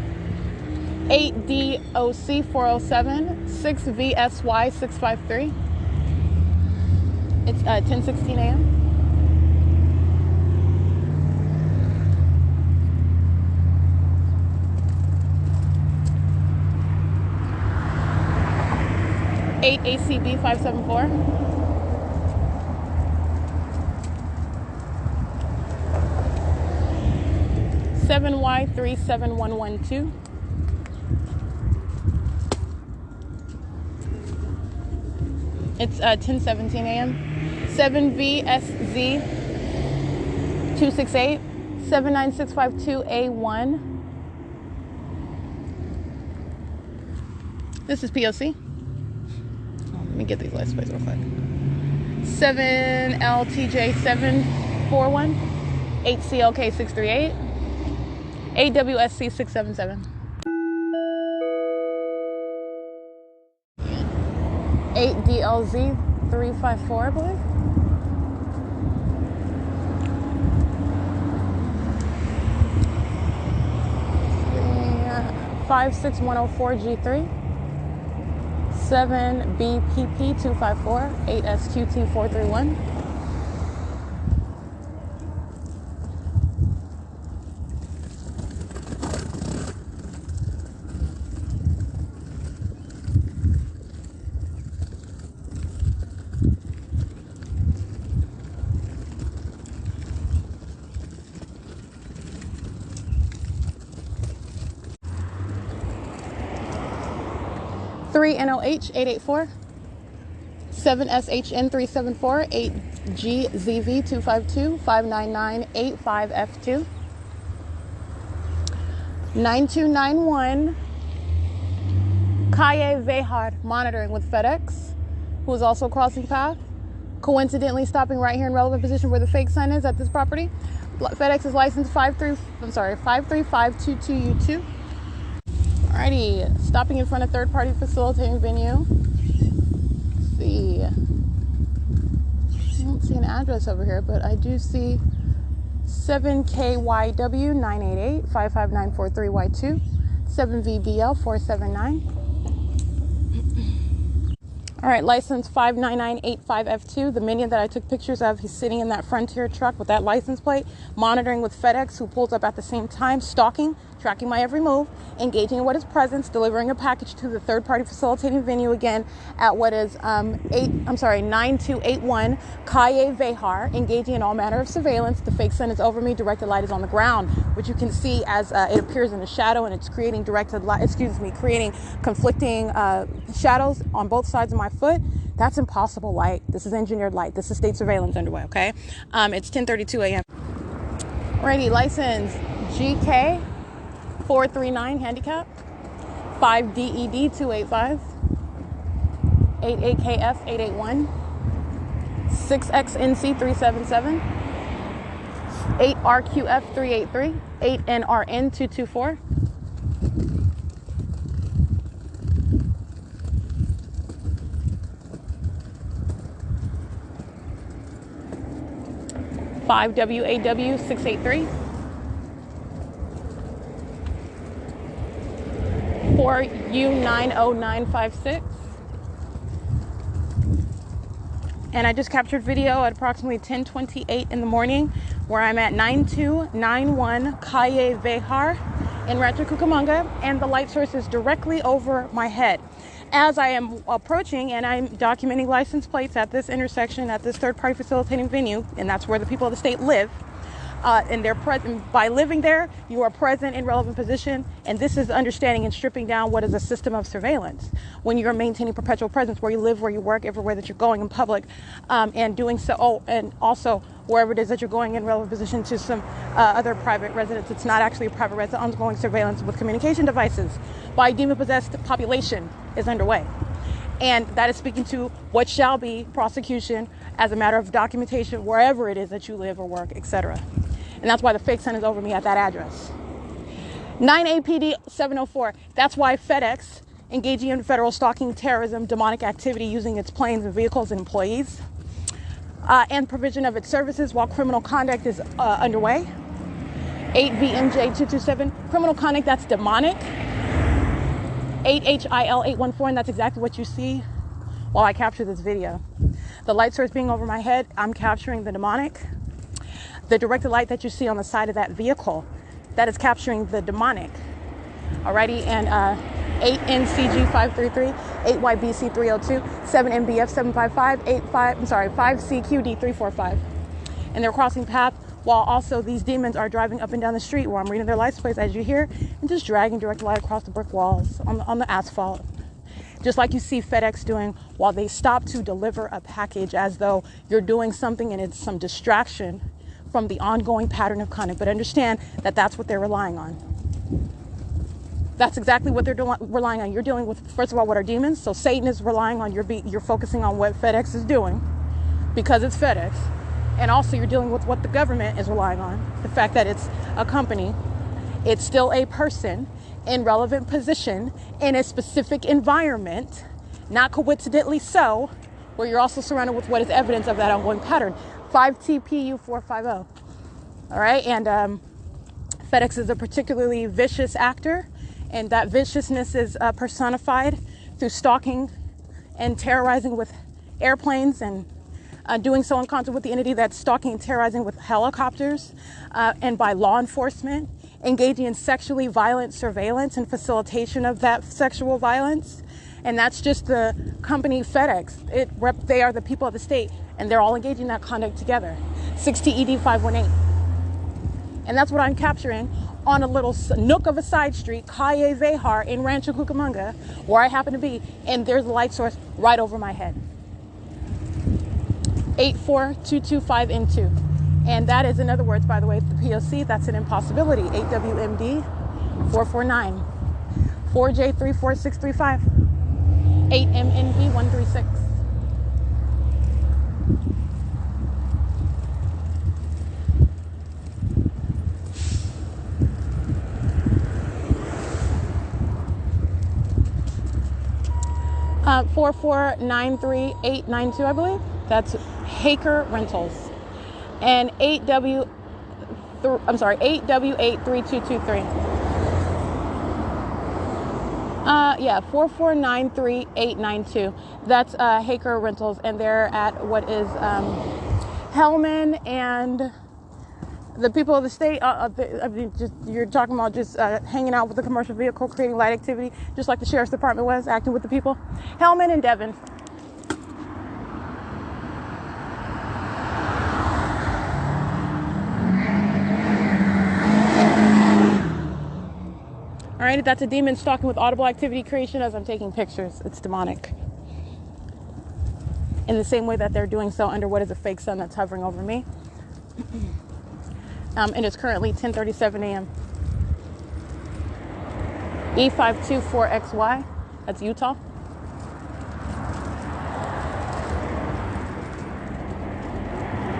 8DOC407, 6VSY653. It's 10:16 a.m. 8ACB574, 7Y37112, 10:17 a.m. 7VSZ268, 79652A1. This is P.O.C. Let me get these license plates real quick. 7LTJ741, 8CLK638, 8WSC677, 8DLZ354, I believe. Yeah, 56104G3, 7BPP254, 8SQT431, 3NOH884, 7SHN374, 8GZV252, 59985F2, 9291 Kaye Vehar, monitoring with FedEx, who is also crossing path, coincidentally stopping right here in relevant position where the fake sign is at this property. FedEx is license 53522U2. Alrighty, stopping in front of third-party facilitating venue. Let's see. I don't see an address over here, but I do see 7KYW988 55943Y2, 7VBL479. Alright, license 59985F2. The minion that I took pictures of, he's sitting in that Frontier truck with that license plate, monitoring with FedEx, who pulls up at the same time, stalking, tracking my every move, engaging in what is presence, delivering a package to the third-party facilitating venue again at what is 9281 Calle Vejar, engaging in all manner of surveillance. The fake sun is over me, directed light is on the ground, which you can see as it appears in the shadow, and it's creating creating conflicting shadows on both sides of my foot. That's impossible light. This is engineered light. This is state surveillance underway, okay? It's 10:32 a.m. Alrighty, license GK 439 handicap 5DED 285 88KF 881 6XNC 377 8RQF 383 8NRN 224 5WAW 683 4U90956. And I just captured video at approximately 10:28 in the morning where I'm at 9291 Calle Vejar in Rancho Cucamonga, and the light source is directly over my head. As I am approaching and I'm documenting license plates at this intersection, at this third-party facilitating venue, and that's where the people of the state live, and they're present. By living there, you are present in relevant position, and this is understanding and stripping down what is a system of surveillance. When you're maintaining perpetual presence where you live, where you work, everywhere that you're going in public, and doing so, and also wherever it is that you're going in relevant position to some other private residence. It's not actually a private residence. Ongoing surveillance with communication devices by demon-possessed population is underway. And that is speaking to what shall be prosecution as a matter of documentation wherever it is that you live or work, etc. And that's why the fake sun is over me at that address. 9APD 704. That's why FedEx engaging in federal stalking, terrorism, demonic activity using its planes and vehicles and employees, and provision of its services while criminal conduct is underway. 8VMJ227. Criminal conduct that's demonic. 8HIL814, and that's exactly what you see while I capture this video. The light source being over my head, I'm capturing the demonic. The directed light that you see on the side of that vehicle, that is capturing the demonic. Alrighty, and 8NCG533, 8YBC302, 7MBF755, 5CQD345. And they're crossing path while also these demons are driving up and down the street where I'm reading their license plates, as you hear, and just dragging direct light across the brick walls on the asphalt. Just like you see FedEx doing while they stop to deliver a package, as though you're doing something and it's some distraction from the ongoing pattern of conduct. But understand that that's what they're relying on. That's exactly what they're relying on. You're dealing with, first of all, what are demons? So Satan is relying on you're focusing on what FedEx is doing because it's FedEx. And also you're dealing with what the government is relying on. The fact that it's a company, it's still a person in relevant position in a specific environment, not coincidentally so, where you're also surrounded with what is evidence of that ongoing pattern. 5TPU450. All right, and FedEx is a particularly vicious actor, and that viciousness is personified through stalking and terrorizing with airplanes, and doing so in concert with the entity that's stalking and terrorizing with helicopters, and by law enforcement, engaging in sexually violent surveillance and facilitation of that sexual violence. And that's just the company FedEx. They are the people of the state, and they're all engaging in that conduct together. 60ED518. And that's what I'm capturing on a little nook of a side street, Calle Vejar in Rancho Cucamonga, where I happen to be, and there's a light source right over my head. 84225N2. And that is, in other words, by the way, the P.O.C, that's an impossibility. 8WMD 449. 4J34635. 8MNV 136. Uh, 4493892, I believe. That's Haker Rentals. And 8W83223. Yeah, 4493892. That's Haker Rentals, and they're at what is Hellman and The people of the state, I mean, you're talking about just hanging out with the commercial vehicle, creating light activity, just like the sheriff's department was, acting with the people. Hellman and Devon. All right, that's a demon stalking with audible activity creation as I'm taking pictures. It's demonic. In the same way that they're doing so under what is a fake sun that's hovering over me. And it's currently 10:37 a.m. E524XY, that's Utah.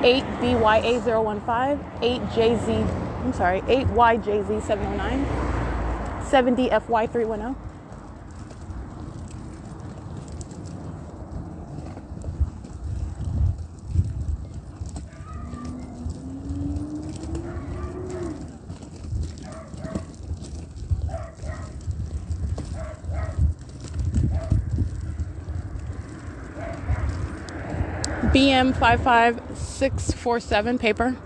$8BYA015, 8YJZ709, 7DFY310. BM55647 paper,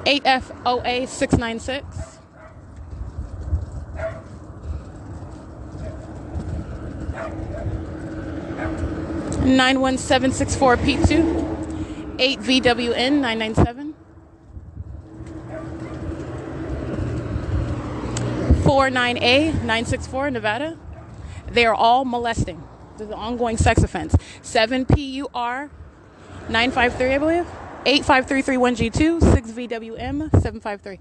8FOA696, 91764P2, 8VWN997, 49A964 Nevada. They are all molesting. This is an ongoing sex offense. 7PUR 953, I believe. 85331G2, 6VWM 753.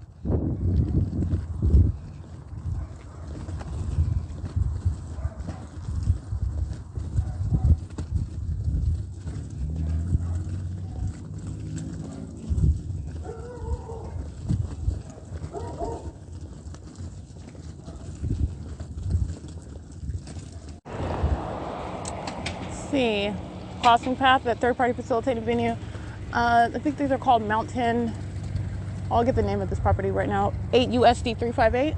Let's see. Crossing path at third-party facilitated venue. I think these are called Mountain. I'll get the name of this property right now. 8 U.S.C 358,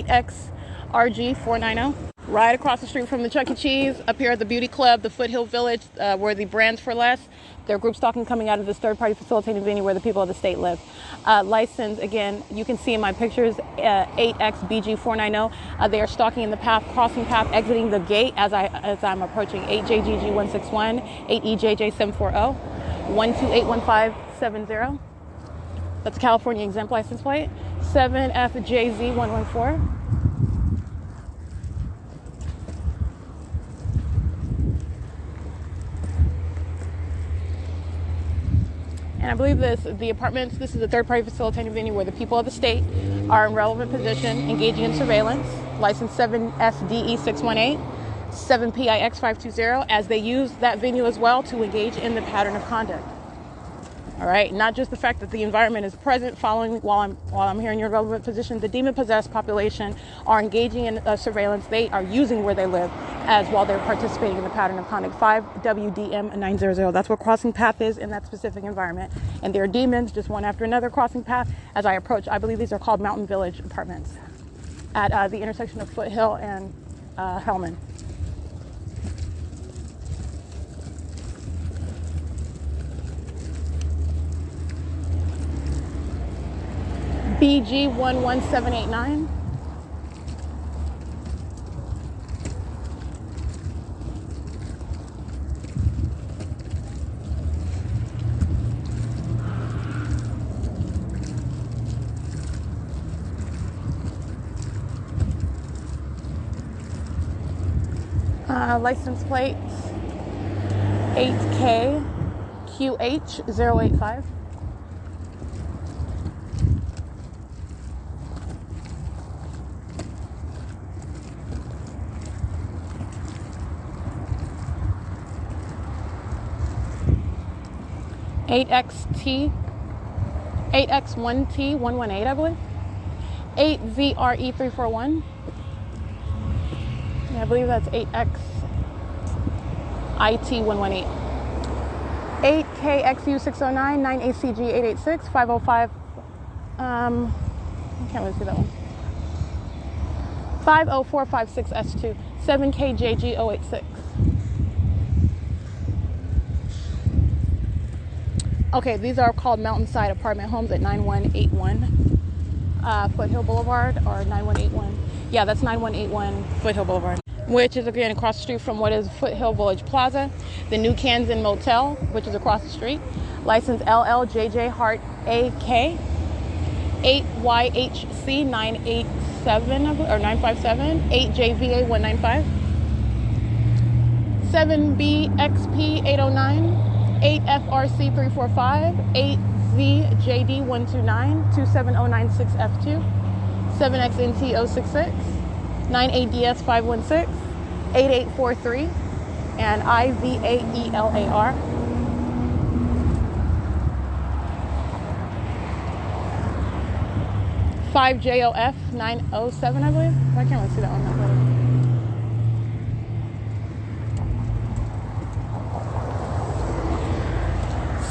8X RG 490. Right across the street from the Chuck E. Cheese, up here at the Beauty Club, the Foothill Village, where the Brands for Less. They're group stalking coming out of this third-party facilitated venue where the people of the state live. License, again, you can see in my pictures, 8XBG 490. They are stalking in the path, crossing path, exiting the gate as I'm approaching. 8JGG 161, 8EJJ 740, 1281570. That's a California exempt license plate. 7FJZ 114. And I believe the apartments, this is a third-party facilitating venue where the people of the state are in relevant position, engaging in surveillance. License 7SDE618, 7PIX520, as they use that venue as well to engage in the pattern of conduct. All right, not just the fact that the environment is present following while I'm here in your relevant position. The demon-possessed population are engaging in surveillance. They are using where they live as while they're participating in the pattern of conduct. 5WDM900. That's what crossing path is in that specific environment. And there are demons just one after another crossing path as I approach. I believe these are called Mountain Village apartments at the intersection of Foothill and Hellman. BG11789. License plate 8KQH085. $8X1T118, I believe. 8VRE341. Yeah, I believe that's 8XIT118. 8KXU609, 9ACG886, 505. I can't really see that one. 50456S2, 7KJG086. Okay, these are called Mountainside Apartment Homes at 9181 Foothill Boulevard, or 9181. Yeah, that's 9181 Foothill Boulevard, which is again across the street from what is Foothill Village Plaza, the New Kansan Motel, which is across the street. License LLJJ Hart AK 8YHC 987 or 957 8JVA 195 7BXP 809 8FRC 345 8ZJD 129 27096F2 7XNT 066 98DS 516 8843 and IVAELAR. Five JOF 907, I believe. I can't really see that on that photo.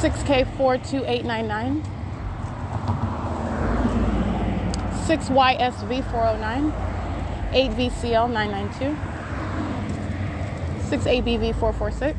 6K42899 6YSV 409 8VCL 992 6ABV 446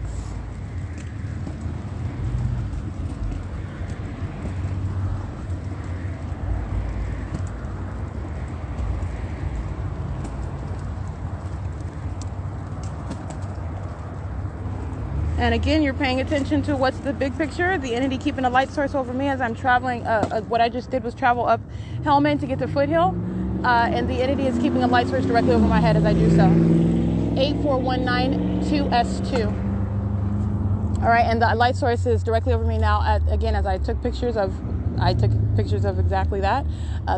And again, you're paying attention to what's the big picture. The entity keeping a light source over me as I'm traveling. What I just did was travel up Hellman to get to Foothill. And the entity is keeping a light source directly over my head as I do so. 84192S2. All right, and the light source is directly over me now. Again, as I took pictures of exactly that.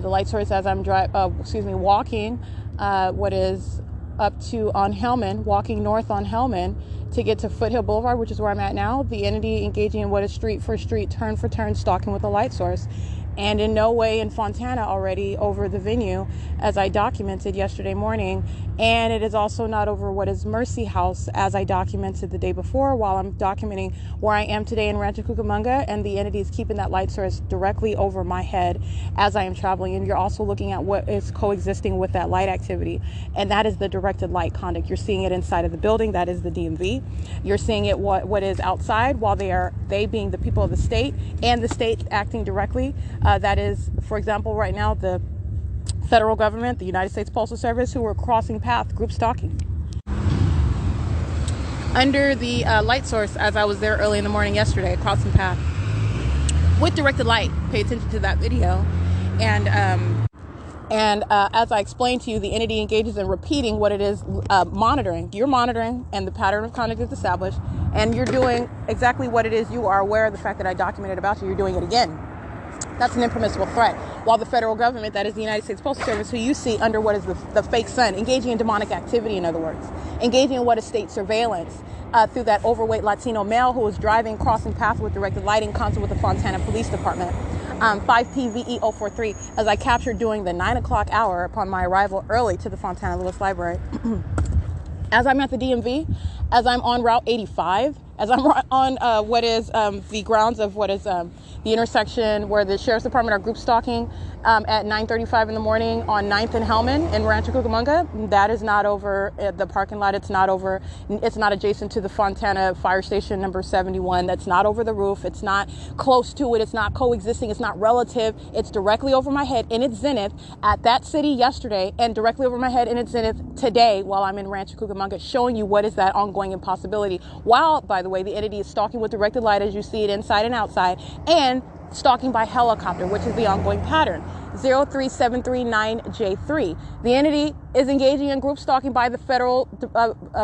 The light source as I'm walking what is up to on Hellman, walking north on Hellman to get to Foothill Boulevard, which is where I'm at now. The entity engaging in what is street for street, turn for turn stalking with a light source. And in no way in Fontana already over the venue, as I documented yesterday morning. And it is also not over what is Mercy House, as I documented the day before, while I'm documenting where I am today in Rancho Cucamonga, and the entity is keeping that light source directly over my head as I am traveling. And you're also looking at what is coexisting with that light activity, and that is the directed light conduct. You're seeing it inside of the building. That is the DMV. You're seeing it what is outside, while they being the people of the state, and the state acting directly. That is, for example, right now, the federal government, the United States Postal Service, who are crossing path, group stalking. Under the light source, as I was there early in the morning yesterday, crossing path with directed light. Pay attention to that video. And as I explained to you, the entity engages in repeating what it is monitoring. You're monitoring, and the pattern of conduct is established, and you're doing exactly what it is. You are aware of the fact that I documented about you. You're doing it again. That's an impermissible threat. While the federal government, that is the United States Postal Service, who you see under what is the fake sun, engaging in demonic activity, in other words, engaging in what is state surveillance through that overweight Latino male who was driving, crossing path with directed light in concert with the Fontana Police Department. 5PVE043, as I captured during the 9 o'clock hour upon my arrival early to the Fontana Lewis Library. As I'm at the DMV, as I'm on Route 85, as I'm on what is the grounds of what is the intersection where the Sheriff's Department are group stalking at 9:35 in the morning on 9th and Hellman in Rancho Cucamonga. That is not over the parking lot. It's not over. It's not adjacent to the Fontana Fire Station number 71. That's not over the roof. It's not close to it. It's not coexisting. It's not relative. It's directly over my head in its zenith at that city yesterday, and directly over my head in its zenith today while I'm in Rancho Cucamonga, showing you what is that ongoing impossibility. While, by the way, the entity is stalking with directed light as you see it inside and outside, and stalking by helicopter, which is the ongoing pattern. 03739J3. The entity is engaging in group stalking by the federal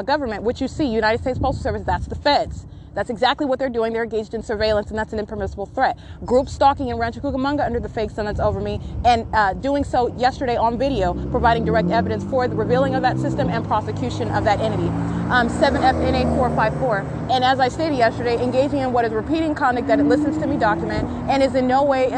government, which you see, United States Postal Service, that's the feds. That's exactly what they're doing. They're engaged in surveillance, and that's an impermissible threat. Group stalking in Rancho Cucamonga under the fake sun that's over me, and doing so yesterday on video, providing direct evidence for the revealing of that system and prosecution of that entity. 7FNA454. And as I stated yesterday, engaging in what is repeating conduct that it listens to me document, and is in no way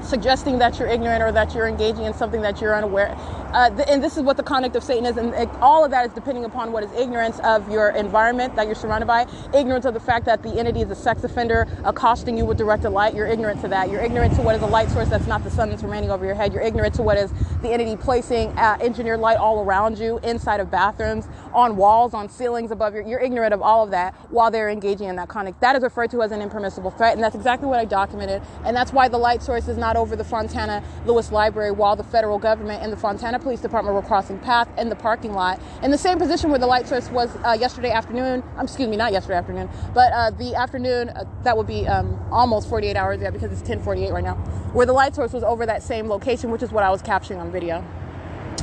suggesting that you're ignorant or that you're engaging in something that you're unaware. and this is what the conduct of Satan is, and all of that is depending upon what is ignorance of your environment that you're surrounded by, ignorance of the fact that the entity is a sex offender accosting you with directed light. You're ignorant to that. You're ignorant to what is a light source that's not the sun that's remaining over your head. You're ignorant to what is the entity placing engineered light all around you, inside of bathrooms, on walls, on ceilings above you. You're ignorant of all of that while they're engaging in that conduct. That is referred to as an impermissible threat, and that's exactly what I documented, and that's why the light source is not over the Fontana Lewis Library while the federal government and the Fontana Police Department were crossing paths in the parking lot in the same position where the light source was yesterday afternoon. Excuse me, not yesterday afternoon, but the afternoon, that would be almost 48 hours, yeah, because it's 10:48 right now, where the light source was over that same location, which is what I was capturing on video.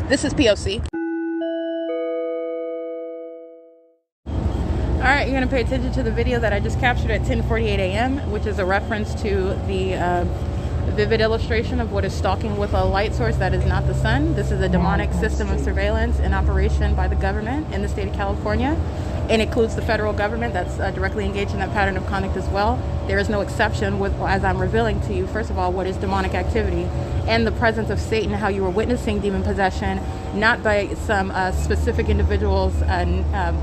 This is P.O.C. All right, you're going to pay attention to the video that I just captured at 10:48 a.m., which is a reference to the vivid illustration of what is stalking with a light source that is not the sun. This is a demonic system of surveillance in operation by the government in the state of California, and includes the federal government that's directly engaged in that pattern of conduct as well. There is no exception with, as I'm revealing to you, first of all, what is demonic activity and the presence of Satan, how you are witnessing demon possession, not by some specific individual's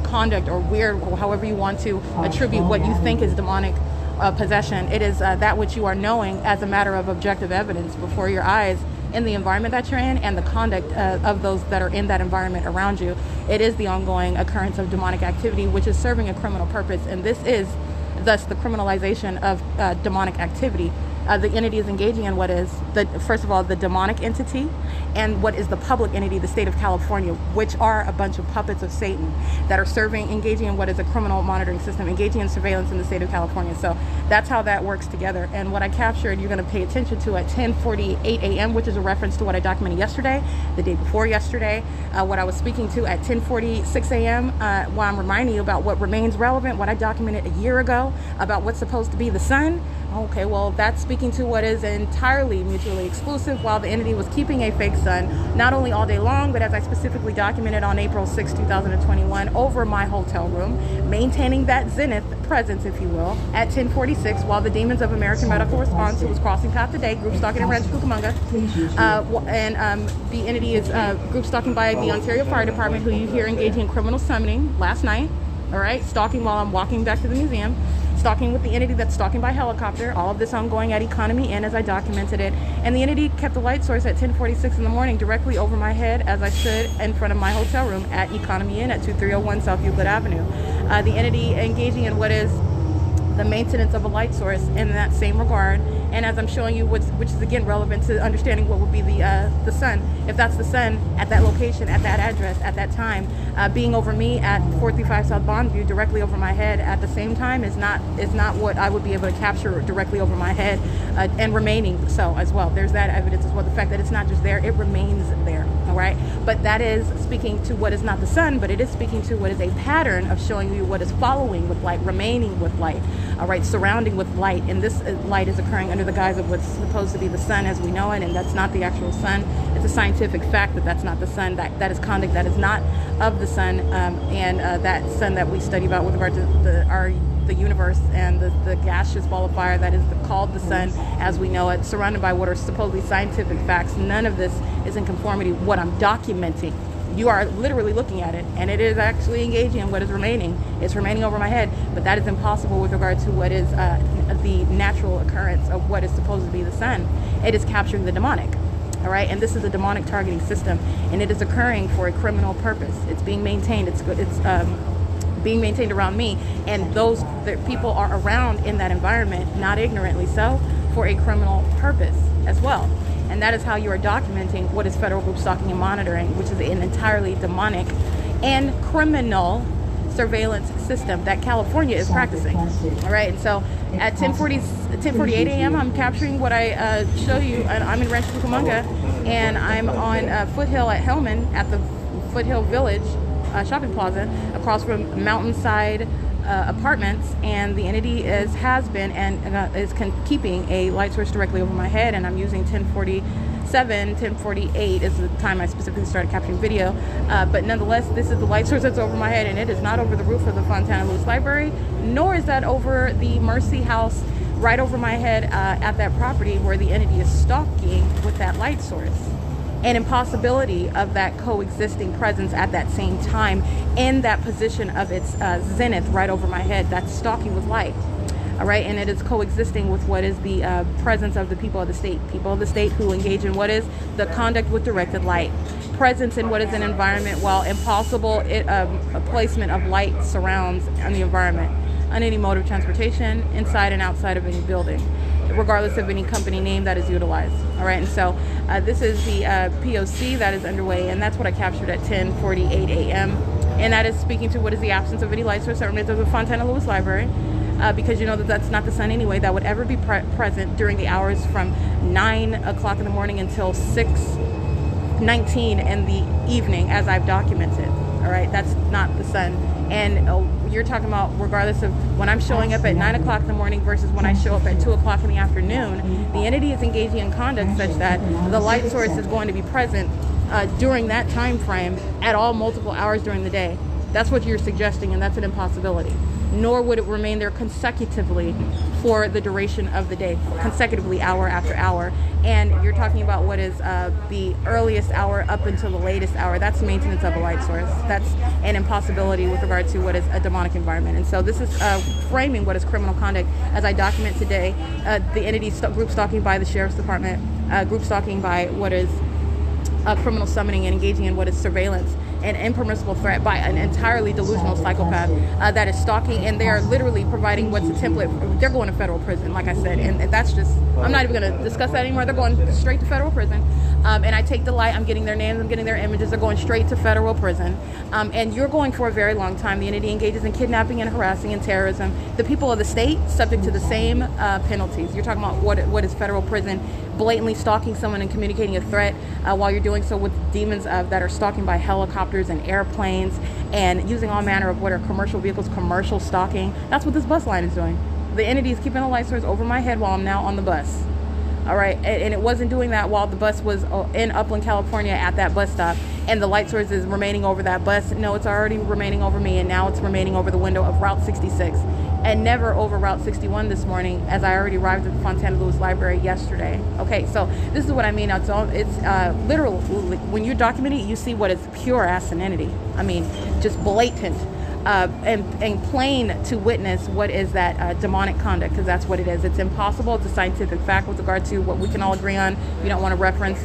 conduct or weird, or however you want to attribute what you think is demonic possession. It is that which you are knowing as a matter of objective evidence before your eyes in the environment that you're in and the conduct of those that are in that environment around you. It is the ongoing occurrence of demonic activity, which is serving a criminal purpose, and this is thus the criminalization of demonic activity. The entity is engaging in what is, first of all, the demonic entity, and what is the public entity, the state of California, which are a bunch of puppets of Satan that are engaging in what is a criminal monitoring system, engaging in surveillance in the state of California. So that's how that works together. And what I captured, you're going to pay attention to at 10:48 a.m., which is a reference to what I documented yesterday, the day before yesterday, what I was speaking to at 10:46 a.m., while I'm reminding you about what remains relevant, what I documented a year ago about what's supposed to be the sun. Okay, well, that's speaking to what is entirely mutually exclusive, while the entity was keeping a fake sun, not only all day long, but as I specifically documented on April 6, 2021, over my hotel room, maintaining that zenith presence, if you will, at 10:46, while the demons of American Medical Response, who was crossing path today, group stalking in Rancho Cucamonga, and the entity is group stalking by the Ontario Fire Department, who you hear engaging in criminal summoning last night, all right, stalking while I'm walking back to the museum, stalking with the entity that's stalking by helicopter, all of this ongoing at Economy Inn as I documented it, and the entity kept the light source at 10:46 in the morning directly over my head as I stood in front of my hotel room at Economy Inn at 2301 South Euclid Avenue. The entity engaging in what is the maintenance of a light source in that same regard, and as I'm showing you, which is again relevant to understanding what would be the sun, if that's the sun at that location, at that address, at that time, being over me at 435 South Bondview, directly over my head at the same time, is not what I would be able to capture directly over my head, and remaining so as well. There's that evidence as well, the fact that it's not just there, it remains there, all right? But that is speaking to what is not the sun, but it is speaking to what is a pattern of showing you what is following with light, remaining with light, all right, surrounding with light, and this light is occurring under the guise of what's supposed to be the sun as we know it, and that's not the actual sun. It's a scientific fact that that's not the sun. That is conduct that is not of the sun, and that sun that we study about with regard to the universe and the gaseous ball of fire that is called the sun as we know it, surrounded by what are supposedly scientific facts. None of this is in conformity with what I'm documenting. You are literally looking at it, and it is actually engaging in what is remaining. It's remaining over my head, but that is impossible with regard to what is the natural occurrence of what is supposed to be the sun. It is capturing the demonic, all right? And this is a demonic targeting system, and it is occurring for a criminal purpose. It's being maintained. It's being maintained around me, and those that people are around in that environment, not ignorantly so, for a criminal purpose as well. And that is how you are documenting what is federal group stalking and monitoring, which is an entirely demonic and criminal surveillance system that California is practicing. All right, and so at 10:48 a.m., I'm capturing what I show you. I'm in Rancho Cucamonga, and I'm on Foothill at Hellman at the Foothill Village shopping plaza across from Mountainside apartments, and the entity has been keeping a light source directly over my head, and I'm using 10:48 is the time I specifically started capturing video, but nonetheless, this is the light source that's over my head, and it is not over the roof of the Fontana Lewis Library, nor is that over the Mercy House right over my head at that property where the entity is stalking with that light source. and impossibility of that coexisting presence at that same time in that position of its zenith right over my head. That's stalking with light. All right, and it is coexisting with what is the presence of the people of the state. People of the state who engage in what is the conduct with directed light. Presence in what is an environment, while impossible a placement of light surrounds on the environment, on any mode of transportation, inside and outside of any building, regardless of any company name that is utilized. All right, and so this is the P.O.C. that is underway, and that's what I captured at 10:48 a.m. And that is speaking to what is the absence of any light source that remains of the Fontana Lewis Library. Because you know that that's not the sun anyway, that would ever be present during the hours from 9 o'clock in the morning until 6:19 in the evening, as I've documented. All right, that's not the sun. And you're talking about regardless of when I'm showing up at 9 o'clock in the morning versus when I show up at 2 o'clock in the afternoon, the entity is engaging in conduct such that the light source is going to be present during that time frame at all multiple hours during the day. That's what you're suggesting, and that's an impossibility. Nor would it remain there consecutively for the duration of the day, consecutively hour after hour. And you're talking about what is the earliest hour up until the latest hour. That's maintenance of a light source. That's an impossibility with regard to what is a demonic environment. And so this is framing what is criminal conduct. As I document today, the entity group stalking by the Sheriff's Department, group stalking by what is criminal summoning and engaging in what is surveillance, an impermissible threat by an entirely delusional psychopath that is stalking, and they are literally providing what's a template. They're going to federal prison, like I said, and that's just, I'm not even going to discuss that anymore. They're going straight to federal prison, and I take delight. I'm getting their names, I'm getting their images. They're going straight to federal prison, and you're going for a very long time. The entity engages in kidnapping and harassing and terrorism. The people of the state subject to the same penalties. You're talking about what is federal prison, blatantly stalking someone and communicating a threat while you're doing so with demons that are stalking by helicopters and airplanes and using all manner of what are commercial vehicles, commercial stalking. That's what this bus line is doing. The entity is keeping the light source over my head while I'm now on the bus. All right, and it wasn't doing that while the bus was in Upland, California at that bus stop, and the light source is remaining over that bus. No, it's already remaining over me, and now it's remaining over the window of Route 66, and never over Route 61 this morning, as I already arrived at the Fontana Lewis Library yesterday. Okay, so this is what I mean. It's literal. When you document it, you see what is pure asininity. I mean, just blatant. And plain to witness what is that demonic conduct, because that's what it is. It's impossible. It's a scientific fact with regard to what we can all agree on. You don't want to reference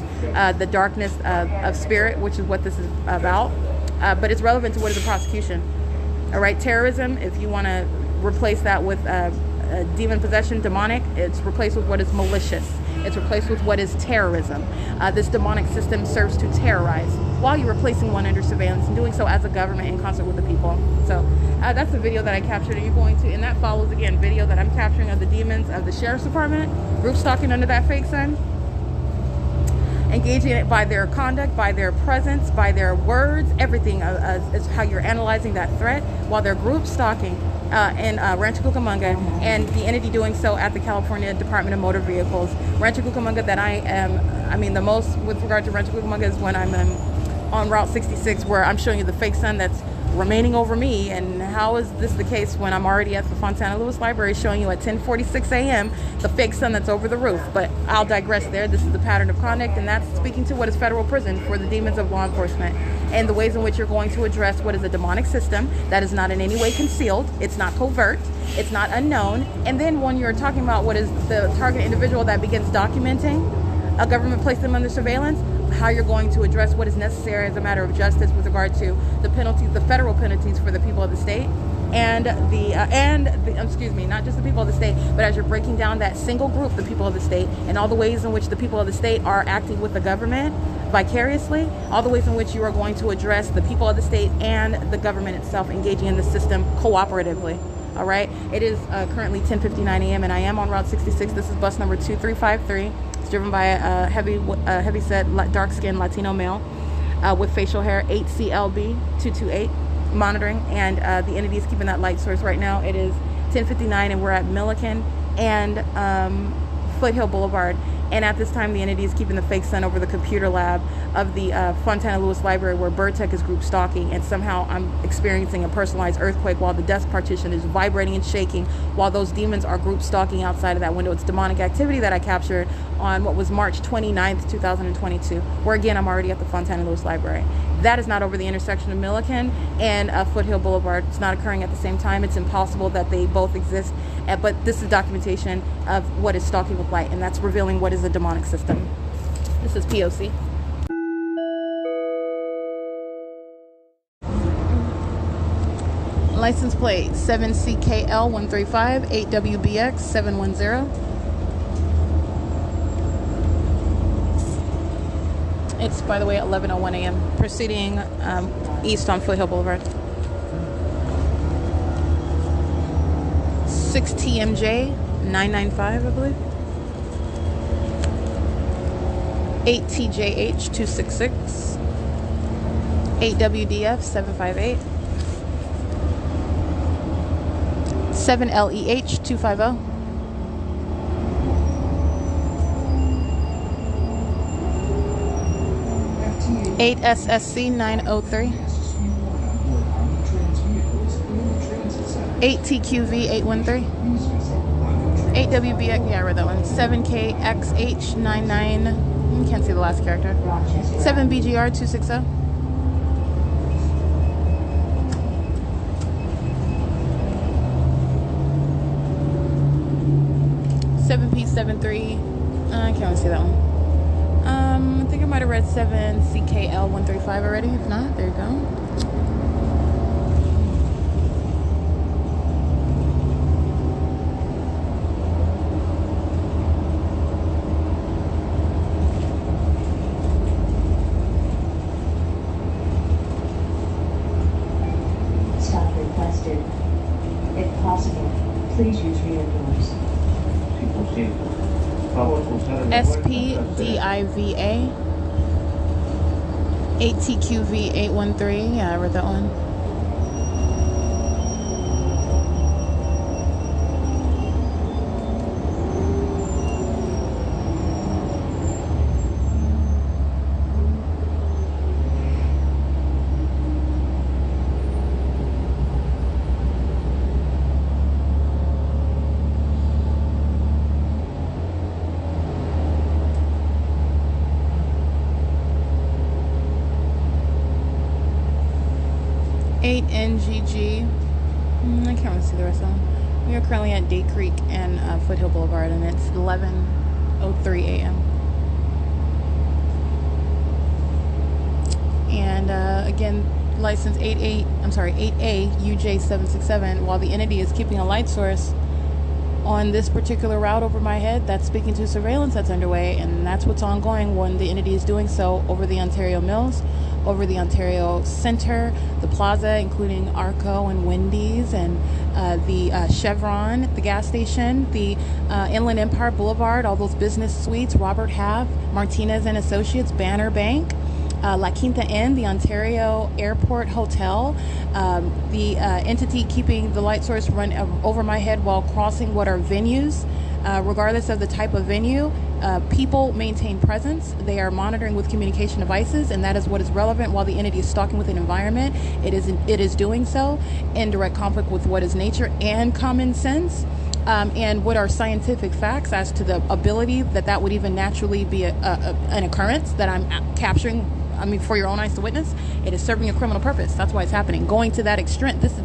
the darkness of spirit, which is what this is about, but it's relevant to what is a prosecution. All right, terrorism, if you want to replace that with demon possession, demonic, it's replaced with what is malicious. It's replaced with what is terrorism. This demonic system serves to terrorize while you're replacing one under surveillance and doing so as a government in concert with the people. So that's the video that I captured, and you're going to, and that follows again video that I'm capturing of the demons of the Sheriff's Department, group stalking under that fake sun, engaging it by their conduct, by their presence, by their words, everything is how you're analyzing that threat, while they're group stalking in Rancho Cucamonga, and the entity doing so at the California Department of Motor Vehicles. Rancho Cucamonga that the most with regard to Rancho Cucamonga is when I'm on Route 66, where I'm showing you the fake sun that's remaining over me. And how is this the case when I'm already at the Fontana Lewis Library showing you at 10:46 a.m. the fake sun that's over the roof? But I'll digress there. This is the pattern of conduct, and that's speaking to what is federal prison for the demons of law enforcement, and the ways in which you're going to address what is a demonic system that is not in any way concealed. It's not covert. It's not unknown. And then when you're talking about what is the target individual that begins documenting a government placed them under surveillance, how you're going to address what is necessary as a matter of justice with regard to the penalties, the federal penalties for the people of the state, and not just the people of the state, but as you're breaking down that single group, the people of the state, and all the ways in which the people of the state are acting with the government vicariously, all the ways in which you are going to address the people of the state and the government itself engaging in the system cooperatively. All right, it is currently 10:59 a.m. and I am on Route 66. This is bus number 2353. It's driven by a heavy-set, dark-skinned Latino male with facial hair, 8CLB228 monitoring, and the entity is keeping that light source right now. It is 10:59 and we're at Milliken and Foothill Boulevard, And at this time, the entity is keeping the fake sun over the computer lab of the Fontana Lewis Library where Birdtech is group stalking. And somehow I'm experiencing a personalized earthquake while the desk partition is vibrating and shaking while those demons are group stalking outside of that window. It's demonic activity that I captured on what was March 29th, 2022, where again, I'm already at the Fontana Lewis Library. That is not over the intersection of Milliken and Foothill Boulevard. It's not occurring at the same time. It's impossible that they both exist. But this is documentation of what is stalking with light, and that's revealing what is a demonic system. This is P.O.C. License plate 7CKL135 8WBX 710. It's, by the way, 11:01 a.m. Proceeding east on Foothill Boulevard. 6TMJ 995, I believe. 8TJH 266. 8WDF 758. 7LEH 250. 8SSC 903. 8TQV 813. 8WBX, yeah, I read that one. 7KXH99, you can't see the last character. 7BGR 260. 7P73, I can't really see that one. I think I might have read 7CKL135 already. If not, there you go. Stop requested. If possible, please use rear doors. SPDIVA 8TQV 813. Yeah, I read that one. NGG. I can't really see the rest of them. We are currently at Day Creek and Foothill Boulevard, and it's 11:03 a.m. And again, license 8A UJ767. While the entity is keeping a light source on this particular route over my head, that's speaking to surveillance that's underway, and that's what's ongoing when the entity is doing so over the Ontario Mills, over the Ontario Center, the plaza, including Arco and Wendy's, and the Chevron, the gas station, the Inland Empire Boulevard, all those business suites, Robert Half, Martinez and Associates, Banner Bank, La Quinta Inn, the Ontario Airport Hotel, the entity keeping the light source run over my head while crossing what are venues. Regardless of the type of venue, people maintain presence. They are monitoring with communication devices, and that is what is relevant. While the entity is stalking with an environment, it is doing so in direct conflict with what is nature and common sense, and what are scientific facts as to the ability that would even naturally be an occurrence that I'm capturing. I mean, for your own eyes to witness. It is serving a criminal purpose. That's why it's happening. Going to that extent, this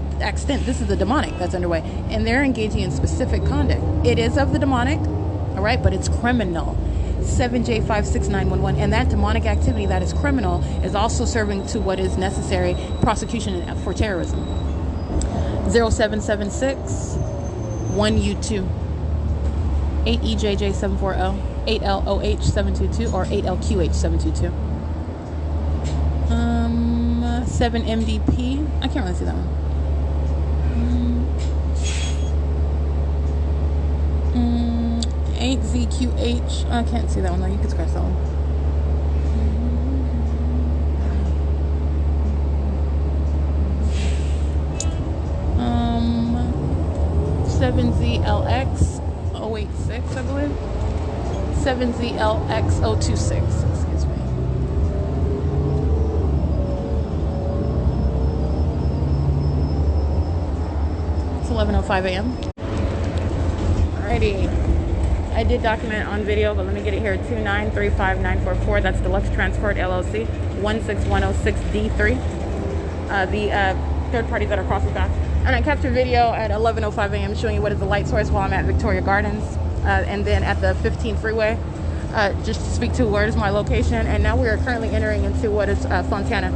is the demonic that's underway, and they're engaging in specific conduct. It is of the demonic, all right, but it's criminal. 7J56911, and that demonic activity that is criminal is also serving to what is necessary prosecution for terrorism. 0776 1U2 8EJJ740 8LOH722 or 8LQH722. 7MDP. I can't really see that one. 8ZQH. I can't see that one though. You can scratch that one. 7ZLX 086, I believe. 7ZLX026. Excuse me. It's 11:05 a.m. Alrighty. I did document on video, but let me get it here. 2935944. That's Deluxe Transport LLC, 16106D3. The third parties that are crossing back. And I captured video at 11:05 a.m. showing you what is the light source while I'm at Victoria Gardens, and then at the 15 freeway, just to speak to where is my location. And now we are currently entering into what is Fontana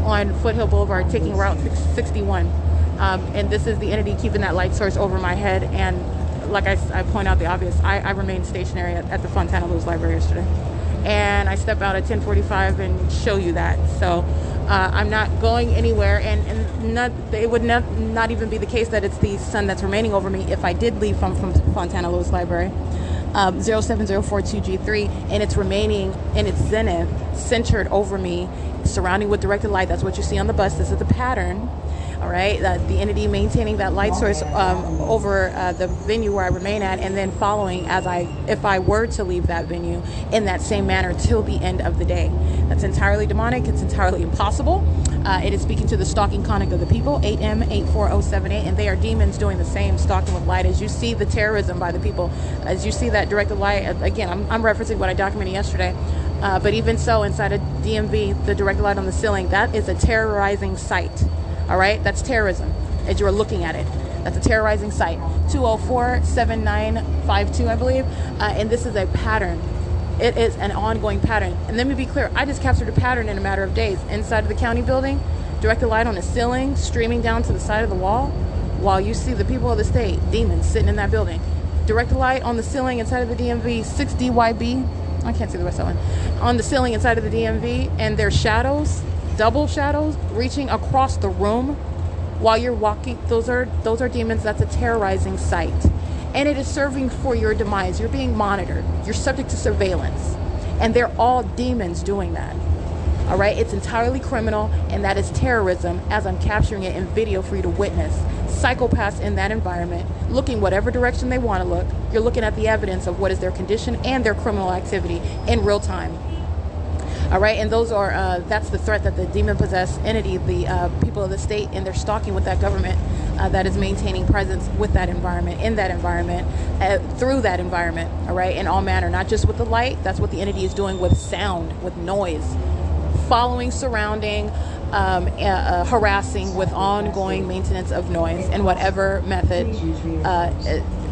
on Foothill Boulevard, taking Route 61. And this is the entity keeping that light source over my head. And like I point out the obvious, I remained stationary at the Fontana Lewis Library yesterday. And I step out at 10:45 and show you that. So I'm not going anywhere, and it would not even be the case that it's the sun that's remaining over me if I did leave from Fontana Lewis Library. 07042G3, and it's remaining in its zenith, centered over me, surrounding with directed light. That's what you see on the bus. This is the pattern. All right, the entity maintaining that light source over the venue where I remain at, and then following if I were to leave that venue in that same manner till the end of the day. That's entirely demonic. It's entirely impossible. It is speaking to the stalking conduct of the people, 8M84078, and they are demons doing the same stalking with light. As you see the terrorism by the people, as you see that directed light, again, I'm referencing what I documented yesterday, but even so, inside of DMV, the directed light on the ceiling, that is a terrorizing sight. All right, that's terrorism as you are looking at it. That's a terrorizing sight. 204-7952, I believe. And this is a pattern. It is an ongoing pattern. And let me be clear, I just captured a pattern in a matter of days. Inside of the county building, directed light on the ceiling, streaming down to the side of the wall, while you see the people of the state, demons, sitting in that building. Directed light on the ceiling inside of the DMV, 6DYB. I can't see the rest of that one. On the ceiling inside of the DMV, and their shadows, double shadows reaching across the room while you're walking. Those are demons. That's a terrorizing sight, and it is serving for your demise. You're being monitored. You're subject to surveillance, and they're all demons doing that. All right, it's entirely criminal, and that is terrorism as I'm capturing it in video for you to witness. Psychopaths in that environment, looking whatever direction they want to look. You're looking at the evidence of what is their condition and their criminal activity in real time. All right, and those are that's the threat that the demon-possessed entity, the people of the state, and they're stalking with that government that is maintaining presence with that environment, in that environment, through that environment. All right, in all manner, not just with the light. That's what the entity is doing with sound, with noise, following, surrounding, harassing with ongoing maintenance of noise in whatever method,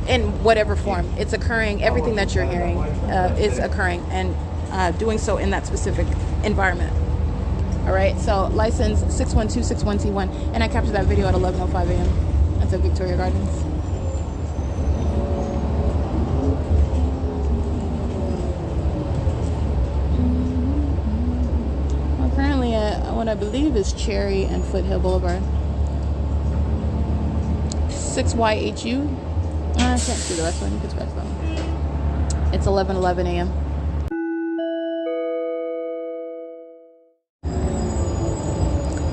in whatever form. It's occurring. Everything that you're hearing is occurring, and doing so in that specific environment. All right, so license 61261T1, and I captured that video at 11:05 a.m. That's at Victoria Gardens. Well, currently at what I believe is Cherry and Foothill Boulevard. 6YHU. I can't see the rest of it. You can scratch that one. It's 11:11 a.m.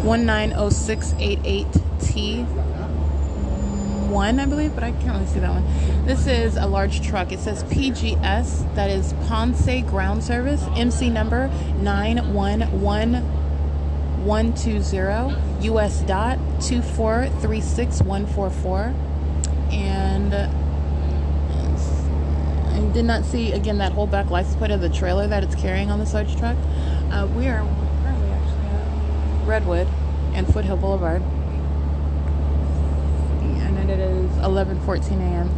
190688T1, I believe, but I can't really see that one. This is a large truck. It says PGS, that is Ponce Ground Service, MC number 911120, US dot 2436144. And I did not see, again, that whole back license plate of the trailer that it's carrying on this large truck. We are currently actually at Redwood and Foothill Boulevard, and it is 11:14 a.m.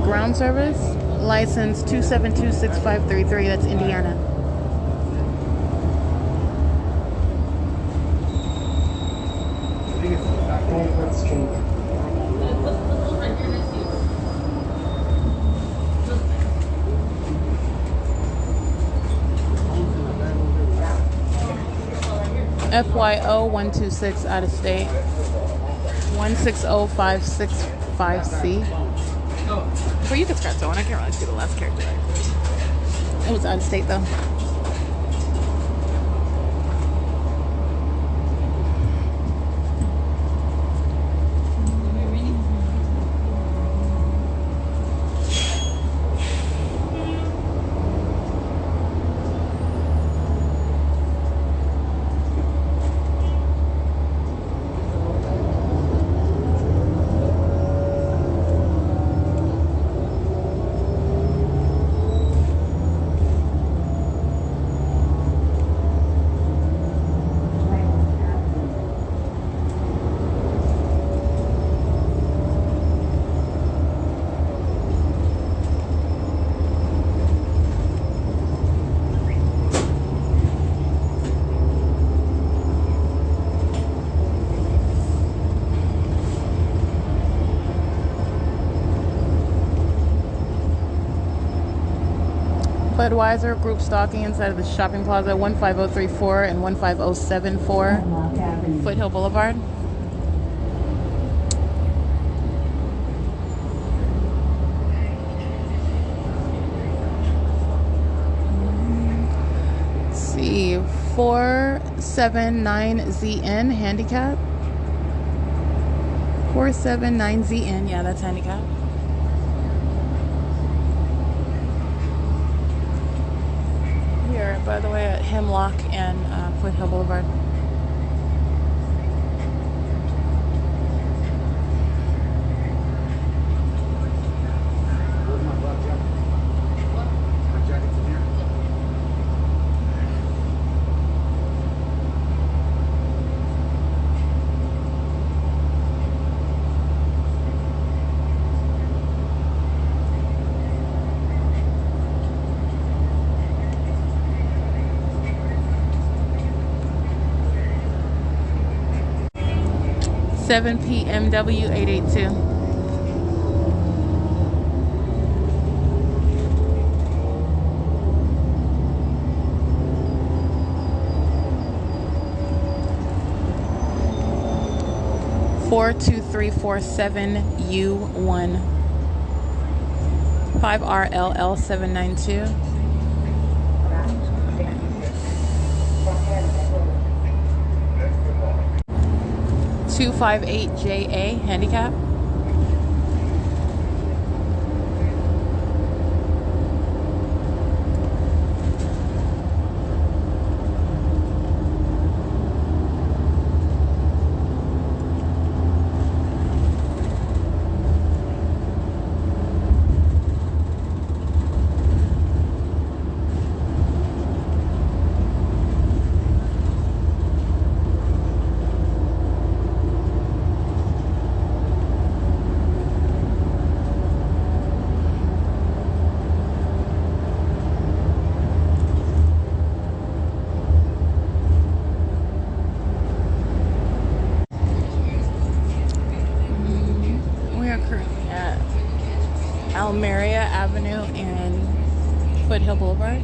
Ground Service, license 2726533. That's Indiana. Redwood Street. FYO126 out of state. 160565C. Well, you could scratch that one. I can't really see the last character. It was out of state though. Budweiser group stalking inside of the shopping plaza 15034 and 15074 Hemlock Avenue. Foothill Boulevard. Let's see, 479ZN handicap. 479ZN, yeah, that's handicap. Here, by the way, at Hemlock and Foothill Boulevard. Where's my black jacket? What? My jacket's in here. 7 PMW 882. Four 23447 U1 5RLL 792. 258JA handicap. Almeria Avenue and Foothill Boulevard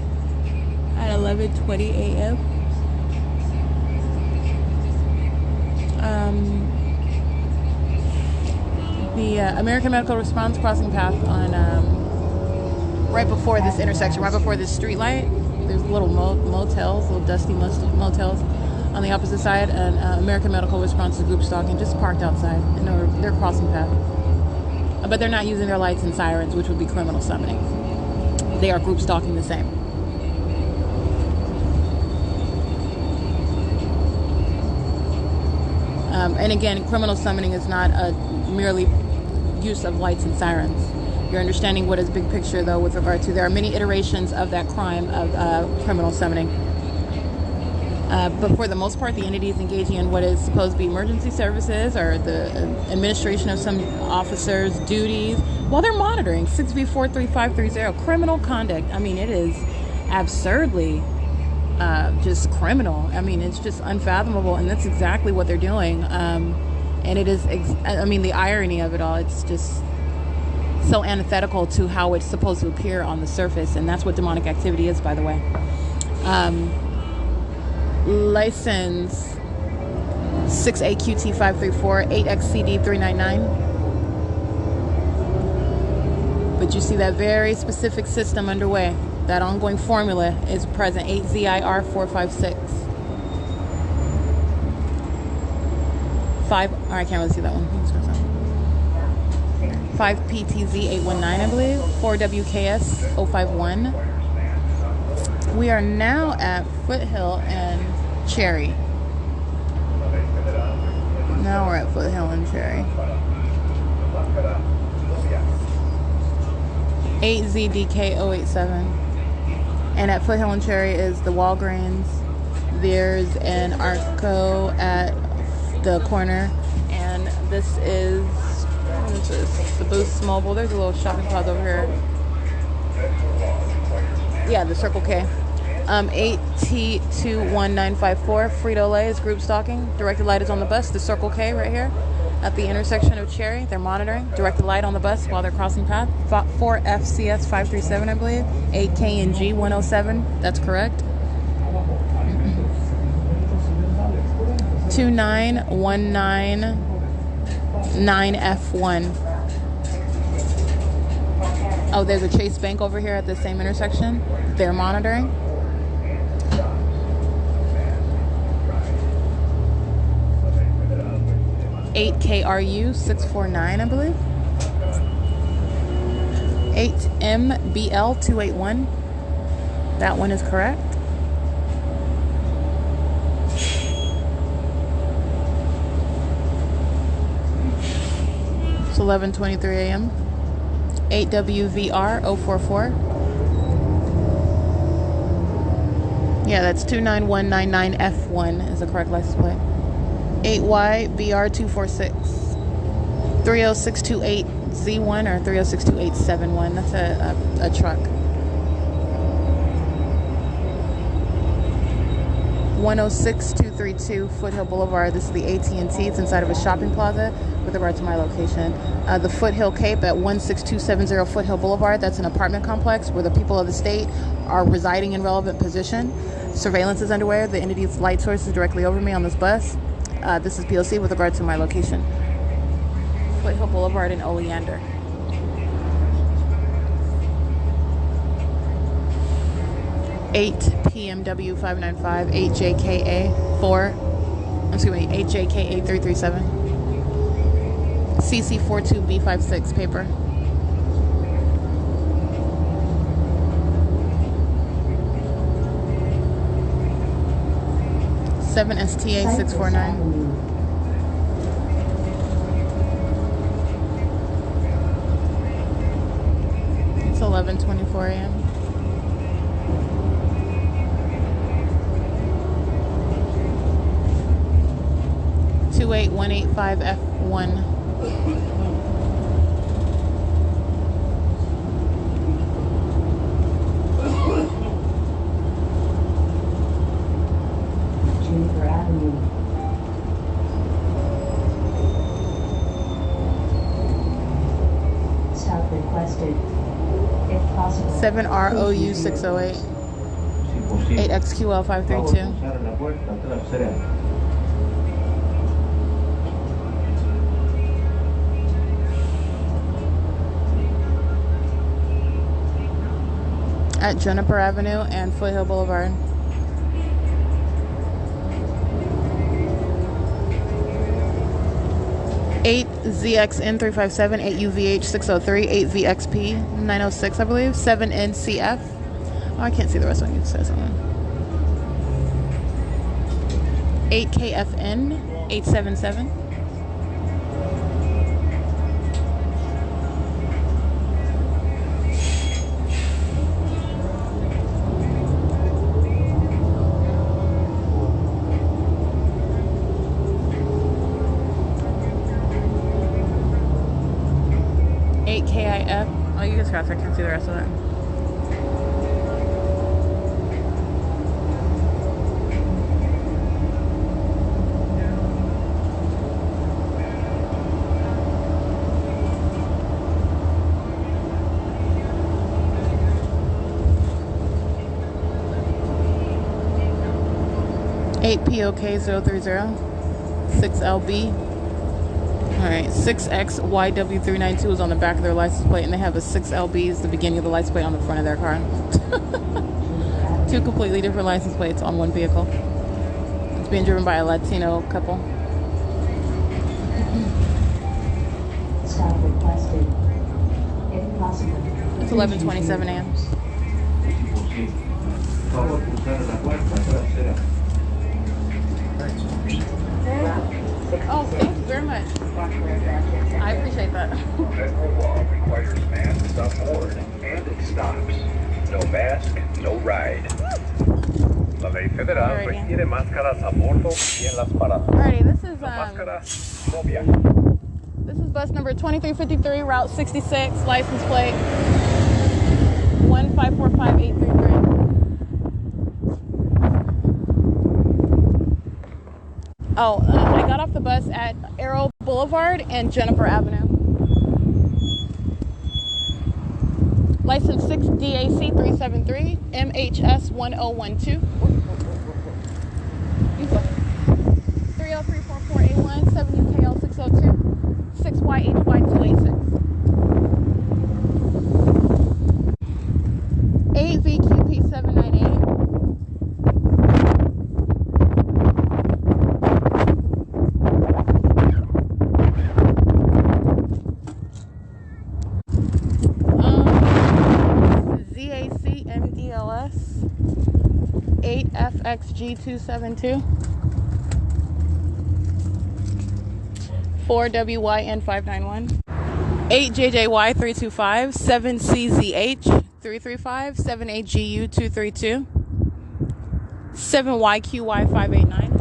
at 11:20 a.m. The American Medical Response crossing path on right before this intersection, right before this street light. There's little motels, little dusty motels on the opposite side, and American Medical Response to group stalking just parked outside, and they're crossing path. But they're not using their lights and sirens, which would be criminal summoning. They are group stalking the same. And again, criminal summoning is not a merely use of lights and sirens. You're understanding what is big picture, though, with regard to there are many iterations of that crime of criminal summoning. But for the most part, the entity is engaging in what is supposed to be emergency services or the administration of some officers' duties while they're monitoring 6B43530 criminal conduct. I mean, it is absurdly just criminal. I mean, it's just unfathomable, and that's exactly what they're doing. And it is, I mean, the irony of it all, it's just so antithetical to how it's supposed to appear on the surface, and that's what demonic activity is, by the way. License 6AQT534, 8XCD399. But you see that very specific system underway. That ongoing formula is present. 8ZIR456. 5, oh, I can't really see that one. 5PTZ819, I believe. 4WKS051. We are now at Foothill and Cherry. Now we're at Foothill and Cherry. 8ZDK087. And at Foothill and Cherry is the Walgreens. There's an Arco at the corner. And this is, what is this? The Boost Mobile. There's a little shopping plaza over here. Yeah, the Circle K. 8T21954. Frito-Lay is group stalking. Directed light is on the bus. The Circle K right here at the intersection of Cherry. They're monitoring. Directed light on the bus while they're crossing path. 4FCS537, I believe. 8KNG107. That's correct. 29199F1. Oh, there's a Chase Bank over here at the same intersection. They're monitoring. 8KRU649, I believe. 8MBL281. That one is correct. It's 11:23 a.m. 8WVR044. Yeah, that's 29199F1 is the correct license plate. 8YBR246. 30628Z1 or 3062871. That's a truck. 106232 Foothill Boulevard. This is the AT&T. It's inside of a shopping plaza with regard to my location. The Foothill Cape at 16270 Foothill Boulevard. That's an apartment complex where the people of the state are residing in relevant position. Surveillance is underway. The entity's light source is directly over me on this bus. This is P.O.C. with regard to my location. Foothill Boulevard in Oleander. PMW595, 8JKA4, excuse me, 8JKA337. CC42B56 paper. Seven STA 649. It's 11:24 a.m. Two 8185 F1. Stop requested. If possible. 7ROU 608. 8XQL 532. At Juniper Avenue and Foothill Boulevard. Eight ZXN357, 8 UVH 603, 8 VXP 906, I believe, 7 NCF. Oh, I can't see the rest when you say something. 8 KFN 877. KIF. Oh, you can scratch. I can't see the rest of that. Eight POK 030. 6LB. Alright, 6XYW392 is on the back of their license plate, and they have a 6LB is the beginning of the license plate on the front of their car. Two completely different license plates on one vehicle. It's being driven by a Latino couple. Stop requested. If possible. It's 11:27 a.m. Oh, thank you very much. I appreciate that. Federal law requires masks on board, and it stops. No mask, no ride. La ley federal requiere máscaras a bordo y en las paradas. Alrighty, this is Máscara no viaja. this is bus number 2353, route 66, license plate 1545833. Oh, I got off the bus at Arrow Boulevard and Jennifer Avenue. License 6 DAC 373, MHS 1012. 3034481, 7UKL 602, 6YHY 286. 8VQP 798. ZAC MDLS 8FXG272 4WYN591 8JJY325 7CZH335 7AGU232 7YQY589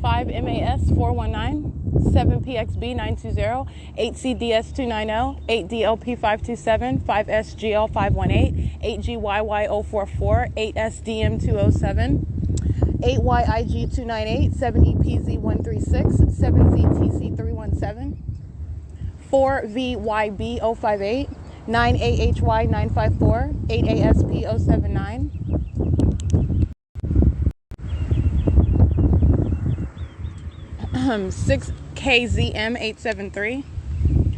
5MAS419 7PXB920 8CDS290 8DLP527 5SGL518 8GYY044 8SDM207 8YIG298 7EPZ136 7ZTC317 4VYB058 9AHY954 8ASP079 6KZM873.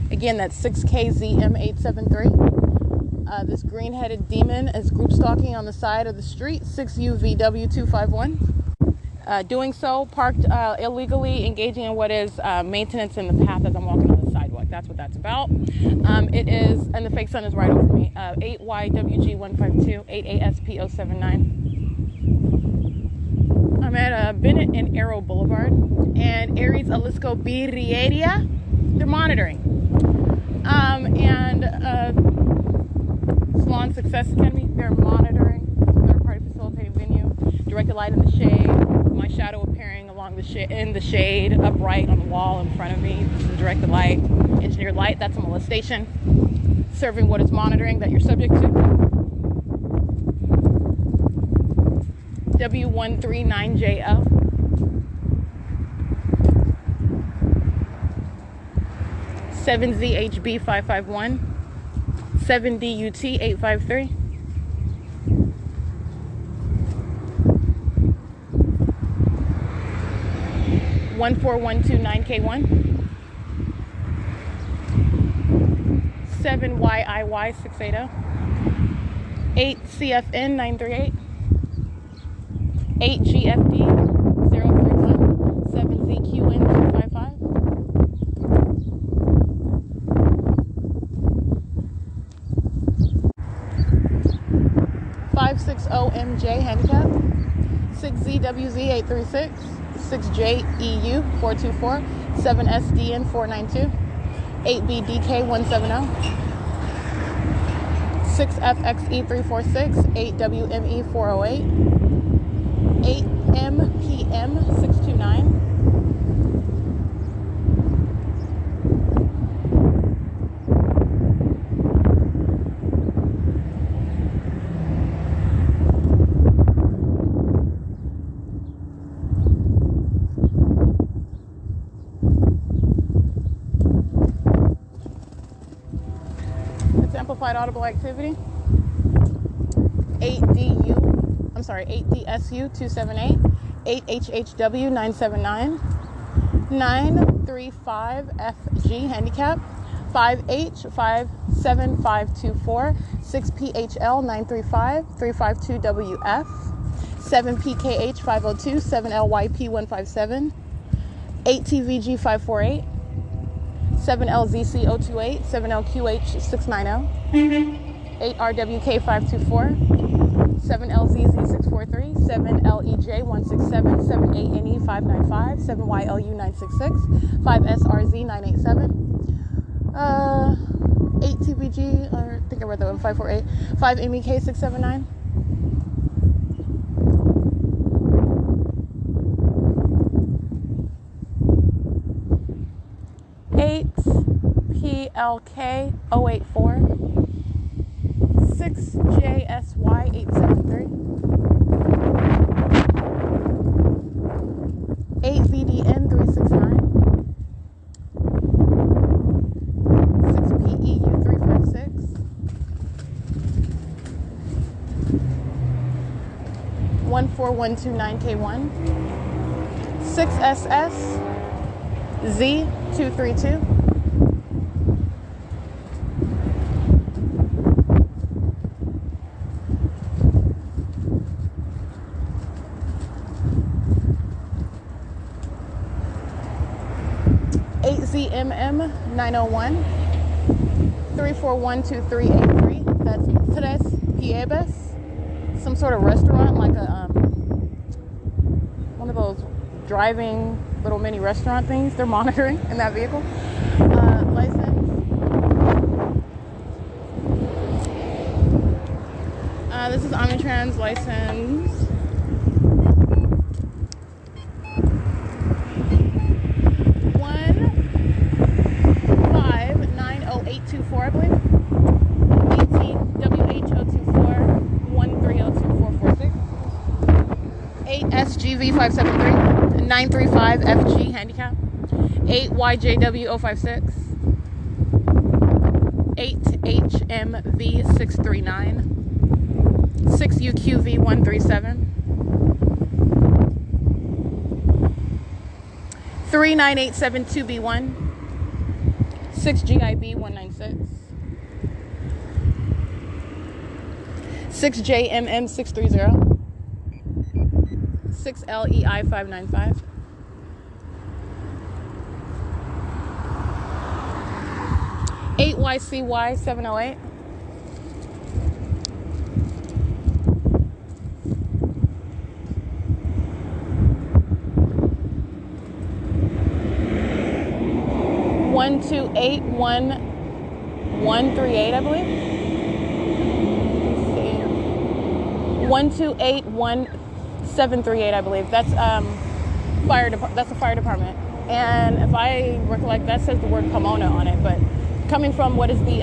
Again, that's 6KZM873. This green-headed demon is group stalking on the side of the street, 6UVW251. Doing so, parked illegally, engaging in what is maintenance in the path as I'm walking on the sidewalk. That's what that's about. It is, and the fake sun is right over me, 8YWG152, 8ASP079. I'm at Bennett and Arrow Boulevard, and Aries Alisco Birreria, they're monitoring. Salon Success Academy, they're monitoring. Third-party facilitating venue. Directed light in the shade. My shadow appearing along the in the shade, upright on the wall in front of me. This is directed light. Engineered light, that's a molestation. Serving what is monitoring that you're subject to. W139JL. Seven ZHB 551, 7DUT 853, 14129K1, 7YIY 680, 8CFN 938. 8GFD 031 7ZQN 255 560MJ handicap 6ZWZ 836 6JEU 424 7SDN 492 8BDK 170 6FXE 346 8WME 408 8MPM 629 It's amplified audible activity 8DU 8DSU278, 8HHW 979, 935FG handicap, 5H 57524, 6PHL 935, 352WF, 7PKH 502, 7LYP 157, 8TVG 548, 7LZC 028, 7LQH 690, 8RWK 524, 7LZZ 643, 7LEJ 167, 7ANE 595, 7YLU 966, 5SRZ 987, 8TVG, I think I read that one, 548, 5MEK 679, 8PLK 084, 6JSY 873, 8VDN 369, 6PEU 356, 14129K1, 6SS Z 232, 8ZMM 901, 3412383. That's Tres Piebas. Some sort of restaurant, like a one of those driving little mini restaurant things they're monitoring in that vehicle. License. This is Omnitrans license. 1590824, I believe. 18WH024 1302446. 8SGV573 935FG handicap. 8YJW056. 8HMV639. 6UQV137. 39872B1. 6GIB196. 6JMM630. 6LEI595. 8YCY708. 128138, I believe. Let's see. 12813738, I believe. That's that's the fire department. And if I recollect, that says the word Pomona on it, but coming from what is the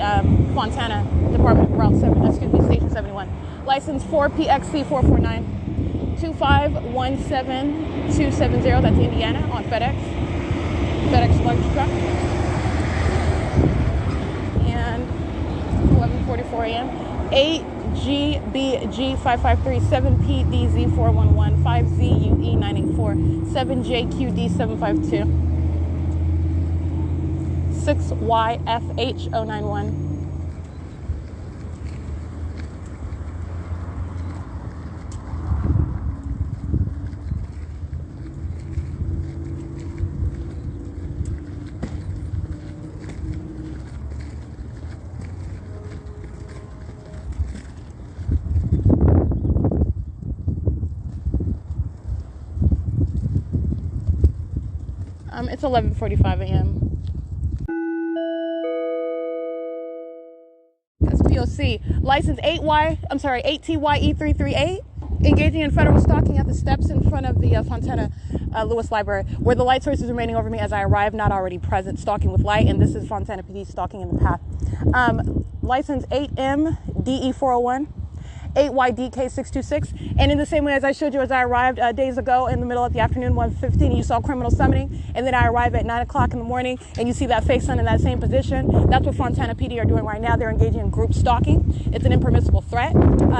Fontana Department, Route 7, excuse me, Station 71. License 4PXC449 2517270. That's Indiana on FedEx luggage truck. And 11:44 a.m. 8GBG553 7PDZ411 5ZUE984 7JQD752 6YFH091. It's 11:45 a.m. That's P.O.C. License 8TYE338, engaging in federal stalking at the steps in front of the Fontana Lewis Library, where the light source is remaining over me as I arrive, not already present, stalking with light, and this is Fontana PD stalking in the path. License 8MDE401, 8YDK626. And in the same way as I showed you as I arrived days ago in the middle of the afternoon, 1:15, you saw criminal summoning, and then I arrive at 9 o'clock in the morning and you see that fake sun in that same position. That's what Fontana PD are doing right now. They're engaging in group stalking. It's an impermissible threat.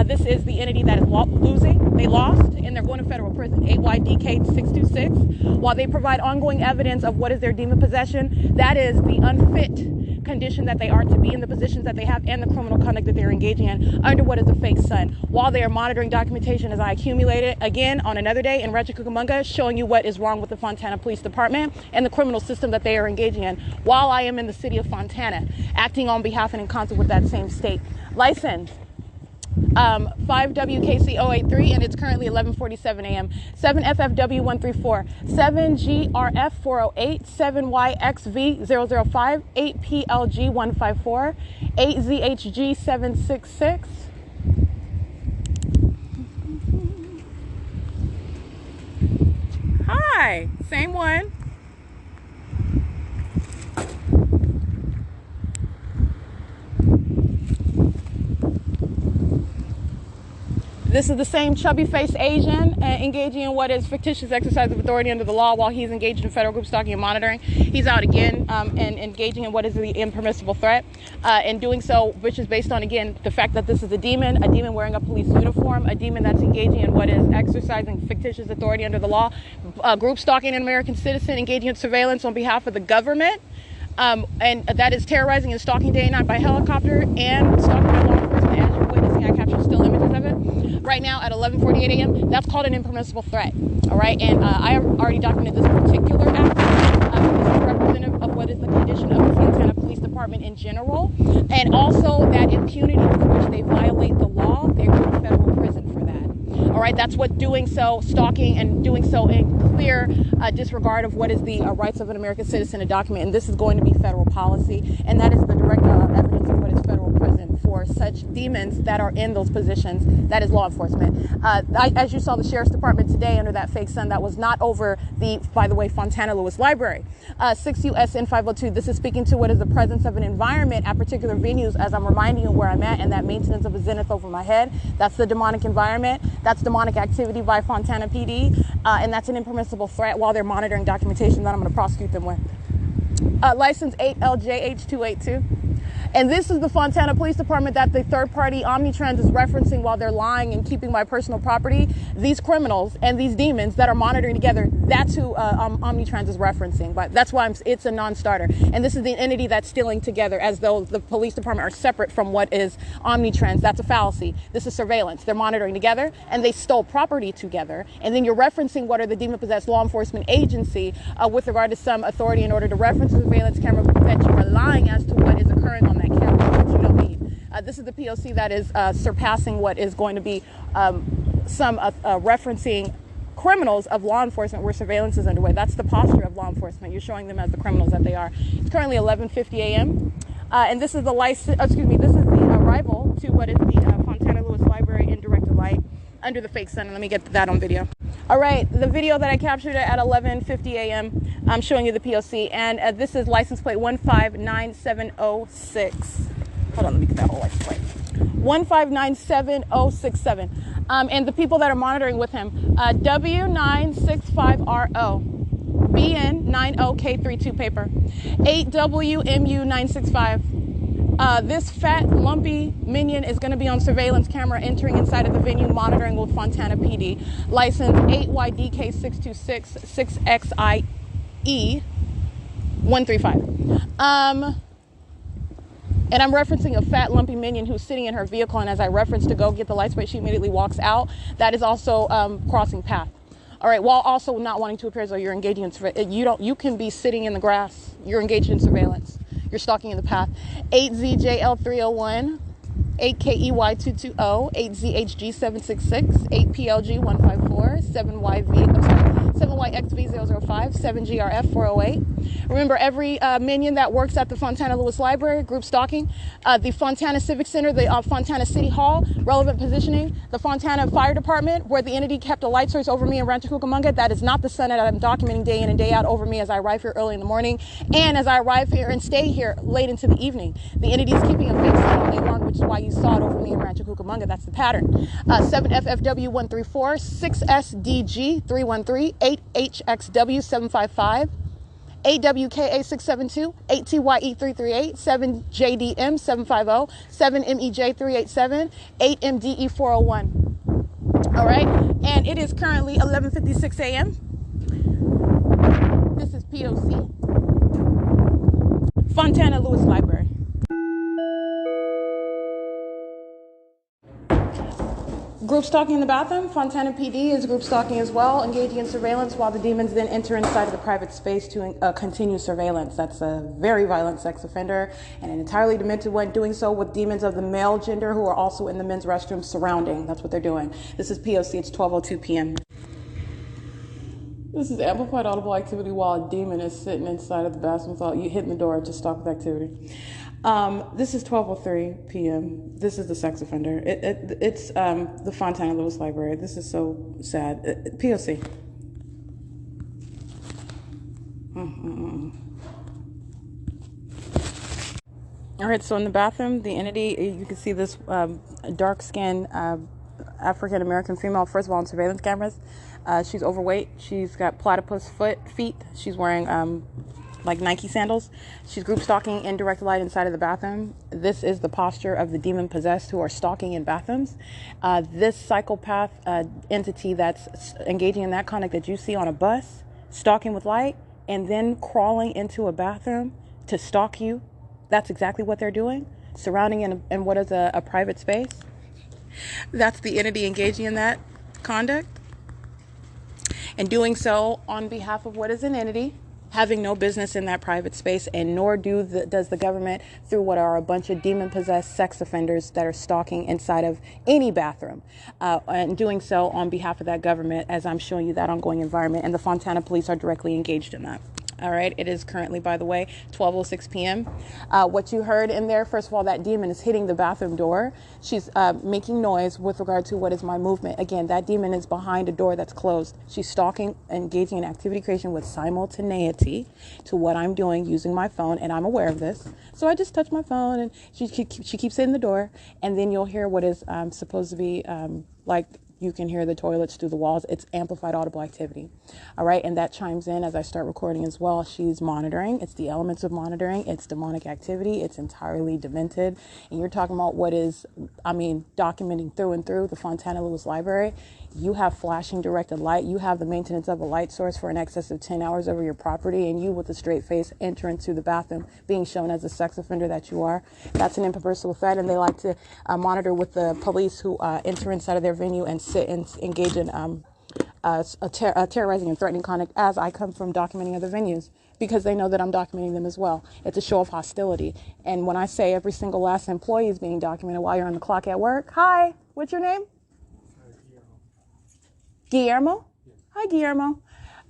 This is the entity that is losing. They lost and they're going to federal prison. 8YDK626. While they provide ongoing evidence of what is their demon possession, that is the unfit condition that they are to be in, the positions that they have, and the criminal conduct that they're engaging in under what is a fake sun. While they are monitoring documentation as I accumulate it again on another day in Rancho Cucamonga, showing you what is wrong with the Fontana Police Department and the criminal system that they are engaging in, while I am in the city of Fontana, acting on behalf and in concert with that same state. License 5WKC083, and it's currently 11:47 a.m. 7FFW134, 7GRF408, 7YXV005, 8PLG154, 8ZHG766. Hi, same one. This is the same chubby-faced Asian engaging in what is fictitious exercise of authority under the law while he's engaged in federal group stalking and monitoring. He's out again and engaging in what is the impermissible threat, and doing so, which is based on, again, the fact that this is a demon wearing a police uniform, a demon that's engaging in what is exercising fictitious authority under the law, group stalking an American citizen, engaging in surveillance on behalf of the government, and that is terrorizing and stalking day and night by helicopter and stalking by law enforcement. As you're witnessing, I captured still images of it right now at 11:48 a.m. That's called an impermissible threat. All right, and I have already documented this particular act. This is representative of what is the condition of the Fontana Police Department in general, and also that impunity with which they violate the law. They go to federal prison for that. All right, that's what doing so, stalking and doing so in clear disregard of what is the rights of an American citizen to document, and this is going to be federal policy, and that is the direct evidence of what is federal prison for such demons that are in those positions. That is law enforcement. As you saw the Sheriff's Department today under that fake sun, that was not over the, by the way, Fontana Lewis Library. 6 U.S.C. 502, this is speaking to what is the presence of an environment at particular venues as I'm reminding you where I'm at, and that maintenance of a zenith over my head. That's the demonic environment. That's demonic activity by Fontana PD, and that's an impermissible threat while they're monitoring documentation that I'm going to prosecute them with. License 8LJH282. And this is the Fontana Police Department that the third-party Omnitrans is referencing while they're lying and keeping my personal property. These criminals and these demons that are monitoring together, that's who Omnitrans is referencing. But that's why it's a non-starter. And this is the entity that's stealing together as though the police department are separate from what is Omnitrans. That's a fallacy. This is surveillance. They're monitoring together and they stole property together. And then you're referencing what are the demon-possessed law enforcement agency with regard to some authority in order to reference the surveillance camera that you are lying as to what is occurring on that camera, which you don't need. This is the P.O.C. that is surpassing what is going to be some referencing criminals of law enforcement where surveillance is underway. That's the posture of law enforcement. You're showing them as the criminals that they are. It's currently 11:50 a.m. And this is the license. This is the arrival to what is the Fontana Lewis Library in direct light under the fake sun. And let me get that on video. All right, the video that I captured at 11:50 a.m. I'm showing you the P.O.C. and this is license plate 1597006. Hold on, let me get that whole license plate. 1597067. And the people that are monitoring with him, W965RO, BN90K32 paper, 8WMU965. This fat, lumpy minion is going to be on surveillance camera entering inside of the venue, monitoring with Fontana PD. License 8YDK626 6XIE135. And I'm referencing a fat, lumpy minion who's sitting in her vehicle, and as I referenced to go get the light spray, she immediately walks out. That is also crossing path. All right, while also not wanting to appear as though you're engaging in surveillance. You can be sitting in the grass. You're engaged in surveillance. You're stalking in the path. 8ZJL301, 8KEY220, 8ZHG766, 8PLG154, 7YXV005, 7GRF408, Remember, every minion that works at the Fontana Lewis Library, group stalking, the Fontana Civic Center, the Fontana City Hall, relevant positioning, the Fontana Fire Department, where the entity kept a light source over me in Rancho Cucamonga. That is not the sun that I'm documenting day in and day out over me as I arrive here early in the morning and as I arrive here and stay here late into the evening. The entity is keeping a fake sun all day long, which is why you saw it over me in Rancho Cucamonga. That's the pattern. 7FFW134, 6SDG313, 8HXW755, AWKA672, 8TYE338, 7JDM750, 7MEJ387, 8MDE401. All right, and it is currently 11:56 a.m. This is P.O.C. Fontana Lewis Library. Group stalking in the bathroom. Fontana PD is group stalking as well, engaging in surveillance while the demons then enter inside of the private space to continue surveillance. That's a very violent sex offender and an entirely demented one, doing so with demons of the male gender who are also in the men's restroom surrounding. That's what they're doing. This is POC. It's 12:02 p.m. This is amplified audible activity while a demon is sitting inside of the bathroom without you hitting the door to stop with activity. This is 12:03 p.m. This is the sex offender. It's the Fontana Lewis Library. This is so sad. POC. All right, so in the bathroom, the entity, you can see this dark-skinned African-American female, first of all, on surveillance cameras. She's overweight. She's got platypus feet. She's wearing like Nike sandals. She's group stalking in direct light inside of the bathroom. This is the posture of the demon possessed who are stalking in bathrooms. This psychopath entity that's engaging in that conduct that you see on a bus, stalking with light, and then crawling into a bathroom to stalk you. That's exactly what they're doing, surrounding in what is a private space. That's the entity engaging in that conduct and doing so on behalf of what is an entity having no business in that private space, and nor does the government through what are a bunch of demon-possessed sex offenders that are stalking inside of any bathroom, and doing so on behalf of that government, as I'm showing you that ongoing environment, and the Fontana police are directly engaged in that. All right, it is currently, by the way, 12:06 p.m. What you heard in there, first of all, that demon is hitting the bathroom door. She's making noise with regard to what is my movement. Again, that demon is behind a door that's closed. She's stalking, engaging in activity creation with simultaneity to what I'm doing using my phone, and I'm aware of this. So I just touch my phone, and she keeps hitting the door, and then you'll hear what is supposed to be like, you can hear the toilets through the walls. It's amplified audible activity. All right. And that chimes in as I start recording as well. She's monitoring. It's the elements of monitoring. It's demonic activity. It's entirely demented. And you're talking about what is, documenting through and through the Fontana Lewis Library. You have flashing directed light. You have the maintenance of a light source for an excess of 10 hours over your property. And you, with a straight face, enter into the bathroom being shown as a sex offender that you are. That's an impersonal threat. And they like to monitor with the police who enter inside of their venue and sit and engage in terrorizing and threatening conduct as I come from documenting other venues, because they know that I'm documenting them as well. It's a show of hostility. And when I say every single last employee is being documented while you're on the clock at work, hi, what's your name? Guillermo? Hi, Guillermo.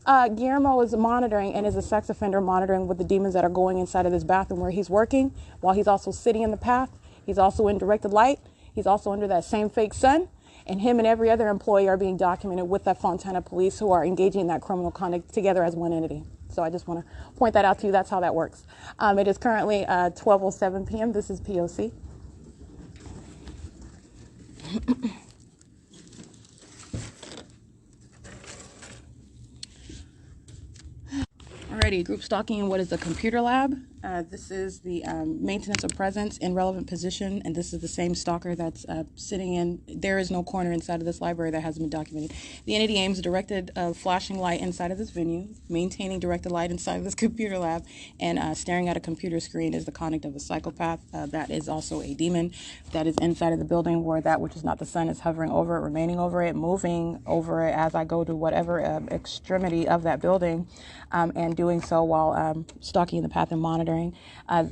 Guillermo is monitoring and is a sex offender monitoring with the demons that are going inside of this bathroom where he's working, while he's also sitting in the path. He's also in directed light. He's also under that same fake sun. And him and every other employee are being documented with that Fontana police who are engaging in that criminal conduct together as one entity. So I just want to point that out to you. That's how that works. It is currently 12:07 p.m. This is POC. Alrighty, group stalking in what is a computer lab. This is the maintenance of presence in relevant position, and this is the same stalker that's sitting in. There is no corner inside of this library that hasn't been documented. The entity aims directed flashing light inside of this venue, maintaining directed light inside of this computer lab, and staring at a computer screen is the conduct of a psychopath. That is also a demon that is inside of the building, where that which is not the sun is hovering over it, remaining over it, moving over it as I go to whatever extremity of that building, and doing so while stalking the path and monitoring monitoring.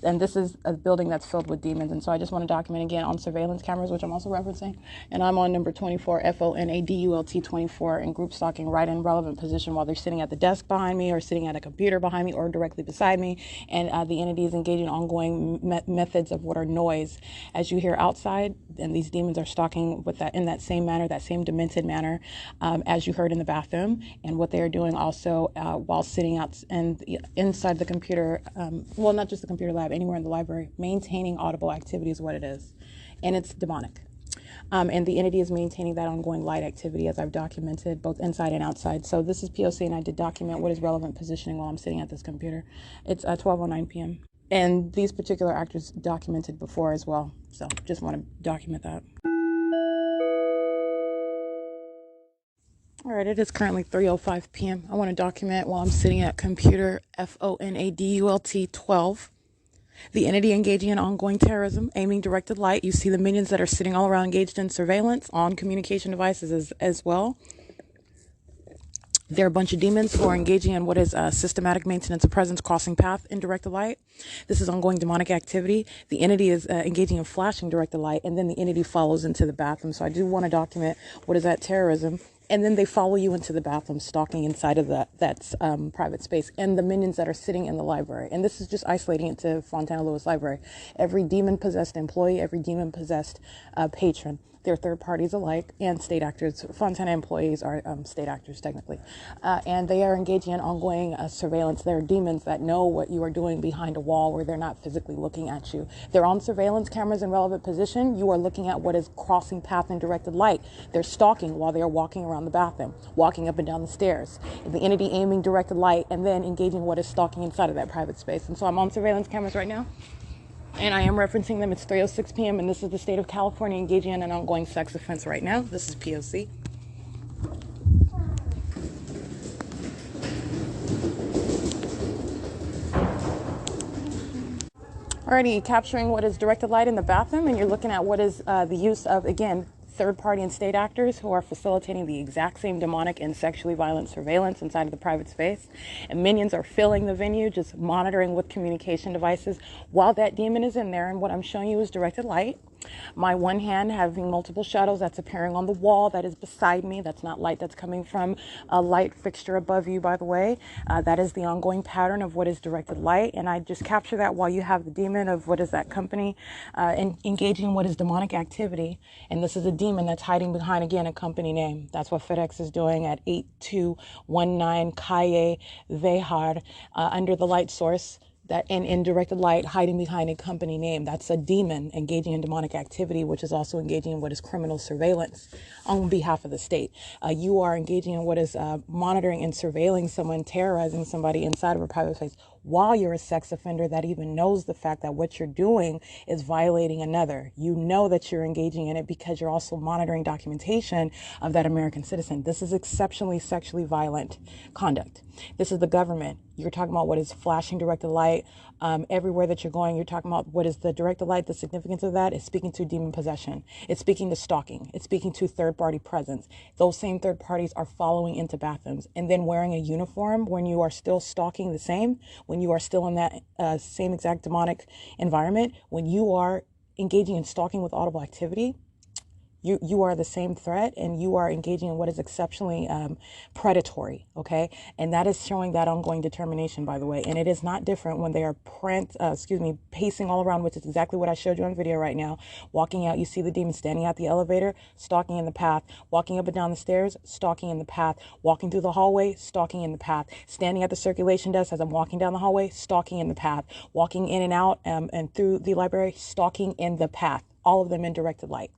And this is a building that's filled with demons. And so I just want to document again on surveillance cameras, which I'm also referencing. And I'm on number 24, FONADULT 24, in group stalking, right in relevant position while they're sitting at the desk behind me or sitting at a computer behind me or directly beside me. And the entity is engaging in ongoing methods of what are noise. As you hear outside, and these demons are stalking with that in that same manner, that same demented manner, as you heard in the bathroom. And what they are doing also while sitting out and inside the computer, well, not just the computer lab, anywhere in the library, maintaining audible activity is what it is. And it's demonic. And the entity is maintaining that ongoing light activity, as I've documented, both inside and outside. So this is P.O.C, and I did document what is relevant positioning while I'm sitting at this computer. It's 12:09 p.m. And these particular actors documented before as well. So just want to document that. All right, it is currently 3:05 p.m. I want to document while I'm sitting at computer FONADULT 12. The entity engaging in ongoing terrorism, aiming directed light. You see the minions that are sitting all around engaged in surveillance on communication devices as well. There are a bunch of demons who are engaging in what is systematic maintenance of presence, crossing path in directed light. This is ongoing demonic activity. The entity is engaging in flashing directed light, and then the entity follows into the bathroom. So I do want to document what is that terrorism. And then they follow you into the bathroom, stalking inside of that's private space, and the minions that are sitting in the library. And this is just isolating it to Fontana Lewis Library. Every demon-possessed employee, every demon-possessed patron. They're third parties alike and state actors. Fontana employees are state actors, technically. And they are engaging in ongoing surveillance. There are demons that know what you are doing behind a wall where they're not physically looking at you. They're on surveillance cameras in relevant position. You are looking at what is crossing path in directed light. They're stalking while they are walking around the bathroom, walking up and down the stairs. The entity aiming directed light and then engaging what is stalking inside of that private space. And so I'm on surveillance cameras right now. And I am referencing them. It's 3:06 p.m. and this is the state of California engaging in an ongoing sex offense right now. This is P.O.C. Alrighty, capturing what is directed light in the bathroom, and you're looking at what is the use of, again, third-party and state actors who are facilitating the exact same demonic and sexually violent surveillance inside of the private space. And minions are filling the venue, just monitoring with communication devices while that demon is in there. And what I'm showing you is directed light. My one hand having multiple shadows that's appearing on the wall that is beside me. That's not light that's coming from a light fixture above you, by the way. That is the ongoing pattern of what is directed light. And I just capture that while you have the demon of what is that company and engaging in what is demonic activity. And this is a demon that's hiding behind, again, a company name. That's what FedEx is doing at 8219 Calle Vejar under the light source. That in directed light, hiding behind a company name. That's a demon engaging in demonic activity, which is also engaging in what is criminal surveillance on behalf of the state. You are engaging in what is monitoring and surveilling someone, terrorizing somebody inside of a private place while you're a sex offender that even knows the fact that what you're doing is violating another. You know that you're engaging in it because you're also monitoring documentation of that American citizen. This is exceptionally sexually violent conduct. This is the government. You're talking about what is flashing directed light everywhere that you're going. You're talking about what is the directed light. The significance of that is speaking to demon possession. It's speaking to stalking. It's speaking to third-party presence. Those same third parties are following into bathrooms and then wearing a uniform when you are still stalking the same, when you are still in that same exact demonic environment, when you are engaging in stalking with audible activity. You are the same threat, and you are engaging in what is exceptionally predatory, okay? And that is showing that ongoing determination, by the way. And it is not different when they are pacing all around, which is exactly what I showed you on video right now. Walking out, you see the demon standing at the elevator, stalking in the path. Walking up and down the stairs, stalking in the path. Walking through the hallway, stalking in the path. Standing at the circulation desk as I'm walking down the hallway, stalking in the path. Walking in and out and through the library, stalking in the path. All of them in directed light.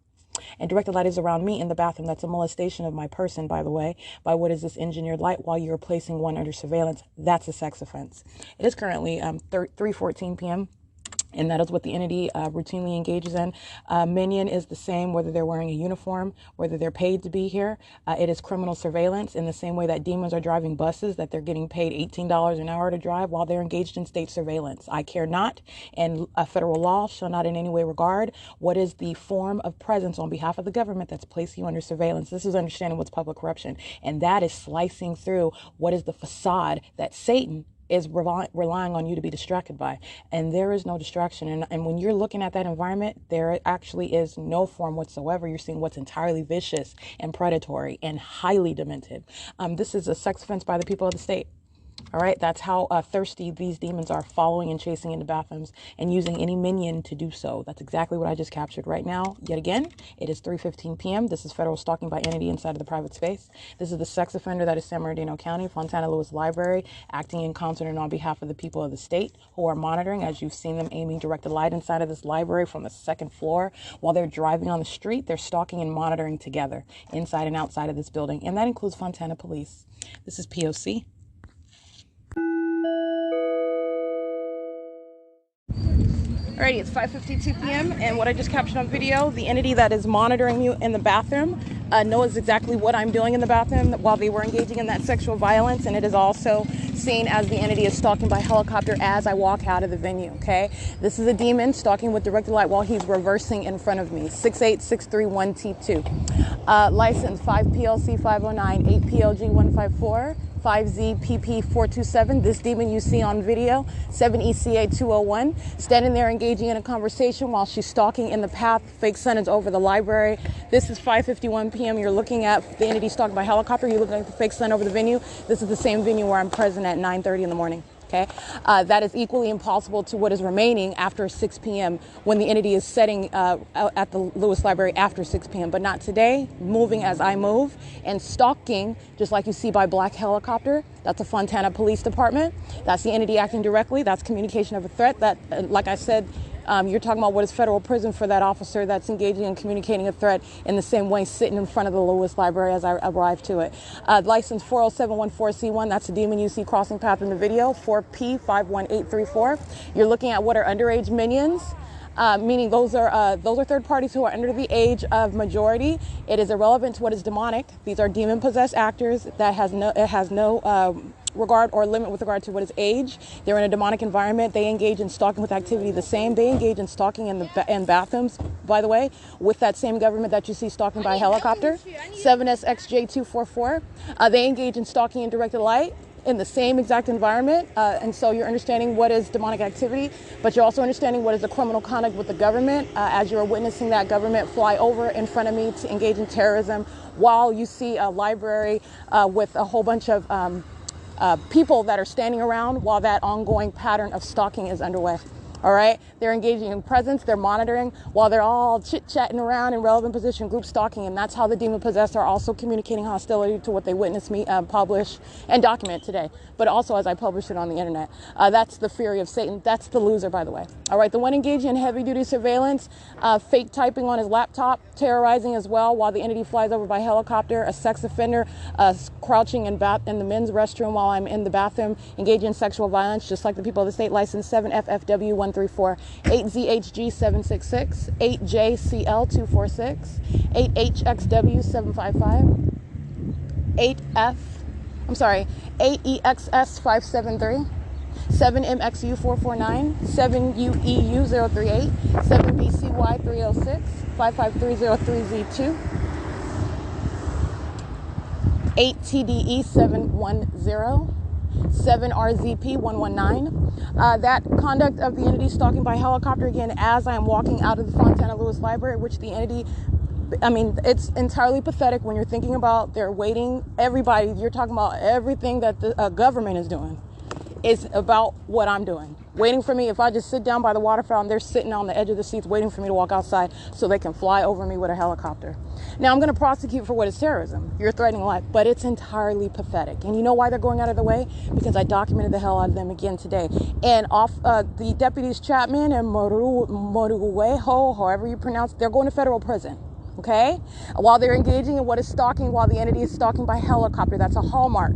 And directed light is around me in the bathroom. That's a molestation of my person, by the way, by what is this engineered light while you're placing one under surveillance. That's a sex offense. It is currently 3:14 p.m. And that is what the entity routinely engages in. Minion is the same, whether they're wearing a uniform, whether they're paid to be here. It is criminal surveillance in the same way that demons are driving buses, that they're getting paid $18 an hour to drive while they're engaged in state surveillance. I care not, and federal law shall not in any way regard what is the form of presence on behalf of the government that's placing you under surveillance. This is understanding what's public corruption. And that is slicing through what is the facade that Satan is relying on you to be distracted by. And there is no distraction. And when you're looking at that environment, there actually is no form whatsoever. You're seeing what's entirely vicious and predatory and highly demented. This is a sex offense by the people of the state. All right, that's how thirsty these demons are, following and chasing into bathrooms and using any minion to do so. That's exactly what I just captured right now. Yet again, it is 3:15 p.m. This is federal stalking by entity inside of the private space. This is the sex offender that is San Bernardino County, Fontana Lewis Library, acting in concert and on behalf of the people of the state who are monitoring, as you've seen them aiming directed light inside of this library from the second floor. While they're driving on the street, they're stalking and monitoring together inside and outside of this building. And that includes Fontana Police. This is P.O.C. Alrighty, it's 5:52 p.m. and what I just captured on video, the entity that is monitoring you in the bathroom knows exactly what I'm doing in the bathroom while they were engaging in that sexual violence, and it is also seen as the entity is stalking by helicopter as I walk out of the venue, okay? This is a demon stalking with directed light while he's reversing in front of me. 68631T2. License 5 P.L.C. 509, 8 P.L.G. 154. 5Z-PP427, this demon you see on video, 7ECA201, standing there engaging in a conversation while she's stalking in the path. Fake sun is over the library. This is 5:51 p.m. You're looking at the entity stalked by helicopter. You're looking at the fake sun over the venue. This is the same venue where I'm present at 9:30 in the morning. Okay, that is equally impossible to what is remaining after 6 p.m. when the entity is setting at the Lewis Library after 6 p.m. But not today, moving as I move and stalking, just like you see by black helicopter. That's a Fontana Police Department. That's the entity acting directly. That's communication of a threat. That, like I said, you're talking about what is federal prison for that officer that's engaging in communicating a threat in the same way, sitting in front of the Lewis Library as I arrive to it. License 40714C1, that's the demon you see crossing path in the video, 4P51834. You're looking at what are underage minions. Meaning those are third parties who are under the age of majority. It is irrelevant to what is demonic. These are demon-possessed actors that has no regard or limit with regard to what is age. They're in a demonic environment. They engage in stalking with activity the same. They engage in stalking in bathrooms, by the way, with that same government that you see stalking by helicopter, 7SXJ244. They engage in stalking in directed light in the same exact environment. And so you're understanding what is demonic activity, but you're also understanding what is the criminal conduct with the government as you're witnessing that government fly over in front of me to engage in terrorism while you see a library with a whole bunch of people that are standing around while that ongoing pattern of stalking is underway. All right, they're engaging in presence, they're monitoring while they're all chit-chatting around in relevant position, group stalking, and that's how the demon-possessed are also communicating hostility to what they witnessed me publish and document today, but also as I publish it on the internet. That's the fury of Satan. That's the loser, by the way. All right, the one engaging in heavy-duty surveillance, fake typing on his laptop, terrorizing as well while the entity flies over by helicopter, a sex offender crouching in the men's restroom while I'm in the bathroom, engaging in sexual violence, just like the people of the state. License 7FFW134, 8ZHG766, 8JCL246, 8HXW755, 8EXS573, 7MXU449, 7UEU038, 7BCY306, 55303Z2, 8TDE710, 7RZP119. That conduct of the entity stalking by helicopter, again, as I am walking out of the Fontana Lewis Library, which the entity, I mean, it's entirely pathetic when you're thinking about they're waiting. Everybody, you're talking about everything that the government is doing is about what I'm doing. Waiting for me. If I just sit down by the water fountain, they're sitting on the edge of the seats waiting for me to walk outside so they can fly over me with a helicopter. Now, I'm going to prosecute for what is terrorism. You're threatening life, but it's entirely pathetic. And you know why they're going out of their way? Because I documented the hell out of them again today. And off the deputies Chapman and Moruguejo, however you pronounce it, they're going to federal prison. Okay? While they're engaging in what is stalking, while the entity is stalking by helicopter, that's a hallmark.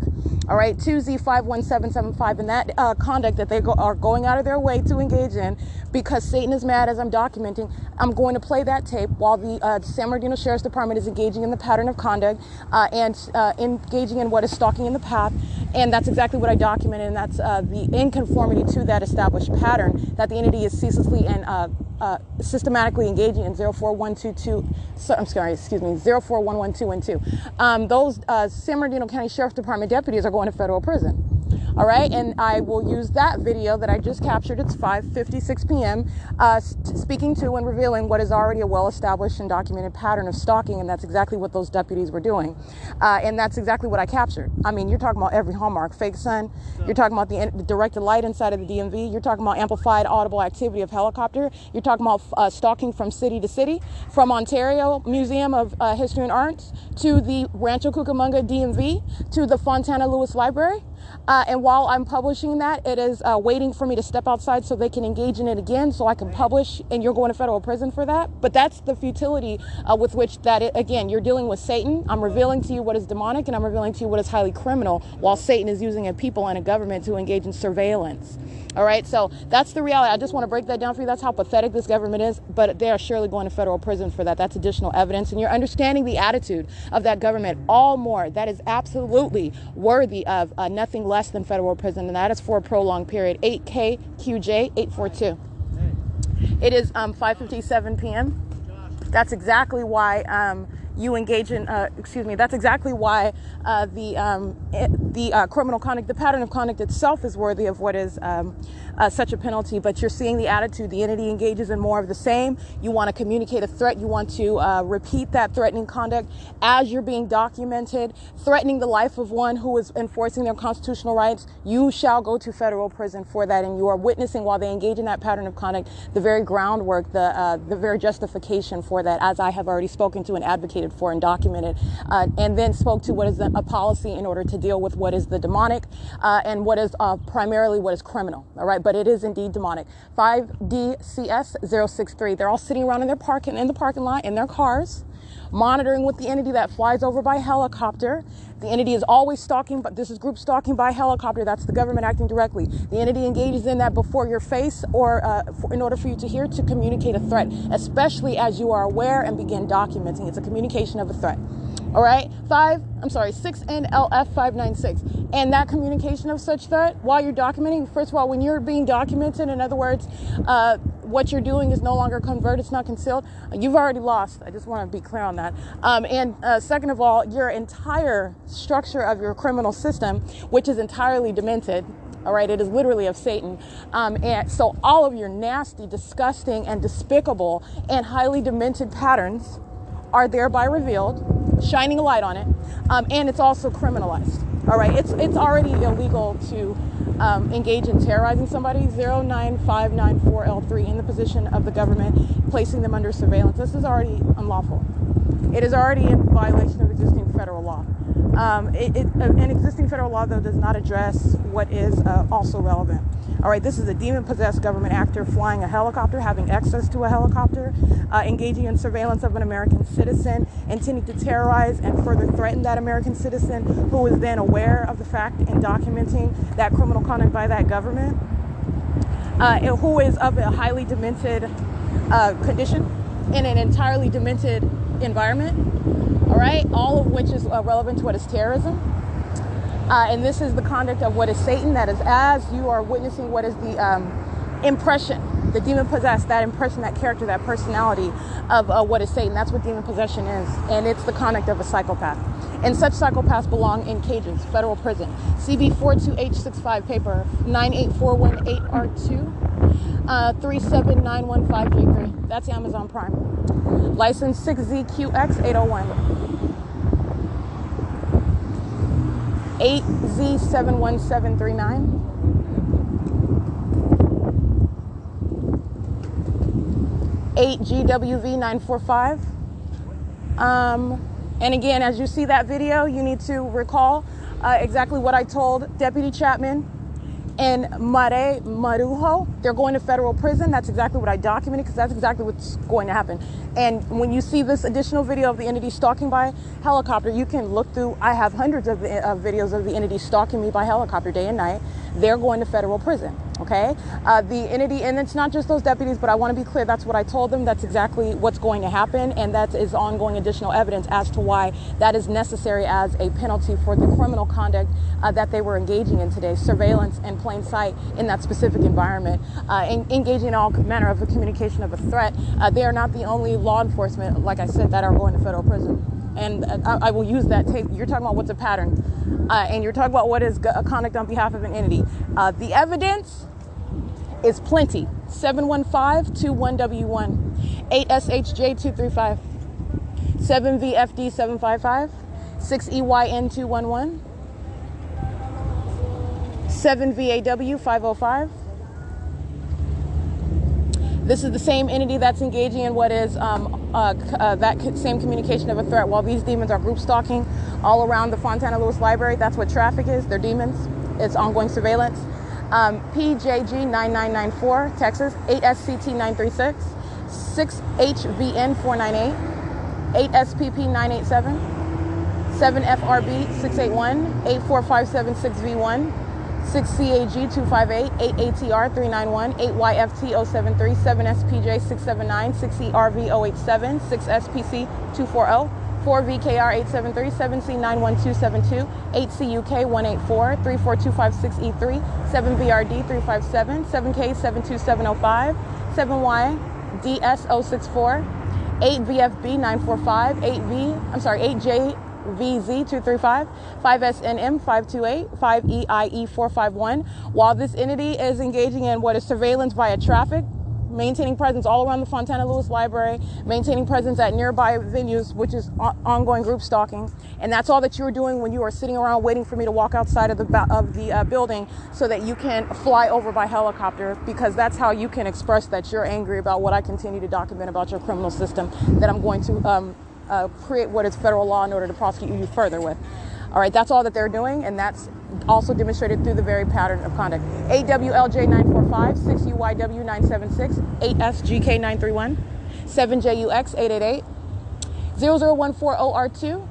All right, 2Z51775, and that conduct that they are going out of their way to engage in, because Satan is mad as I'm documenting, I'm going to play that tape while the San Bernardino Sheriff's Department is engaging in the pattern of conduct and engaging in what is stalking in the path, and that's exactly what I documented, and that's the inconformity to that established pattern that the entity is ceaselessly and systematically engaging in 04111212. Those San Bernardino County Sheriff's Department deputies are going to federal prison. All right, and I will use that video that I just captured. It's 5:56 p.m. Speaking to and revealing what is already a well-established and documented pattern of stalking, and that's exactly what those deputies were doing, and that's exactly what I captured. I mean, you're talking about every hallmark: fake sun. You're talking about the directed light inside of the DMV. You're talking about amplified audible activity of helicopter. You're talking about stalking from city to city, from Ontario Museum of History and Arts to the Rancho Cucamonga DMV to the Fontana Lewis Library. And while I'm publishing that, it is waiting for me to step outside so they can engage in it again, so I can publish, and you're going to federal prison for that. But that's the futility with which again, you're dealing with Satan. I'm revealing to you what is demonic, and I'm revealing to you what is highly criminal, while Satan is using a people and a government to engage in surveillance. All right, so that's the reality. I just want to break that down for you. That's how pathetic this government is, but they are surely going to federal prison for that. That's additional evidence, and you're understanding the attitude of that government all more. That is absolutely worthy of nothing less than federal prison, and that is for a prolonged period. 8KQJ 842. It is 5:57 p.m. That's exactly why you engage in, that's exactly why the criminal conduct, the pattern of conduct itself is worthy of what is such a penalty. But you're seeing the attitude. The entity engages in more of the same. You want to communicate a threat. You want to repeat that threatening conduct as you're being documented, threatening the life of one who is enforcing their constitutional rights. You shall go to federal prison for that, and you are witnessing, while they engage in that pattern of conduct, the very groundwork, the very justification for that, as I have already spoken to and advocated for and documented, and then spoke to what is a policy in order to deal with what is the demonic and what is primarily what is criminal. All right, but it is indeed demonic. 5DCS 063. They're all sitting around in the parking lot in their cars, monitoring with the entity that flies over by helicopter. The entity is always stalking, but this is group stalking by helicopter. That's the government acting directly. The entity engages in that before your face, or in order for you to hear, to communicate a threat, especially as you are aware and begin documenting. It's a communication of a threat. All right, 6NLF 596. And that communication of such threat, while you're documenting, first of all, when you're being documented, in other words, what you're doing is no longer covert, it's not concealed, you've already lost. I just want to be clear on that. And second of all, your entire structure of your criminal system, which is entirely demented, all right, it is literally of Satan. And so all of your nasty, disgusting, and despicable and highly demented patterns are thereby revealed, shining a light on it, and it's also criminalized. All right, it's already illegal to engage in terrorizing somebody. 09594L3 in the position of the government, placing them under surveillance. This is already unlawful. It is already in violation of existing federal law. An existing federal law, though, does not address what is also relevant. All right, this is a demon-possessed government actor flying a helicopter, having access to a helicopter, engaging in surveillance of an American citizen, intending to terrorize and further threaten that American citizen, who is then aware of the fact and documenting that criminal conduct by that government, who is of a highly demented condition in an entirely demented environment. All right, all of which is relevant to what is terrorism. And this is the conduct of what is Satan. That is, as you are witnessing what is the impression, the demon-possessed, that impression, that character, that personality of what is Satan. That's what demon possession is. And it's the conduct of a psychopath. And such psychopaths belong in cages, federal prison. CB42H65 paper 98418R2 37915J3. That's Amazon Prime. License 6ZQX801. 8Z71739. 8GWV945. And again, as you see that video, you need to recall exactly what I told Deputy Chapman and Mare Marujo. They're going to federal prison. That's exactly what I documented, because that's exactly what's going to happen. And when you see this additional video of the entity stalking by helicopter, you can look through. I have hundreds of videos of the entity stalking me by helicopter day and night. They're going to federal prison. Okay, the entity, and it's not just those deputies, but I want to be clear, that's what I told them. That's exactly what's going to happen, and that is ongoing additional evidence as to why that is necessary as a penalty for the criminal conduct that they were engaging in today, surveillance in plain sight in that specific environment, engaging in all manner of a communication of a threat. They are not the only law enforcement, like I said, that are going to federal prison. and I will use that tape. You're talking about what's a pattern, and you're talking about what is a conduct on behalf of an entity. The evidence is plenty. 715-21W1, 8SHJ235, 7VFD755, 6EYN211, 7VAW505. This is the same entity that's engaging in what is that same communication of a threat while these demons are group stalking all around the Fontana Lewis Library. That's what traffic is. They're demons. It's ongoing surveillance. PJG9994, Texas, 8SCT936, 6HVN498, 8SPP987, 7FRB681, 84576V1, 6CAG258, 8ATR391, 8YFT073, 7SPJ679, 6ERV087, 6SPC240, 4VKR873, 7C91272, 8CUK184, 34256E3, 7VRD357, 7K72705, 7YDS064, 8VFB945, 8JVZ235, 5SNM528, 5EIE451. While this entity is engaging in what is surveillance via traffic, maintaining presence all around the Fontana Lewis Library, maintaining presence at nearby venues, which is ongoing group stalking. And that's all that you were doing when you were sitting around waiting for me to walk outside of the building so that you can fly over by helicopter, because that's how you can express that you're angry about what I continue to document about your criminal system, that I'm going to create what is federal law in order to prosecute you further with. All right, that's all that they're doing, and that's also demonstrated through the very pattern of conduct. 8WLJ945, 6UYW976, 8SGK931, 7JUX888, 00140R2,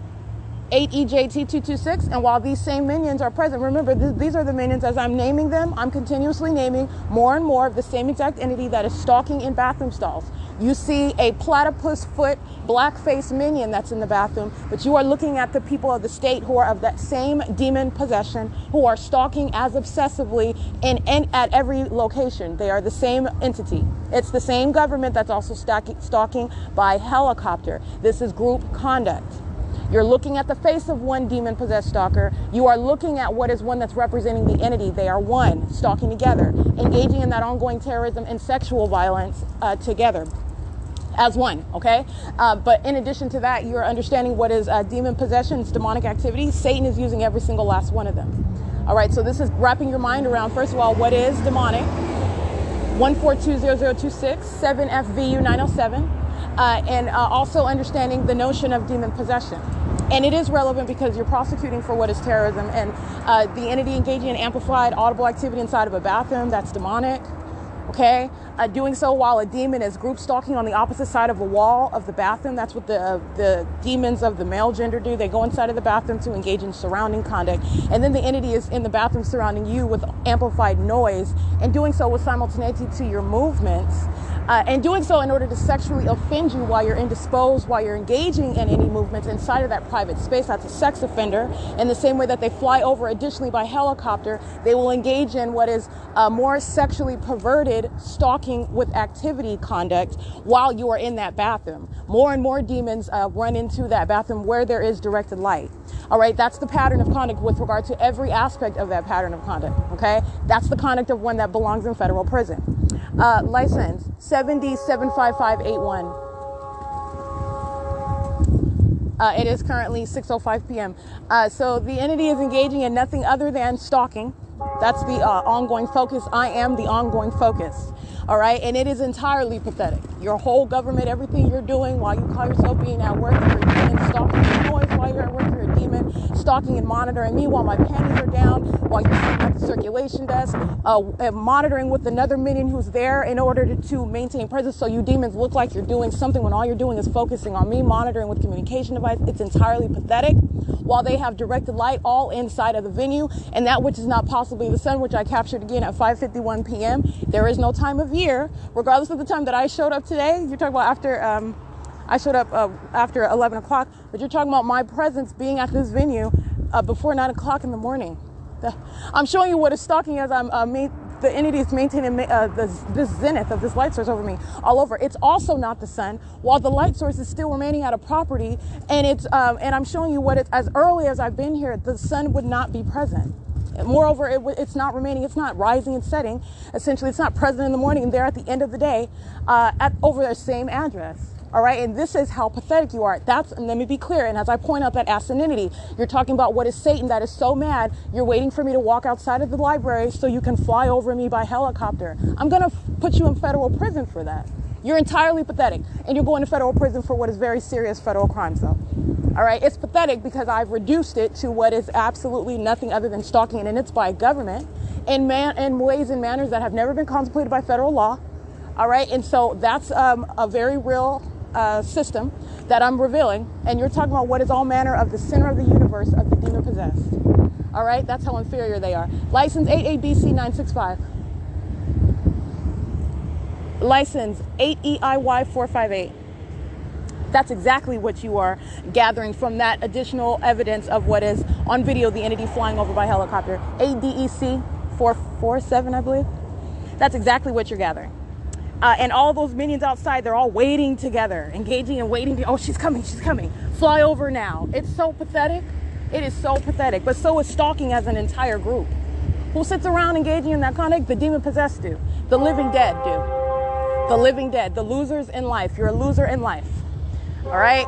8EJT226, and while these same minions are present, remember, these are the minions as I'm naming them. I'm continuously naming more and more of the same exact entity that is stalking in bathroom stalls. You see a platypus foot black-faced minion that's in the bathroom, but you are looking at the people of the state who are of that same demon possession, who are stalking as obsessively and at every location. They are the same entity. It's the same government that's also stalking by helicopter. This is group conduct. You're looking at the face of one demon-possessed stalker. You are looking at what is one that's representing the entity. They are one, stalking together, engaging in that ongoing terrorism and sexual violence together as one, okay? But in addition to that, you're understanding what is demon possession, it's demonic activity. Satan is using every single last one of them. All right, so this is wrapping your mind around, first of all, what is demonic? 1420026, 7FVU907. And also understanding the notion of demon possession. And it is relevant because you're prosecuting for what is terrorism, and the entity engaging in amplified audible activity inside of a bathroom, that's demonic, okay? Doing so while a demon is group stalking on the opposite side of a wall of the bathroom, that's what the demons of the male gender do. They go inside of the bathroom to engage in surrounding conduct, and then the entity is in the bathroom surrounding you with amplified noise, and doing so with simultaneity to your movements, and doing so in order to sexually offend you while you're indisposed, while you're engaging in any movements inside of that private space. That's a sex offender. In the same way that they fly over additionally by helicopter, they will engage in what is more sexually perverted stalking with activity conduct while you are in that bathroom. More and more demons run into that bathroom where there is directed light. All right, that's the pattern of conduct with regard to every aspect of that pattern of conduct, okay? That's the conduct of one that belongs in federal prison. License 7D75581. It is currently 6:05 p.m. So the entity is engaging in nothing other than stalking. That's the ongoing focus. I am the ongoing focus. All right. And it is entirely pathetic. Your whole government, everything you're doing while you call yourself being at work, you're a demon, stalking your noise while you're at work, you're a demon, stalking and monitoring me while my panties are down, while you're sitting at the circulation desk, monitoring with another minion who's there in order to maintain presence. So you demons look like you're doing something when all you're doing is focusing on me, monitoring with communication device. It's entirely pathetic. While they have directed light all inside of the venue, and that which is not possibly the sun, which I captured again at 5:51 p.m. There is no time of year, regardless of the time that I showed up today. You're talking about after I showed up after 11 o'clock, but you're talking about my presence being at this venue before 9 o'clock in the morning. I'm showing you what is stalking as I'm the entity is maintaining this zenith of this light source over me all over. It's also not the sun, while the light source is still remaining at a property, and it's and I'm showing you what it's, as early as I've been here, the sun would not be present. Moreover, it's not remaining, it's not rising and setting. Essentially, it's not present in the morning and there at the end of the day over the same address. All right, and this is how pathetic you are. And let me be clear, and as I point out that asininity, you're talking about what is Satan that is so mad, you're waiting for me to walk outside of the library so you can fly over me by helicopter. I'm going to put you in federal prison for that. You're entirely pathetic, and you're going to federal prison for what is very serious federal crimes, though. All right, it's pathetic because I've reduced it to what is absolutely nothing other than stalking, and it's by government in ways and manners that have never been contemplated by federal law. All right, and so that's a very real system that I'm revealing, and you're talking about what is all manner of the center of the universe of the demon possessed. All right, that's how inferior they are. License 88BC 965. License 8EIY 458. That's exactly what you are gathering from that additional evidence of what is on video, the entity flying over by helicopter. ADEC 447, I believe. That's exactly what you're gathering. And all those minions outside, they're all waiting together, engaging and waiting. Oh, she's coming, she's coming. Fly over now. It's so pathetic. It is so pathetic. But so is stalking as an entire group. Who sits around engaging in that conduct? The demon possessed do. The living dead do. The living dead. The losers in life. You're a loser in life. All right.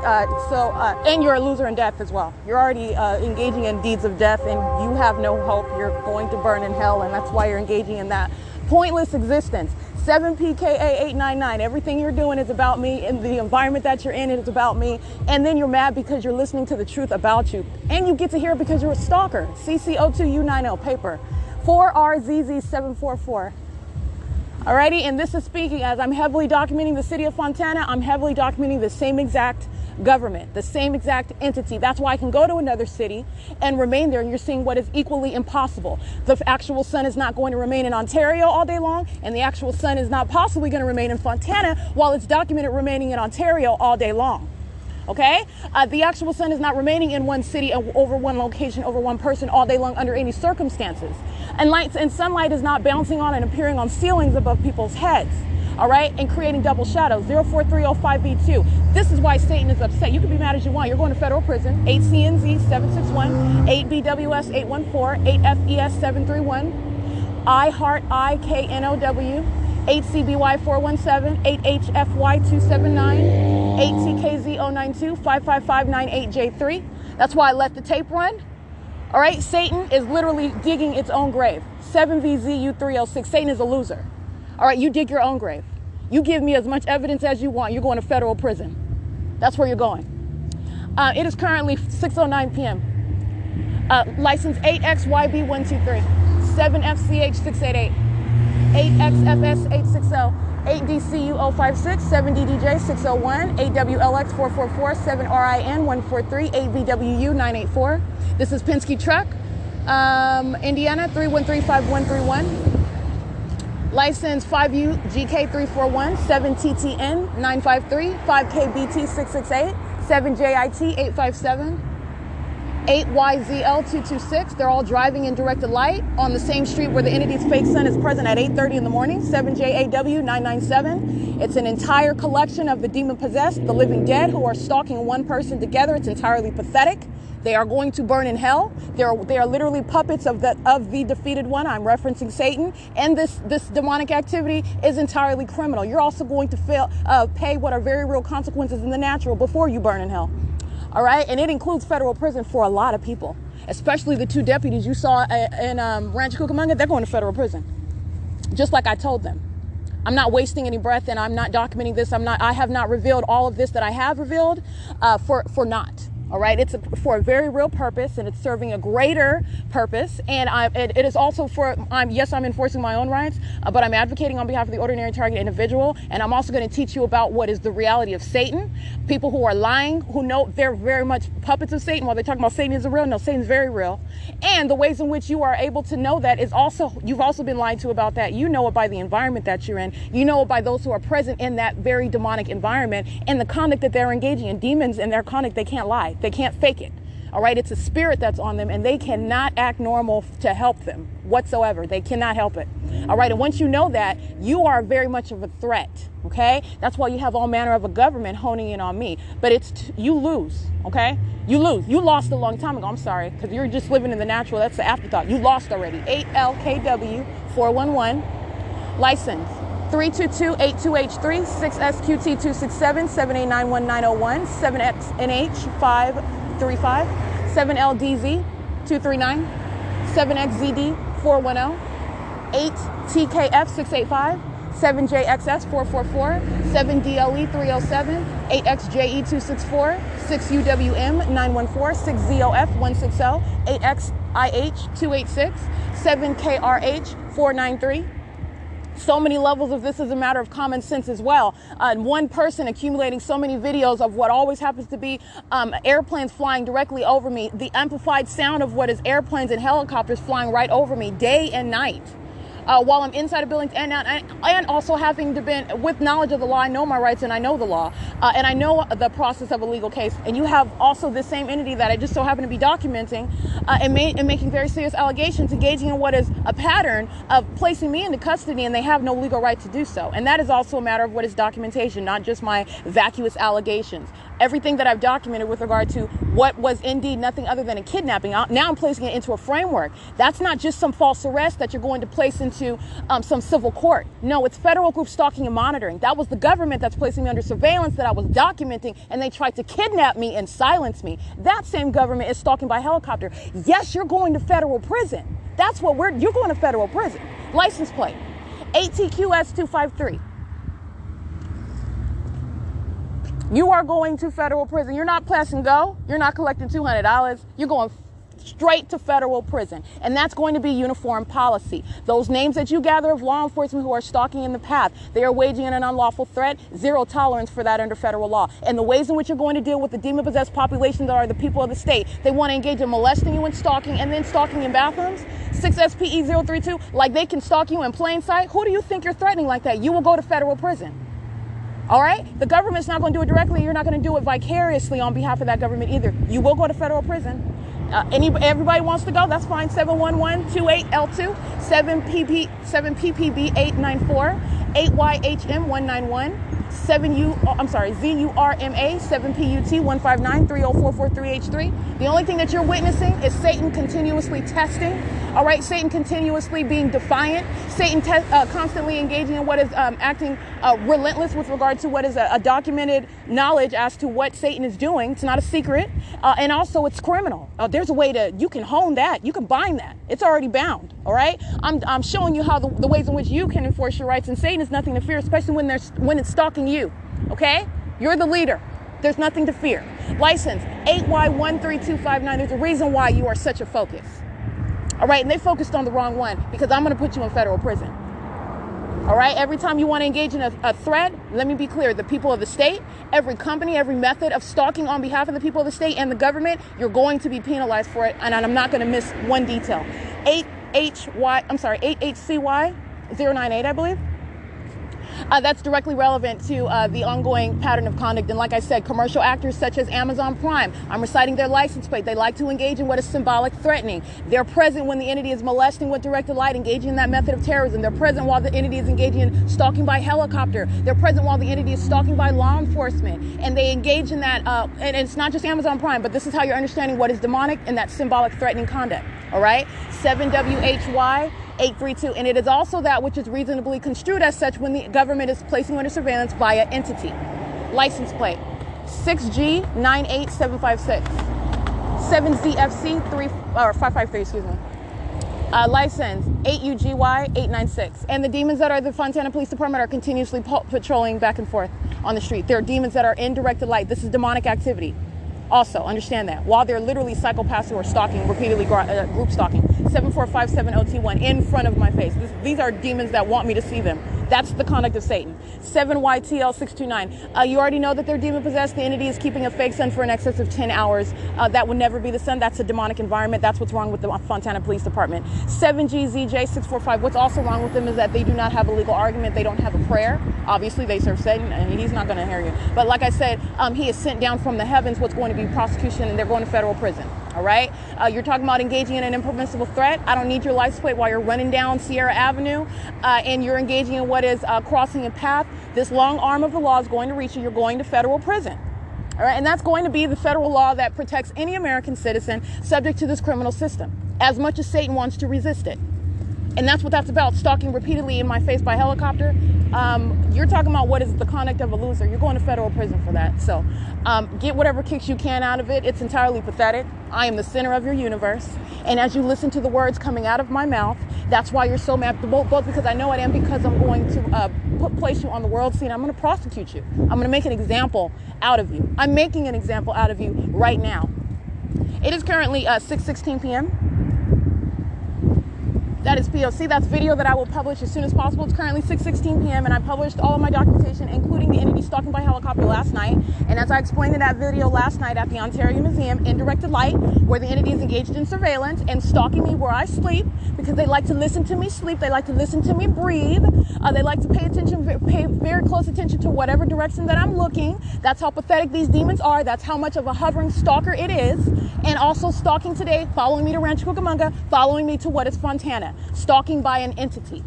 And you're a loser in death as well. You're already engaging in deeds of death, and you have no hope. You're going to burn in hell, and that's why you're engaging in that pointless existence. 7PKA899. Everything you're doing is about me, and the environment that you're in is about me. And then you're mad because you're listening to the truth about you, and you get to hear it because you're a stalker. CC02U90 paper 4RZZ744. Alrighty, and this is speaking as I'm heavily documenting the city of Fontana. I'm heavily documenting the same exact government, the same exact entity. That's why I can go to another city and remain there, and you're seeing what is equally impossible. The actual sun is not going to remain in Ontario all day long, and the actual sun is not possibly going to remain in Fontana while it's documented remaining in Ontario all day long. Okay? The actual sun is not remaining in one city, over one location, over one person all day long under any circumstances. And lights and sunlight is not bouncing on and appearing on ceilings above people's heads. All right? And creating double shadows. 04305B2. This is why Satan is upset. You can be mad as you want. You're going to federal prison. 8CNZ 761, 8BWS 814, 8FES 731, IHEART-IKNOW, 8CBY 417, 8HFY 279, 8TKZ 092, 55598J3. That's why I let the tape run. All right, Satan is literally digging its own grave. 7VZU306. Satan is a loser. All right, you dig your own grave. You give me as much evidence as you want. You're going to federal prison. That's where you're going. It is currently 6:09 p.m. License 8XYB123, 7FCH688, 8XFS860, 8DCU056, 7DDJ601, 8WLX444, 7RIN143, 8BWU984. This is Penske Truck, Indiana 3135131. License 5UGK341, 7TTN953, 5KBT668, 7JIT857, 8YZL226. They're all driving in directed light on the same street where the entity's fake sun is present at 8:30 in the morning. 7JAW997. It's an entire collection of the demon possessed, the living dead, who are stalking one person together. It's entirely pathetic. They are going to burn in hell. They are literally puppets of the defeated one. I'm referencing Satan, and this demonic activity is entirely criminal. You're also going to pay what are very real consequences in the natural before you burn in hell. All right, and it includes federal prison for a lot of people, especially the two deputies you saw in Rancho Cucamonga. They're going to federal prison, just like I told them. I'm not wasting any breath, and I'm not documenting this. I have not revealed all of this that I have revealed for naught. All right, it's for a very real purpose, and it's serving a greater purpose. And it is also yes, I'm enforcing my own rights, but I'm advocating on behalf of the ordinary target individual. And I'm also going to teach you about what is the reality of Satan. People who are lying, who know they're very much puppets of Satan while they're talking about Satan isn't real. No, Satan's very real. And the ways in which you are able to know that is also, you've also been lied to about that. You know it by the environment that you're in. You know it by those who are present in that very demonic environment and the conduct that they're engaging in. Demons in their conduct, they can't lie. They can't fake it. All right, it's a spirit that's on them, and they cannot act normal to help them whatsoever. They cannot help it. All right, and once you know that, you are very much of a threat. Okay, that's why you have all manner of a government honing in on me. But you lose. Okay, you lose. You lost a long time ago. I'm sorry, because you're just living in the natural. That's the afterthought. You lost already. 8LKW 411, license 32282H3, 6SQT267, 7891901, 7XNH535, 7LDZ 239, 7XZD 410, 8TKF 685, 7JXS 444, 7DLE 307, 8XJE 264, 6UWM 914, 6ZOF 160, 8XIH 286, 7KRH 493. So many levels of this is a matter of common sense as well. One person accumulating so many videos of what always happens to be airplanes flying directly over me, the amplified sound of what is airplanes and helicopters flying right over me day and night. While I'm inside of buildings and also having to be with knowledge of the law. I know my rights and I know the law and I know the process of a legal case. And you have also the same entity that I just so happen to be documenting and making very serious allegations, engaging in what is a pattern of placing me into custody, and they have no legal right to do so. And that is also a matter of what is documentation, not just my vacuous allegations. Everything that I've documented with regard to what was indeed nothing other than a kidnapping. Now I'm placing it into a framework. That's not just some false arrest that you're going to place into some civil court. No, it's federal group stalking and monitoring. That was the government that's placing me under surveillance that I was documenting, and they tried to kidnap me and silence me. That same government is stalking by helicopter. Yes, you're going to federal prison. That's what you're going to federal prison. License plate, ATQS 253. You are going to federal prison. You're not pass and go. You're not collecting $200. You're going straight to federal prison. And that's going to be uniform policy. Those names that you gather of law enforcement who are stalking in the path, they are waging an unlawful threat. Zero tolerance for that under federal law. And the ways in which you're going to deal with the demon-possessed population that are the people of the state, they want to engage in molesting you and stalking, and then stalking in bathrooms. 6SPE032, like they can stalk you in plain sight. Who do you think you're threatening like that? You will go to federal prison. All right? The government's not going to do it directly. You're not going to do it vicariously on behalf of that government either. You will go to federal prison. Everybody wants to go, that's fine. 71128L2, 7PPB894, 8YHM191, ZURMA 7PUT159 30443H3. The only thing that you're witnessing is Satan continuously testing. All right, Satan continuously being defiant. Satan constantly engaging in what is acting relentless with regard to what is a documented knowledge as to what Satan is doing. It's not a secret, and also it's criminal. There's a way you can hone that. You can bind that. It's already bound. All right. I'm showing you how the ways in which you can enforce your rights, and Satan is nothing to fear, especially when it's stalking you. Okay, you're the leader. There's nothing to fear. License 8Y13259. There's a reason why you are such a focus. All right, and they focused on the wrong one, because I'm going to put you in federal prison. All right, every time you want to engage in a threat, let me be clear, the people of the state, every company, every method of stalking on behalf of the people of the state and the government, you're going to be penalized for it, and I'm not going to miss one detail. 8HCY 098, I believe. That's directly relevant to the ongoing pattern of conduct. And like I said, commercial actors such as Amazon Prime, I'm reciting their license plate. They like to engage in what is symbolic threatening. They're present when the entity is molesting with directed light, engaging in that method of terrorism. They're present while the entity is engaging in stalking by helicopter. They're present while the entity is stalking by law enforcement. And they engage in that, and it's not just Amazon Prime, but this is how you're understanding what is demonic and that symbolic threatening conduct. All right? 7WHY 832, and it is also that which is reasonably construed as such when the government is placing under surveillance via entity. License plate 6G98756, 7ZFC 553, excuse me. License 8UGY896. And the demons that are the Fontana Police Department are continuously patrolling back and forth on the street. There are demons that are in directed light. This is demonic activity. Also, understand that. While they're literally psychopaths who are stalking, repeatedly group stalking. 74570T1 in front of my face. These are demons that want me to see them. That's the conduct of Satan. 7YTL629. You already know that they're demon-possessed. The entity is keeping a fake sun for an excess of 10 hours. That would never be the sun. That's a demonic environment. That's what's wrong with the Fontana Police Department. 7GZJ645. What's also wrong with them is that they do not have a legal argument. They don't have a prayer. Obviously, they serve Satan, and he's not going to hear you. But like I said, he is sent down from the heavens. What's going to be prosecution, and they're going to federal prison. All right? You're talking about engaging in an impermissible threat. I don't need your license plate while you're running down Sierra Avenue, and you're engaging in what is crossing a path. This long arm of the law is going to reach you. You're going to federal prison. All right? And that's going to be the federal law that protects any American citizen subject to this criminal system, as much as Satan wants to resist it. And that's what that's about, stalking repeatedly in my face by helicopter. You're talking about what is the conduct of a loser. You're going to federal prison for that. So get whatever kicks you can out of it. It's entirely pathetic. I am the center of your universe. And as you listen to the words coming out of my mouth, that's why you're so mad. Both because I know I am, because I'm going to place you on the world scene. I'm going to prosecute you. I'm going to make an example out of you. I'm making an example out of you right now. It is currently 6:16 p.m. That is P.O.C. That's video that I will publish as soon as possible. It's currently 6:16 p.m. and I published all of my documentation, including the entity stalking by helicopter last night. And as I explained in that video last night at the Ontario Museum in directed light, where the entity is engaged in surveillance and stalking me where I sleep, because they like to listen to me sleep, they like to listen to me breathe, they like to pay very close attention to whatever direction that I'm looking. That's how pathetic these demons are. That's how much of a hovering stalker it is. And also stalking today, following me to Rancho Cucamonga, following me to what is Fontana. Stalking by an entity.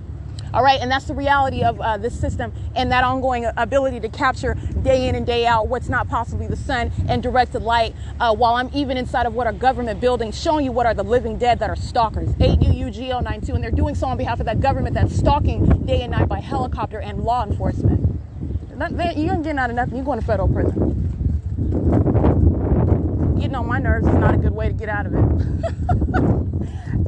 All right, and that's the reality of this system and that ongoing ability to capture day in and day out what's not possibly the sun and directed light, while I'm even inside of what are government buildings, showing you what are the living dead that are stalkers. 8UUGL92, and they're doing so on behalf of that government that's stalking day and night by helicopter and law enforcement. You ain't getting out of nothing. You're going to federal prison. Getting on my nerves is not a good way to get out of it.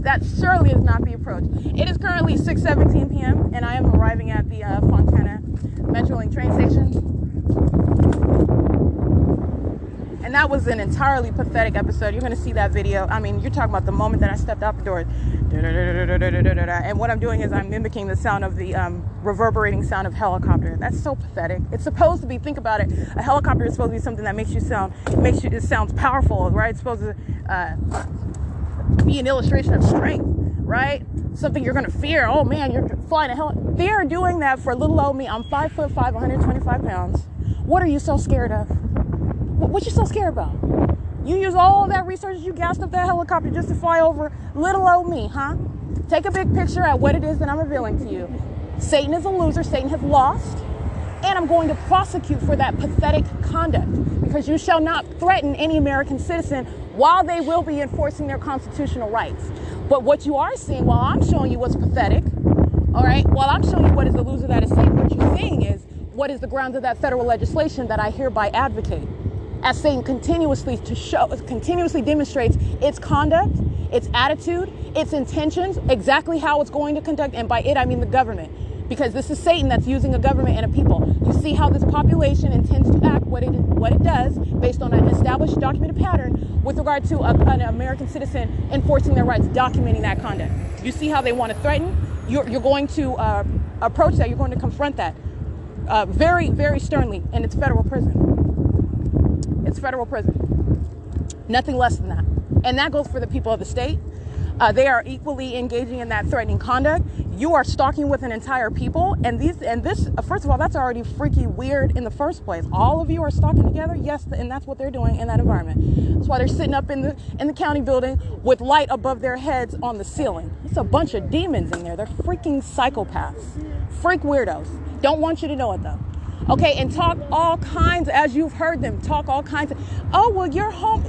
That surely is not the approach. It is currently 6:17 p.m. and I am arriving at the Fontana Metrolink train station. And that was an entirely pathetic episode. You're going to see that video. I mean, you're talking about the moment that I stepped out the door. And what I'm doing is I'm mimicking the sound of the reverberating sound of helicopter. That's so pathetic. It's supposed to be, think about it, a helicopter is supposed to be something that it sounds powerful, right? It's supposed to be an illustration of strength, right? Something you're going to fear. Oh man, you're flying a helicopter. They're doing that for little old me. I'm 5'5", 125 pounds. What are you so scared of? What you so scared about? You use all that resources, you gassed up that helicopter just to fly over little old me, huh? Take a big picture at what it is that I'm revealing to you. Satan is a loser. Satan has lost. And I'm going to prosecute for that pathetic conduct, because you shall not threaten any American citizen while they will be enforcing their constitutional rights. But what you are seeing, while I'm showing you what's pathetic, all right, while I'm showing you what is the loser that is Satan, what you're seeing is what is the grounds of that federal legislation that I hereby advocate. As Satan continuously demonstrates its conduct, its attitude, its intentions, exactly how it's going to conduct, and by it I mean the government. Because this is Satan that's using a government and a people. You see how this population intends to act, what it does, based on an established documented pattern with regard to an American citizen enforcing their rights, documenting that conduct. You see how they want to threaten. You're going to approach that. You're going to confront that very, very sternly, and it's federal prison. It's federal prison. Nothing less than that. And that goes for the people of the state. They are equally engaging in that threatening conduct. You are stalking with an entire people, and this. First of all, that's already freaky weird in the first place. All of you are stalking together, yes, and that's what they're doing in that environment. That's why they're sitting up in the county building with light above their heads on the ceiling. It's a bunch of demons in there. They're freaking psychopaths, freak weirdos. Don't want you to know it though. Okay, and talk all kinds, as you've heard them talk all kinds of. Oh well, you're home.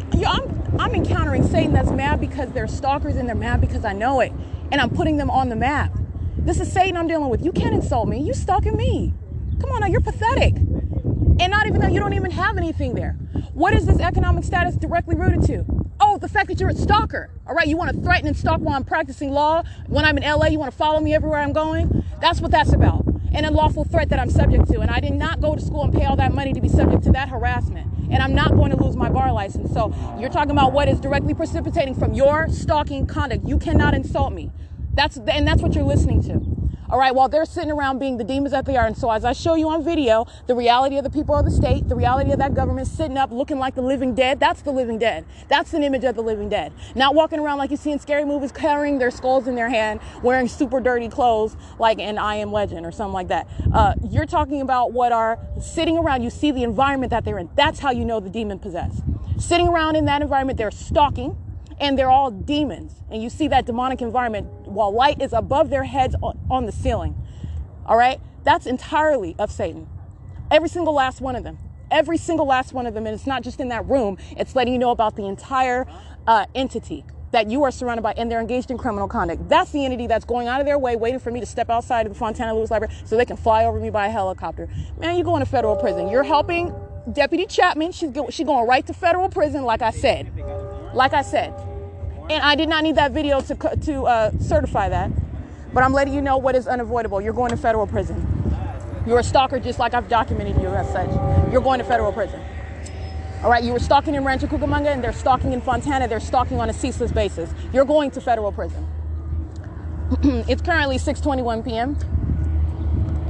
I'm encountering Satan that's mad because they're stalkers, and they're mad because I know it, and I'm putting them on the map. This is Satan I'm dealing with. You can't insult me. You stalking me. Come on now, you're pathetic. And not even though you don't even have anything there. What is this economic status directly rooted to? Oh, the fact that you're a stalker. All right, you want to threaten and stalk while I'm practicing law. When I'm in LA, you want to follow me everywhere I'm going. That's what that's about. An unlawful threat that I'm subject to. And I did not go to school and pay all that money to be subject to that harassment. And I'm not going to lose my bar license. So you're talking about what is directly precipitating from your stalking conduct. You cannot insult me. That's what you're listening to. All right, while they're sitting around being the demons that they are. And so as I show you on video, the reality of the people of the state, the reality of that government sitting up looking like the living dead, that's the living dead. That's an image of the living dead. Not walking around like you see in scary movies, carrying their skulls in their hand, wearing super dirty clothes like in I Am Legend or something like that. You're talking about what are sitting around. You see the environment that they're in. That's how you know the demon possessed. Sitting around in that environment, they're stalking. And they're all demons. And you see that demonic environment while light is above their heads on the ceiling. All right? That's entirely of Satan. Every single last one of them. Every single last one of them. And it's not just in that room. It's letting you know about the entire entity that you are surrounded by, and they're engaged in criminal conduct. That's the entity that's going out of their way, waiting for me to step outside of the Fontana Lewis Library so they can fly over me by a helicopter. Man, you're going to federal prison. You're helping Deputy Chapman. She's going right to federal prison, like I said. And I did not need that video to certify that. But I'm letting you know what is unavoidable. You're going to federal prison. You're a stalker, just like I've documented you as such. You're going to federal prison. All right, you were stalking in Rancho Cucamonga, and they're stalking in Fontana. They're stalking on a ceaseless basis. You're going to federal prison. It's currently 6:21 p.m.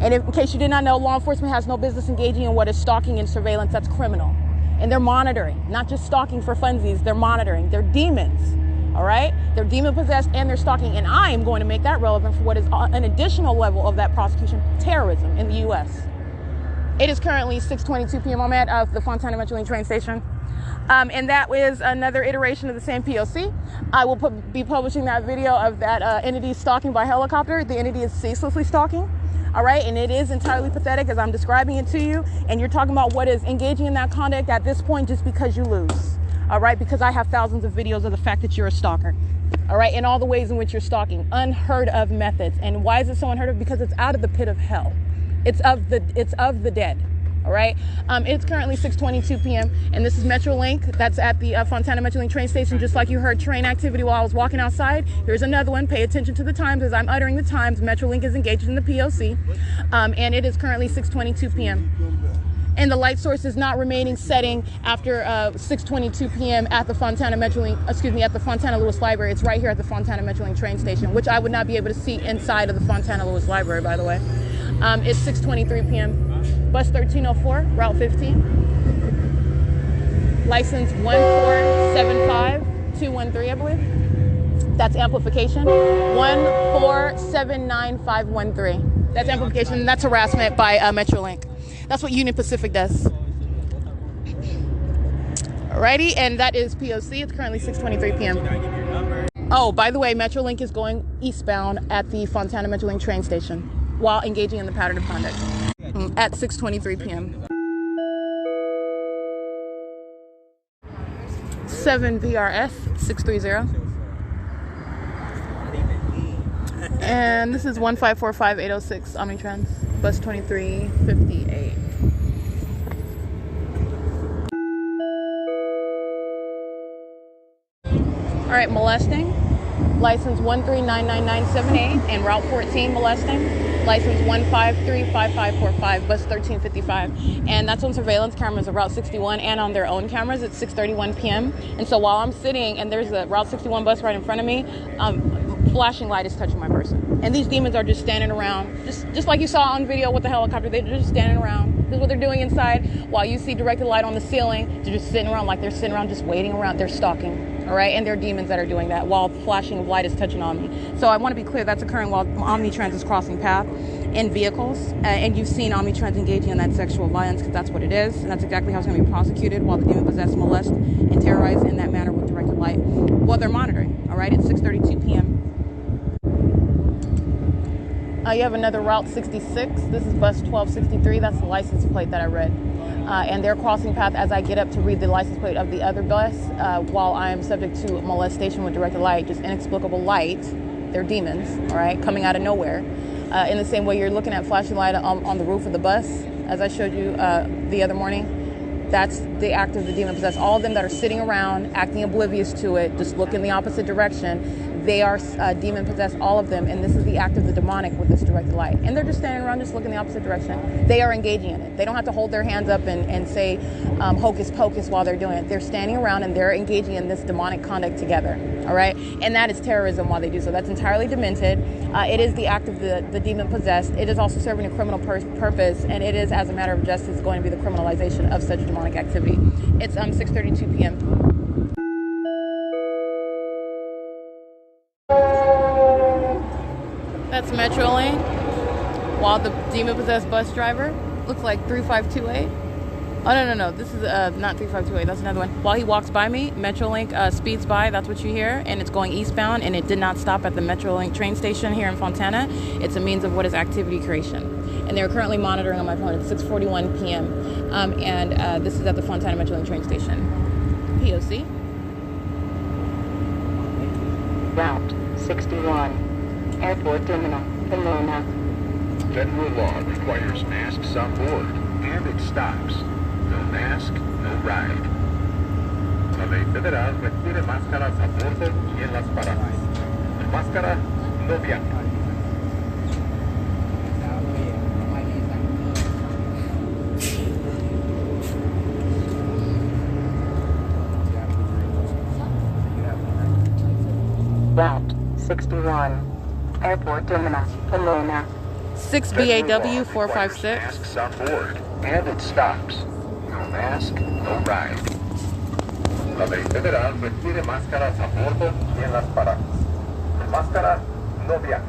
And in case you did not know, law enforcement has no business engaging in what is stalking and surveillance. That's criminal. And they're monitoring, not just stalking for funsies. They're monitoring. They're demons. All right? They're demon-possessed and they're stalking. And I am going to make that relevant for what is an additional level of that prosecution, terrorism in the U.S. It is currently 6:22 p.m. I'm at the Fontana Metrolink train station. And that is another iteration of the same P.O.C. I will be publishing that video of that entity stalking by helicopter. The entity is ceaselessly stalking. All right? And it is entirely pathetic as I'm describing it to you. And you're talking about what is engaging in that conduct at this point just because you lose. All right, because I have thousands of videos of the fact that you're a stalker. All right, and all the ways in which you're stalking, unheard of methods. And why is it so unheard of? Because it's out of the pit of hell. It's of the dead. All right, it's currently 6:22 p.m. and this is Metrolink. That's at the Fontana Metrolink train station. Just like you heard train activity while I was walking outside. Here's another one. Pay attention to the times as I'm uttering the times. Metrolink is engaged in the P.O.C. And it is currently 6:22 p.m. And the light source is not remaining setting after 6:22 p.m. at the Fontana Metrolink, at the Fontana Lewis Library. It's right here at the Fontana Metrolink train station, which I would not be able to see inside of the Fontana Lewis Library, by the way. It's 6:23 p.m. Bus 1304, Route 15. License 1475213, I believe. That's amplification. 1479513. That's amplification. That's harassment by Metrolink. That's what Union Pacific does. Alrighty, and that is P.O.C. It's currently 6:23 p.m. Oh, by the way, Metrolink is going eastbound at the Fontana Metrolink train station while engaging in the pattern of conduct at 6:23 p.m. 7 VRS 630. And this is 1545806 Omnitrans, bus 2358. All right, molesting, license 1399978, and route 14 molesting, license 1535545, bus 1355. And that's on surveillance cameras of Route 61 and on their own cameras at 6:31 p.m. And so while I'm sitting and there's a Route 61 bus right in front of me, flashing light is touching my person. And these demons are just standing around, just like you saw on video with the helicopter. They're just standing around. This is what they're doing inside. While you see directed light on the ceiling, they're just sitting around like they're sitting around just waiting around. They're stalking. All right, and they're demons that are doing that while flashing of light is touching on me. So I want to be clear, that's occurring while Omnitrans is crossing path in vehicles, and you've seen Omnitrans engaging in that sexual violence because that's what it is, and that's exactly how it's going to be prosecuted while the demon possessed, molest, and terrorize in that manner with directed light while they're monitoring. All right, it's 6:32 p.m. You have another Route 66. This is bus 1263. That's the license plate that I read. And they're crossing path as I get up to read the license plate of the other bus while I am subject to molestation with directed light, just inexplicable light. They're demons, all right, coming out of nowhere. In the same way you're looking at flashing light on the roof of the bus, as I showed you the other morning. That's the act of the demon possessed. All of them that are sitting around, acting oblivious to it, just look in the opposite direction. They are demon possessed, all of them, and this is the act of the demonic with this directed light. And they're just standing around, just looking the opposite direction. They are engaging in it. They don't have to hold their hands up and say hocus pocus while they're doing it. They're standing around and they're engaging in this demonic conduct together. All right, and that is terrorism while they do so. That's entirely demented. It is the act of the demon possessed. It is also serving a criminal purpose, and it is, as a matter of justice, going to be the criminalization of such demonic activity. It's 6:32 p.m. That's Metrolink. While the demon-possessed bus driver looks like 3528. Oh, no. This is not 3528. That's another one. While he walks by me, Metrolink speeds by. That's what you hear. And it's going eastbound. And it did not stop at the Metrolink train station here in Fontana. It's a means of what is activity creation. And they're currently monitoring on my phone. It's 6:41 p.m. This is at the Fontana Metrolink train station. P.O.C. Route 61. Airport Terminal, Pomona. Federal law requires masks on board, and it stops. No mask, no ride. La ley federal requiere máscaras a bordo y en las paradas. Sin máscara, no viaja. Route 61. Airport Terminal, Pomona. 6BAW 456. Masks on board, and it stops. No mask, no ride. La ley federal requiere máscaras a bordo y en las paradas. Sin máscara, no viaja.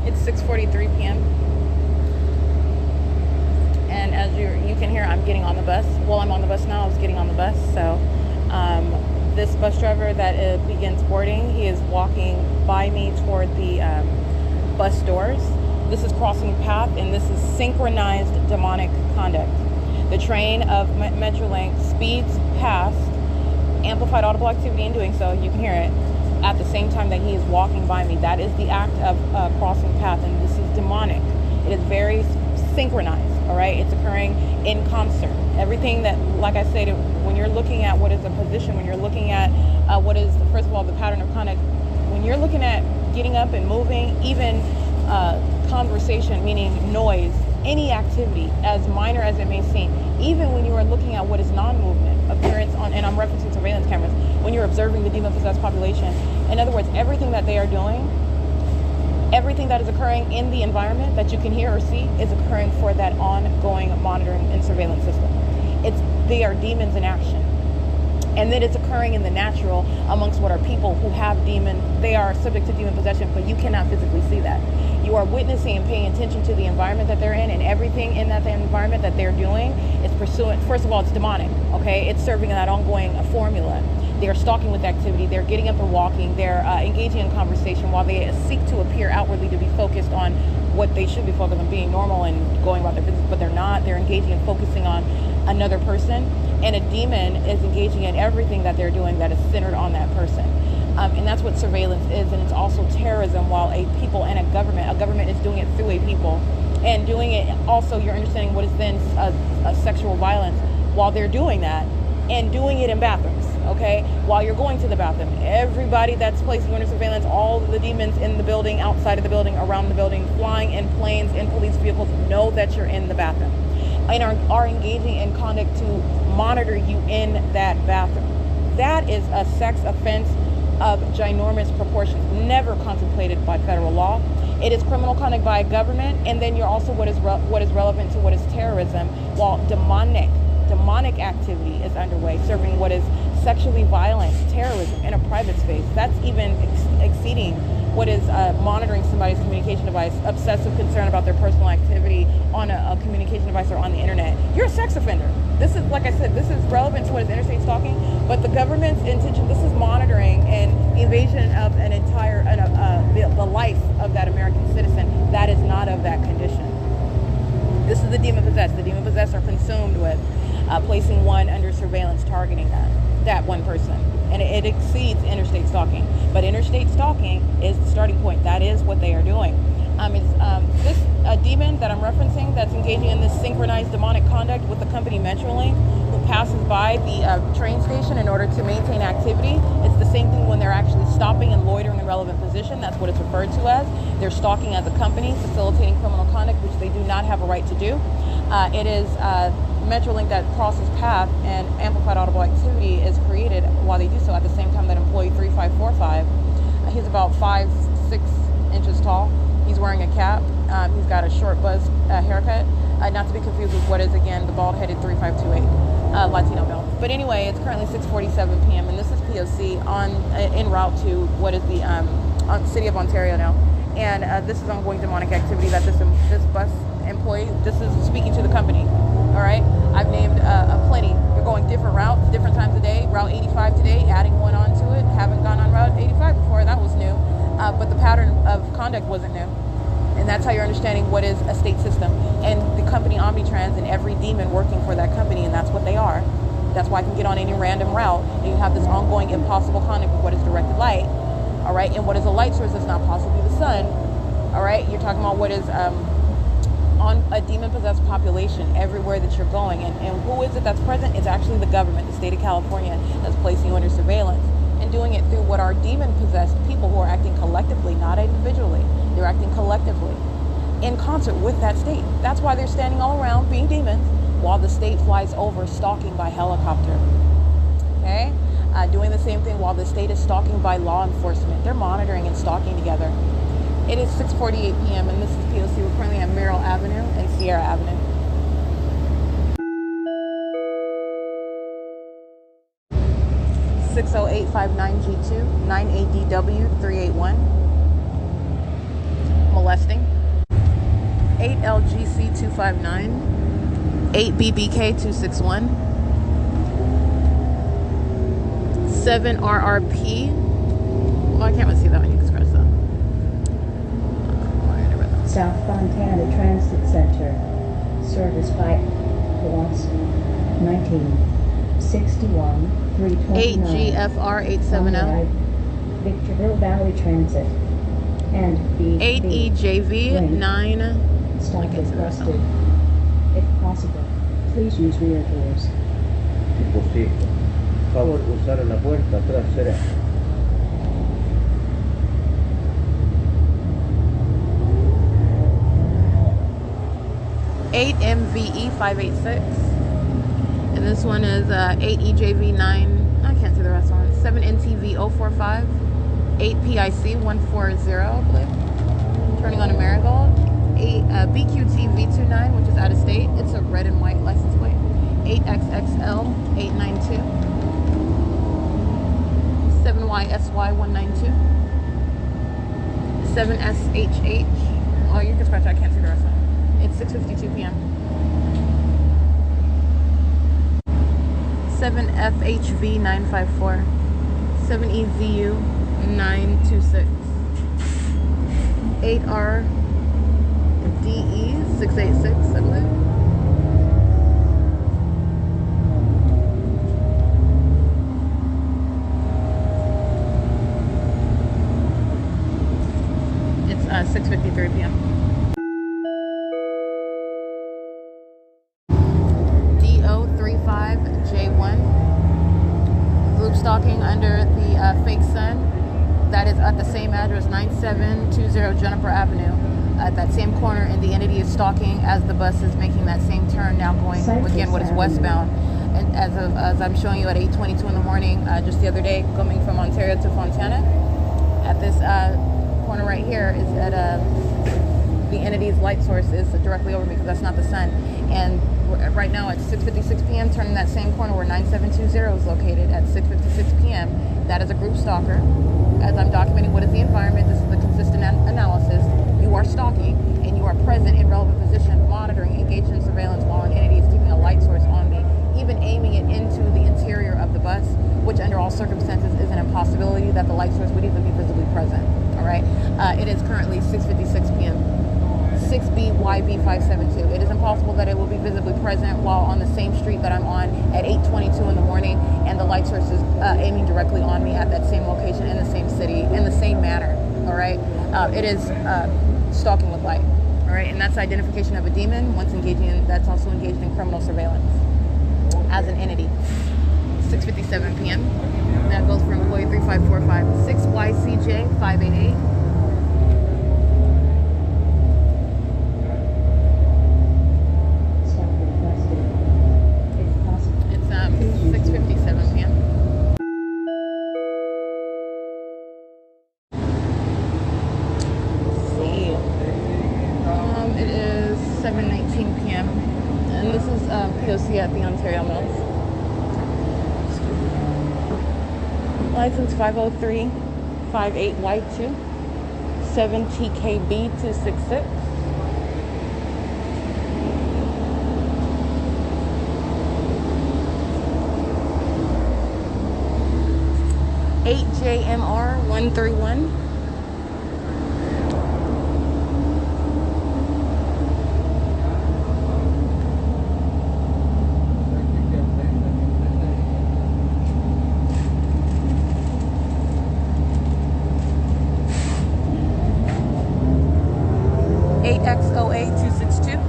It's 6:43 p.m. And as you can hear, I'm getting on the bus. Well, I'm on the bus now. I was getting on the bus. So this bus driver that begins boarding, he is walking by me toward the bus doors. This is crossing the path, and this is synchronized demonic conduct. The train of Metrolink speeds past, amplified audible activity in doing so. You can hear it at the same time that he is walking by me. That is the act of crossing path, and this is demonic. It is very synchronized, all right? It's occurring in concert. Everything that, like I said, when you're looking at what is a position, when you're looking at what is, first of all, the pattern of conduct, when you're looking at getting up and moving, even conversation, meaning noise, any activity, as minor as it may seem, even when you are looking at what is non-movement, appearance on, and I'm referencing surveillance cameras, when you're observing the demon-possessed population, in other words, everything that they are doing, everything that is occurring in the environment that you can hear or see is occurring for that ongoing monitoring and surveillance system. They are demons in action. And then it's occurring in the natural amongst what are people who have they are subject to demon possession, but you cannot physically see that. You are witnessing and paying attention to the environment that they're in, and everything in that environment that they're doing is pursuant. First of all, it's demonic, okay? It's serving that ongoing formula. They're stalking with activity. They're getting up and walking. They're engaging in conversation while they seek to appear outwardly to be focused on what they should be focused on, being normal and going about their business, but they're not. They're engaging and focusing on another person, and a demon is engaging in everything that they're doing that is centered on that person. And that's what surveillance is, and it's also terrorism while a people and a government is doing it through a people, and doing it also, you're understanding what is then a sexual violence while they're doing that, and doing it in bathrooms, okay? While you're going to the bathroom, everybody that's placed under surveillance, all of the demons in the building, outside of the building, around the building, flying in planes, in police vehicles, know that you're in the bathroom, and are engaging in conduct to monitor you in that bathroom. That is a sex offense of ginormous proportions, never contemplated by federal law. It is criminal conduct by a government, and then you're also what is relevant to what is terrorism, while demonic demonic activity is underway, serving what is sexually violent terrorism in a private space. That's even exceeding what is monitoring somebody's communication device, obsessive concern about their personal activity on a communication device or on the internet. You're a sex offender. This is, like I said, this is relevant to what is interstate stalking, but the government's intention, this is monitoring and the invasion of an entire, the life of that American citizen. That is not of that condition. This is the demon-possessed. The demon-possessed are consumed with placing one under surveillance, targeting that one person. And it exceeds interstate stalking. But interstate stalking is the starting point. That is what they are doing. It's this demon that I'm referencing that's engaging in this synchronized demonic conduct with the company Metrolink, who passes by the train station in order to maintain activity. It's the same thing when they're actually stopping and loitering in relevant position. That's what it's referred to as. They're stalking as a company, facilitating criminal conduct, which they do not have a right to do. It is Metrolink that crosses path, and amplified audible activity is created while they do so. At the same time that employee 3545, he's about 5'6" inches tall. He's wearing a cap. He's got a short buzz haircut. Not to be confused with what is, again, the bald-headed 3528 Latino male. But anyway, it's currently 6:47 p.m. and this is P.O.C. en route to what is the city of Ontario now. And this is ongoing demonic activity that this bus employee, this is speaking to the company. All right, I've named plenty. You're going different routes, different times of day. Route 85 today, adding one onto it. Haven't gone on Route 85 before. That was new. But the pattern of conduct wasn't new. And that's how you're understanding what is a state system. And the company Omnitrans and every demon working for that company, and that's what they are. That's why I can get on any random route, and you have this ongoing impossible conduct with what is directed light. All right, and what is a light source that's not possibly the sun. All right, you're talking about what is on a demon-possessed population everywhere that you're going. And who is it that's present? It's actually the government, the state of California, that's placing you under surveillance. And doing it through what are demon-possessed people who are acting collectively, not individually. They're acting collectively in concert with that state. That's why they're standing all around being demons while the state flies over stalking by helicopter. Okay? Doing the same thing while the state is stalking by law enforcement. They're monitoring and stalking together. It is 6:48 p.m. and this is P.O.C. We're currently at Merrill Avenue and Sierra Avenue. (60859G2) 9ADW381. Molesting. 8LGC259. 8BBK261. 7RRP. Well, I can't really see that one. You can scratch that. South Fontana Transit Center, service by P.O.C. 1961 329. 8GFR870. Victorville Valley Transit and the 8EJV9. Stop requested. If possible, please use rear doors. Sí. Favor usar la puerta trasera. 8MVE586. And this one is 8EJV9. I can't see the rest of it. 7NTV045. 8PIC140, I believe. Turning on a Marigold. 8BQTV29, which is out of state. It's a red and white license plate. 8XXL892. 7YSY192. 7SHH. Oh, you can scratch that. I can't see the rest of it. It's 6:52 p.m. 7FHV954. 7EZU926. 8RDE686, I believe. It's 6:53 p.m. DO35J1. Group stalking under the fake sun. That is at the same address, 9720 Juniper Avenue. At that same corner, and the entity is stalking as the bus is making that same turn, now going again what is westbound. And as I'm showing you at 8:22 in the morning, just the other day, coming from Ontario to Fontana, at this corner right here is at the entity's light source is directly over me because that's not the sun. And right now at 6:56 p.m., turning that same corner where 9720 is located at 6:56 p.m. That is a group stalker. As I'm documenting what is the environment, this is the consistent analysis. You are stalking, and you are present in relevant position, monitoring, engaged in surveillance while an entity is keeping a light source on me, even aiming it into the interior of the bus, which under all circumstances is an impossibility that the light source would even be visibly present. All right. It is currently 6:56 p.m. 6BYB572. It is impossible that it will be visibly present while on the same street that I'm on at 8:22 in the morning, and the light source is aiming directly on me at that same location in the same city in the same manner. All right. It is stalking with light. All right, and that's identification of a demon. Once engaging in, that's also engaged in criminal surveillance as an entity. 6:57 p.m. That goes for employee 3545. 6YCJ588. Stop requested. If possible, It's 6:57 p.m. Let's see. It is 7:19 p.m. and this is P.O.C. at the Ontario Mills. License 50358Y2 7TKB266. JMR131. XOA262.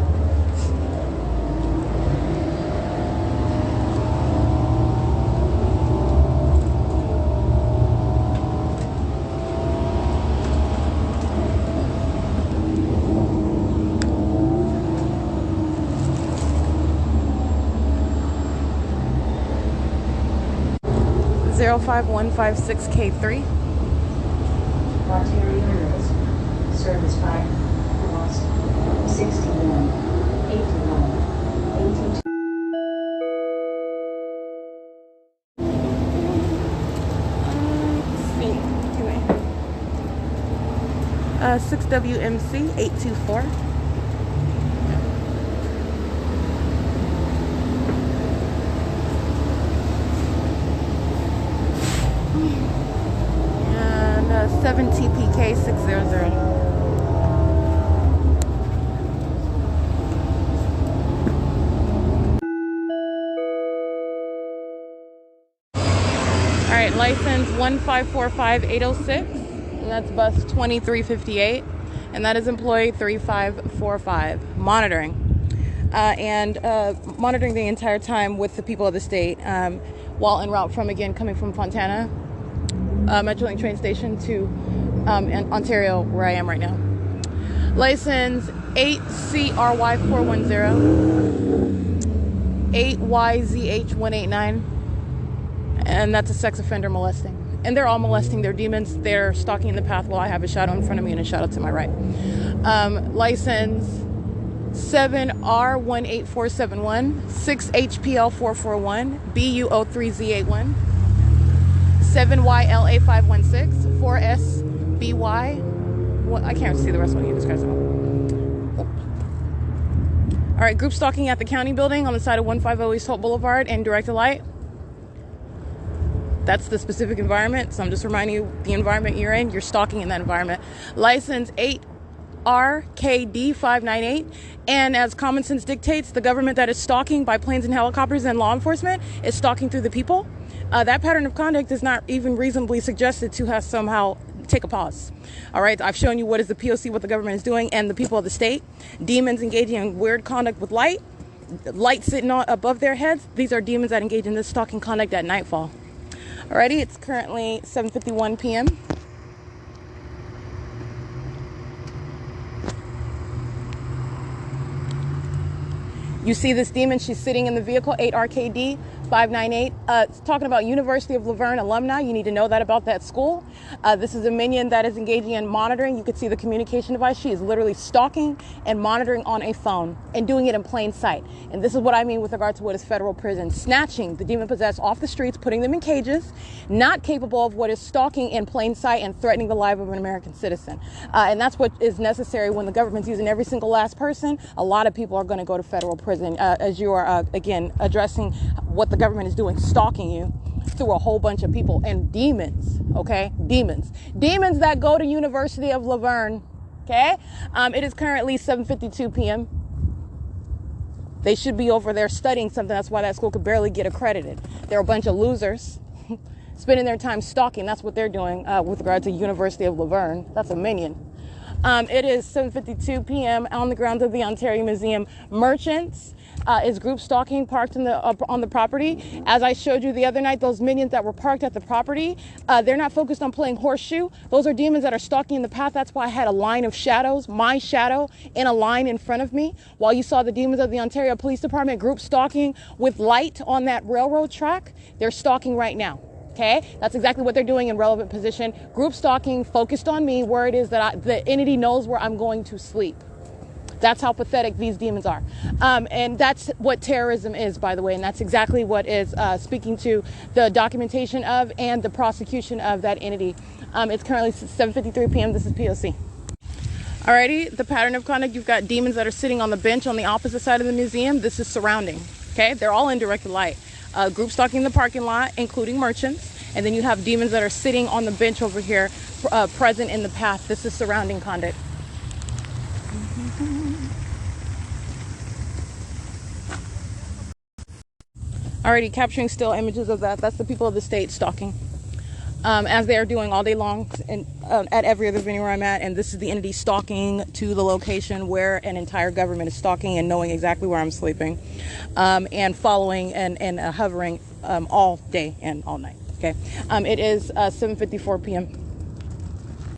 Zero 5156K3. Ontario Mills, service by lost 61, 81, 82. Let's see. Anyway. 6WMC 824. And 7TPK 600. All right, license 1545806, and that's bus 2358, and that is employee 3545, monitoring. Monitoring the entire time with the people of the state while en route from, again, coming from Fontana Metrolink train station to Ontario, where I am right now. License 8CRY410, 8YZH189, and that's a sex offender molesting. And they're all molesting. They're demons. They're stalking the path while I have a shadow in front of me and a shadow to my right. License 7R18471, 6HPL441, BU03Z81, 7YLA516, 4SBY. Well, I can't see the rest when you describe it. All right, group stalking at the county building on the side of 150 East Hope Boulevard and direct to light. That's the specific environment, so I'm just reminding you the environment you're in. You're stalking in that environment. License 8RKD598, and as common sense dictates, the government that is stalking by planes and helicopters and law enforcement is stalking through the people. That pattern of conduct is not even reasonably suggested to have somehow take a pause. All right, I've shown you what is the P.O.C, what the government is doing, and the people of the state. Demons engaging in weird conduct with light sitting above their heads. These are demons that engage in this stalking conduct at nightfall. Alrighty, it's currently 7:51 p.m. You see this demon, she's sitting in the vehicle, 8RKD 598. It's talking about University of Laverne alumni. You need to know that about that school. This is a minion that is engaging in monitoring. You can see the communication device. She is literally stalking and monitoring on a phone and doing it in plain sight. And this is what I mean with regard to what is federal prison. Snatching the demon-possessed off the streets, putting them in cages, not capable of what is stalking in plain sight and threatening the life of an American citizen. And that's what is necessary when the government's using every single last person. A lot of people are going to go to federal prison as you are, again, addressing what the government is doing, stalking you through a whole bunch of people and demons, okay? Demons that go to University of Laverne, okay? It is currently 7:52 p.m. They should be over there studying something. That's why that school could barely get accredited. They're a bunch of losers spending their time stalking. That's what they're doing with regard to University of Laverne. That's a minion. It is 7:52 p.m. on the grounds of the Ontario Museum. Merchants is group stalking parked on the property. As I showed you the other night, those minions that were parked at the property, they're not focused on playing horseshoe. Those are demons that are stalking in the path. That's why I had a line of shadows, my shadow, in a line in front of me. While you saw the demons of the Ontario Police Department group stalking with light on that railroad track, they're stalking right now. Okay, that's exactly what they're doing in relevant position. Group stalking, focused on me, where it is that the entity knows where I'm going to sleep. That's how pathetic these demons are. And that's what terrorism is, by the way. And that's exactly what is speaking to the documentation of and the prosecution of that entity. It's currently 7:53 p.m. This is P.O.C. Alrighty, the pattern of conduct, you've got demons that are sitting on the bench on the opposite side of the museum. This is surrounding. Okay, they're all in direct light. Group stalking the parking lot, including merchants. And then you have demons that are sitting on the bench over here, present in the path. This is surrounding conduct. Already capturing still images of that. That's the people of the state stalking, as they are doing all day long and at every other venue where I'm at. And this is the entity stalking to the location where an entire government is stalking and knowing exactly where I'm sleeping, and following and hovering all day and all night. Okay, it is 7:54 p.m.